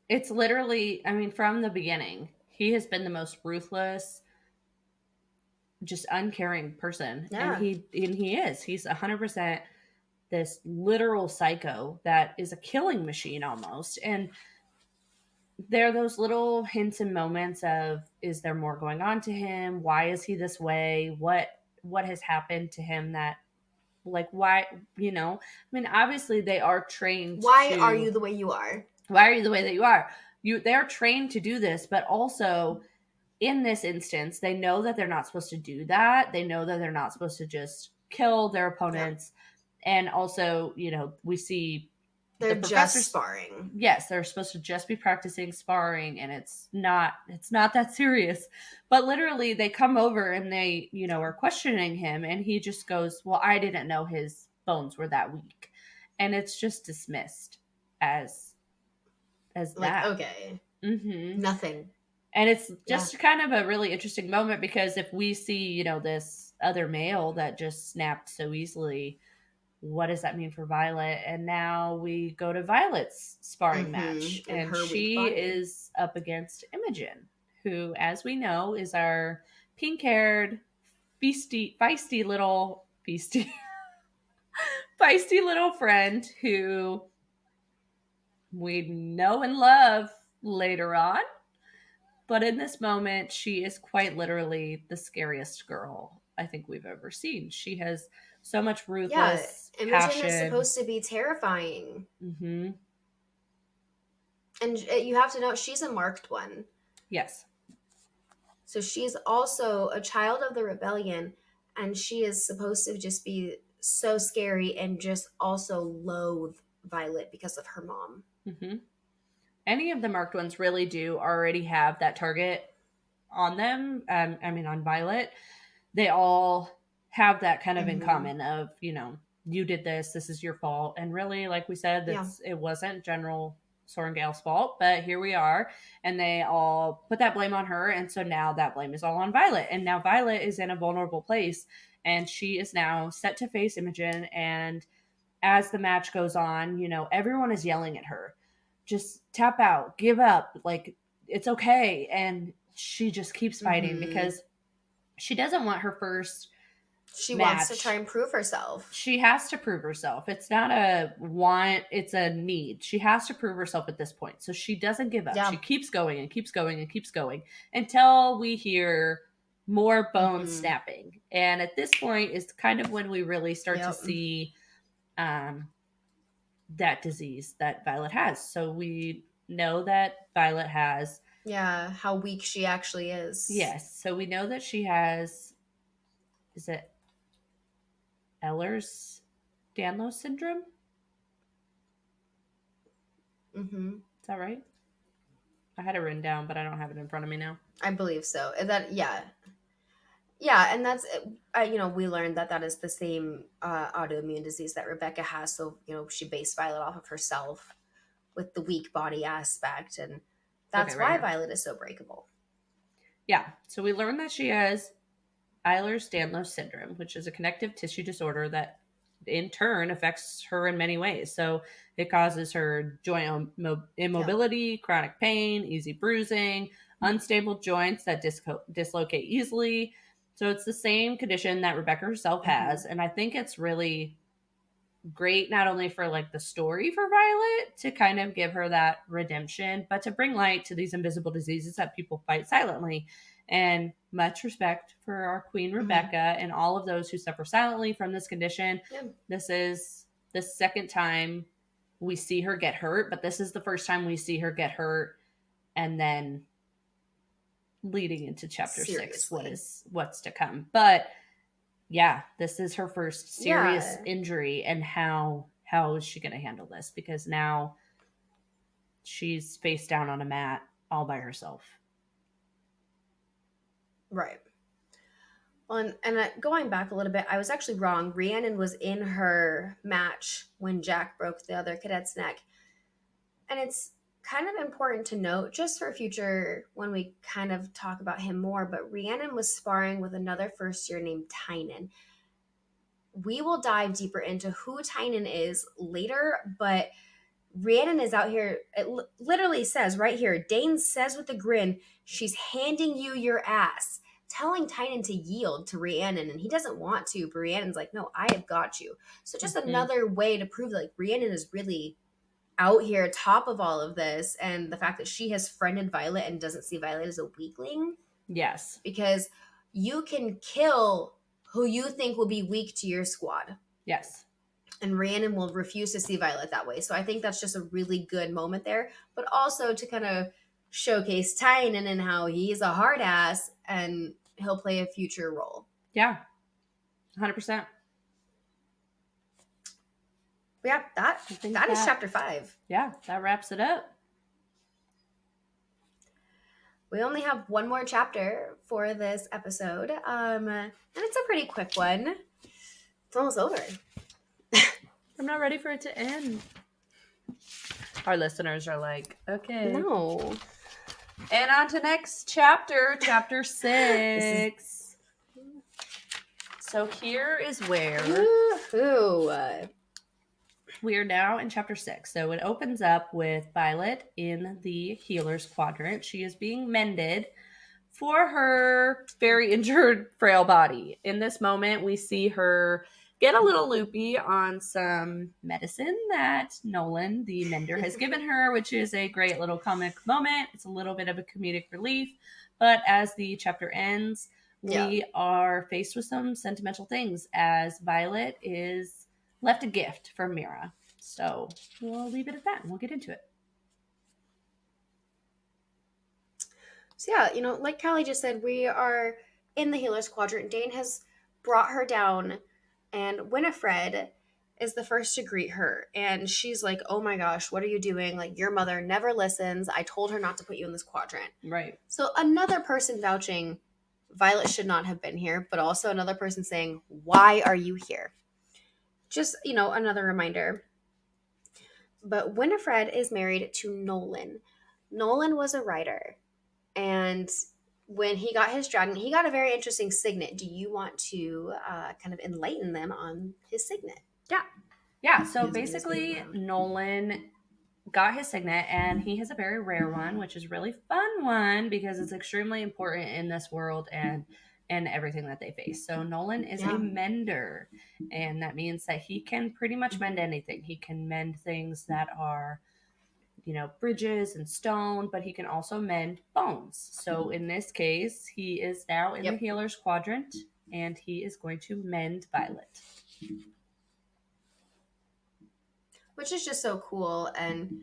It's literally, I mean, from the beginning, he has been the most ruthless, just uncaring person. Yeah. And he is. He's 100% this literal psycho that is a killing machine almost. And there are those little hints and moments of, is there more going on to him? Why is he this way? What has happened to him that, like, why, I mean, obviously they are trained Why are you the way you are? Why are you the way that you are? They're trained to do this, but also in this instance, they know that they're not supposed to do that. They know that they're not supposed to just kill their opponents. Yeah. And also, we see they're just sparring. Yes, they're supposed to just be practicing sparring, and it's not that serious. But literally they come over and they, are questioning him, and he just goes, well, I didn't know his bones were that weak. And it's just dismissed as like, that. Okay. Mm-hmm. Nothing. And it's just kind of a really interesting moment, because if we see, this other male that just snapped so easily, what does that mean for Violet? And now we go to Violet's sparring match, and she is up against Imogen, who, as we know, is our pink-haired, feisty little friend who we know and love later on. But in this moment, she is quite literally the scariest girl I think we've ever seen. She has so much ruthless Imogen passion. is supposed to be terrifying. Mm-hmm. And you have to know, she's a marked one. Yes. So she's also a child of the rebellion, and she is supposed to just be so scary and just also loathe Violet because of her mom. Mm-hmm. Any of the marked ones really do already have that target on them. On Violet, they all have that kind of in common of, you did this is your fault. And really, like we said, it wasn't General Sorrengail's fault, but here we are. And they all put that blame on her. And so now that blame is all on Violet. And now Violet is in a vulnerable place, and she is now set to face Imogen. And as the match goes on, everyone is yelling at her, just tap out, give up, like, it's okay. And she just keeps fighting because she doesn't want her first match. Wants to try and prove herself. She has to prove herself. It's not a want, it's a need. She has to prove herself at this point. So she doesn't give up. Yeah. She keeps going and keeps going and keeps going until we hear more bone snapping. And at this point is kind of when we really start to see that disease that Violet has. So we know that Violet has... Yeah, how weak she actually is. Yes. So we know that she has... Is it Ehlers-Danlos syndrome? Mm-hmm. Is that right? I had it written down, but I don't have it in front of me now. I believe so. Yeah, and that's, we learned that is the same autoimmune disease that Rebecca has. So, she based Violet off of herself with the weak body aspect. And that's why Violet is so breakable. Yeah. So we learned that she has Ehlers-Danlos syndrome, which is a connective tissue disorder that in turn affects her in many ways. So it causes her joint immobility, chronic pain, easy bruising, unstable joints that dislocate easily. So it's the same condition that Rebecca herself has. And I think it's really great, not only for like the story for Violet to kind of give her that redemption, but to bring light to these invisible diseases that people fight silently. And much respect for our queen Rebecca and all of those who suffer silently from this condition. Yeah. This is the second time we see her get hurt, but this is the first time we see her get hurt and then leading into chapter 6 what's to come. But yeah, this is her first serious injury, and how is she going to handle this? Because now she's face down on a mat all by herself. Right. And going back a little bit, I was actually wrong. Rhiannon was in her match when Jack broke the other cadet's neck. And it's kind of important to note, just for future when we kind of talk about him more, but Rhiannon was sparring with another first year named Tynan. We will dive deeper into who Tynan is later, but Rhiannon is out here. It literally says right here, Dane says with a grin, she's handing you your ass, telling Tynan to yield to Rhiannon, and he doesn't want to, but Rhiannon's like, no, I have got you. So just another way to prove that, like, Rhiannon is really out here top of all of this, and the fact that she has friended Violet and doesn't see Violet as a weakling. Yes. Because you can kill who you think will be weak to your squad. Yes. And Rhiannon will refuse to see Violet that way. So I think that's just a really good moment there. But also to kind of showcase Tynan and how he's a hard ass and he'll play a future role. Yeah. 100%. Yeah, that is chapter 5. Yeah, that wraps it up. We only have one more chapter for this episode. And it's a pretty quick one. It's almost over. I'm not ready for it to end. Our listeners are like, okay. No. And on to next chapter, chapter 6. So here is where we are now in chapter 6. So it opens up with Violet in the healer's quadrant. She is being mended for her very injured, frail body. In this moment, we see her get a little loopy on some medicine that Nolan, the mender, has given her, which is a great little comic moment. It's a little bit of a comedic relief. But as the chapter ends, we are faced with some sentimental things as Violet is left a gift from Mira. So we'll leave it at that and we'll get into it. So yeah, like Callie just said, we are in the healer's quadrant. Dane has brought her down, and Winifred is the first to greet her. And she's like, oh my gosh, what are you doing? Like, your mother never listens. I told her not to put you in this quadrant. Right. So another person vouching Violet should not have been here, but also another person saying, why are you here? Just, another reminder. But Winifred is married to Nolan. Nolan was a writer. And when he got his dragon, he got a very interesting signet. Do you want to kind of enlighten them on his signet? Yeah. So basically, Nolan got his signet, and he has a very rare one, which is a really fun one because it's extremely important in this world and everything that they face. So Nolan is a mender, and that means that he can pretty much mend anything. He can mend things that are, bridges and stone, but he can also mend bones. So in this case, he is now in the healer's quadrant, and he is going to mend Violet. Which is just so cool. And,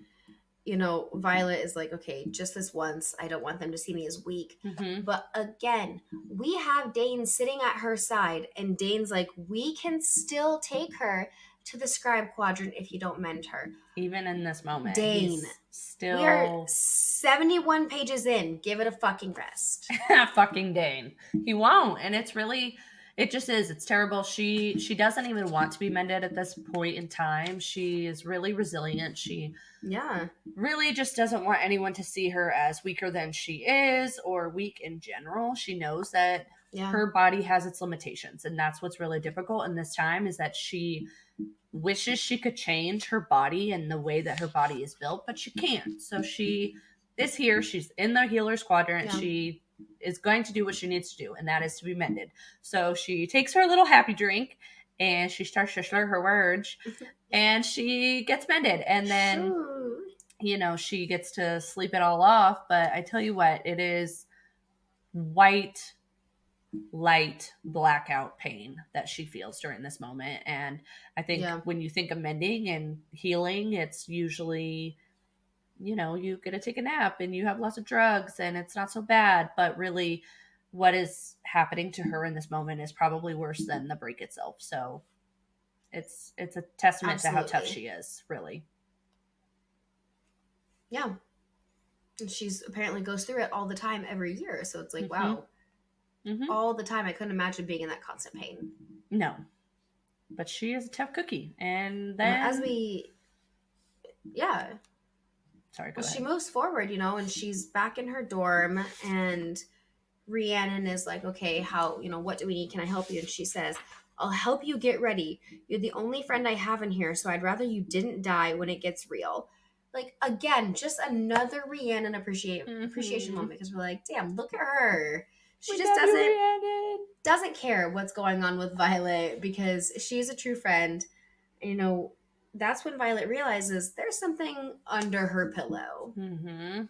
Violet is like, okay, just this once. I don't want them to see me as weak. Mm-hmm. But again, we have Dane sitting at her side, and Dane's like, we can still take her to the scribe quadrant if you don't mend her. Even in this moment. Dane. We are 71 pages in. Give it a fucking rest. Fucking Dane. He won't. And it's really... It just is. It's terrible. She doesn't even want to be mended at this point in time. She is really resilient. She really just doesn't want anyone to see her as weaker than she is or weak in general. She knows that her body has its limitations. And that's what's really difficult in this time is that she wishes she could change her body and the way that her body is built, but she can't. So she is here. She's in the healer's quadrant. Yeah. She is going to do what she needs to do, and that is to be mended. So she takes her little happy drink and she starts to slur her words and she gets mended. And then, she gets to sleep it all off. But I tell you what, it is white, light blackout pain that she feels during this moment. And I think when you think of mending and healing, it's usually... you get to take a nap and you have lots of drugs and it's not so bad. But really what is happening to her in this moment is probably worse than the break itself. So it's a testament to how tough she is, really. Yeah. And she's apparently goes through it all the time every year. So it's like, Mm-hmm. wow. Mm-hmm. All the time. I couldn't imagine being in that constant pain. No. But she is a tough cookie. And And then... as we... Yeah. Sorry, go ahead. She moves forward, and she's back in her dorm, and Rhiannon is like, okay, how, what do we need? Can I help you? And she says, I'll help you get ready. You're the only friend I have in here, so I'd rather you didn't die when it gets real. Like, again, just another Rhiannon appreciation moment, because we're like, damn, look at her. She just doesn't care what's going on with Violet, because she's a true friend. That's when Violet realizes there's something under her pillow. Mm-hmm.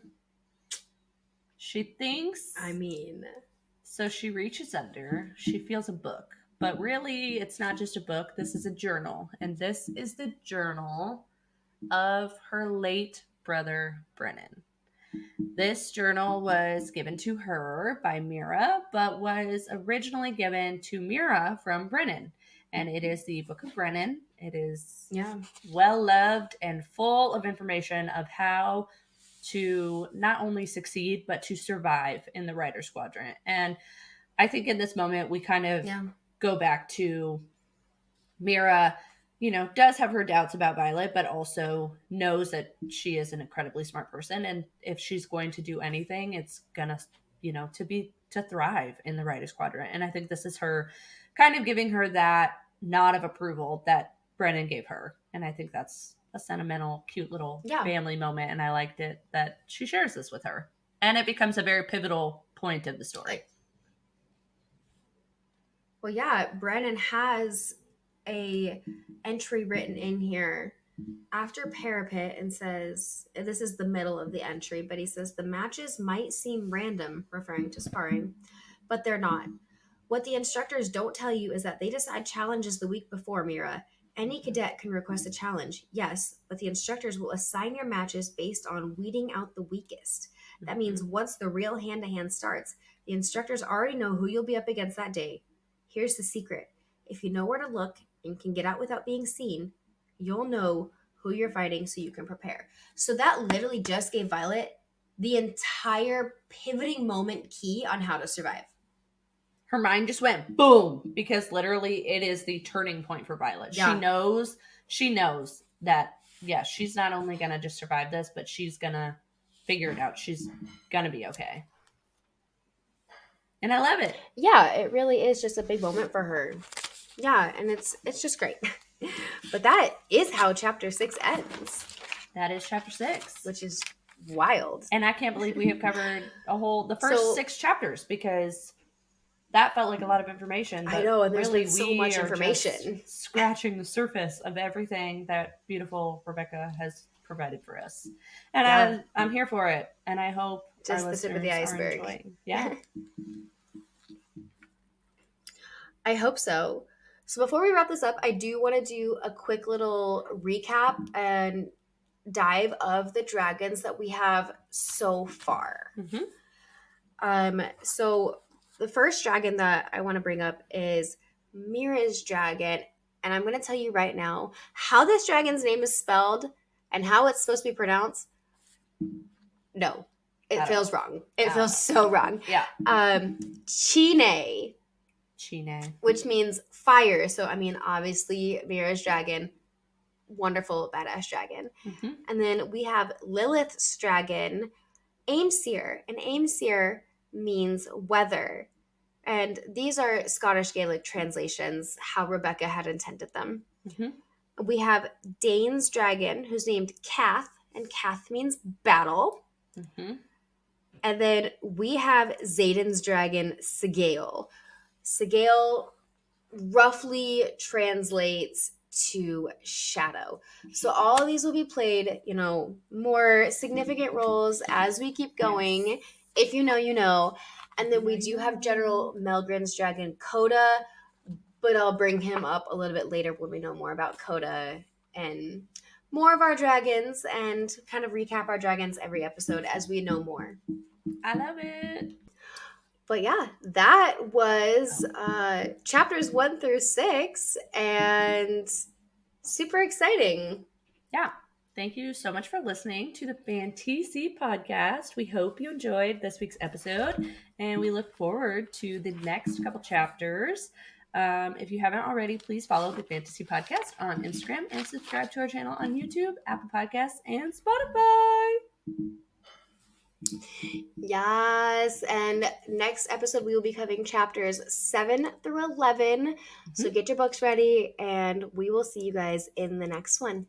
She thinks... So she reaches under. She feels a book. But really, it's not just a book. This is a journal. And this is the journal of her late brother, Brennan. This journal was given to her by Mira, but was originally given to Mira from Brennan. And it is the Book of Brennan. It is well-loved and full of information of how to not only succeed, but to survive in the Writer's Quadrant. And I think in this moment, we kind of go back to Mira, does have her doubts about Violet, but also knows that she is an incredibly smart person. And if she's going to do anything, it's gonna, to thrive in the Writer's Quadrant. And I think this is her kind of giving her that nod of approval that Brennan gave her. And I think that's a sentimental, cute little family moment. And I liked it that she shares this with her. And it becomes a very pivotal point of the story. Well, yeah, Brennan has a entry written in here after Parapet and says, this is the middle of the entry, but he says, the matches might seem random, referring to sparring, but they're not. What the instructors don't tell you is that they decide challenges the week before, Mira. Any cadet can request a challenge, yes, but the instructors will assign your matches based on weeding out the weakest. That means once the real hand-to-hand starts, the instructors already know who you'll be up against that day. Here's the secret. If you know where to look and can get out without being seen, you'll know who you're fighting so you can prepare. So that literally just gave Violet the entire pivoting moment key on how to survive. Her mind just went boom, because literally it is the turning point for Violet. Yeah. She knows that, she's not only going to just survive this, but she's going to figure it out. She's going to be okay. And I love it. Yeah, it really is just a big moment for her. Yeah, and it's just great. But that is how chapter 6 ends. That is chapter 6. Which is wild. And I can't believe we have covered the first 6 chapters, because that felt like a lot of information. But I know, and there's really, been so much information. Just scratching the surface of everything that beautiful Rebecca has provided for us. And I'm here for it. And I hope just the tip of the iceberg. Yeah. I hope so. So before we wrap this up, I do want to do a quick little recap and dive of the dragons that we have so far. Mm-hmm. So the first dragon that I want to bring up is Mira's dragon. And I'm going to tell you right now how this dragon's name is spelled and how it's supposed to be pronounced. No, it feels wrong. It feels so wrong. Yeah. Chine. Which means fire. So, obviously, Mira's dragon, wonderful, badass dragon. Mm-hmm. And then we have Lilith's dragon, Aimseer. And Aimseer means weather. And these are Scottish Gaelic translations, how Rebecca had intended them. Mm-hmm. We have Dane's dragon, who's named Cath, and Cath means battle. Mm-hmm. And then we have Zayden's dragon, Sigale. Sigale roughly translates to shadow. So all of these will be played, more significant roles as we keep going. Yes. If you know, you know. And then we do have General Melgren's dragon, Coda, but I'll bring him up a little bit later when we know more about Coda and more of our dragons, and kind of recap our dragons every episode as we know more. I love it. But yeah, that was chapters 1 through 6, and super exciting. Yeah. Thank you so much for listening to the FanTEAsy Podcast. We hope you enjoyed this week's episode, and we look forward to the next couple chapters. If you haven't already, please follow the FanTEAsy Podcast on Instagram and subscribe to our channel on YouTube, Apple Podcasts, and Spotify. Yes, and next episode we will be covering chapters 7 through 11. So get your books ready, and we will see you guys in the next one.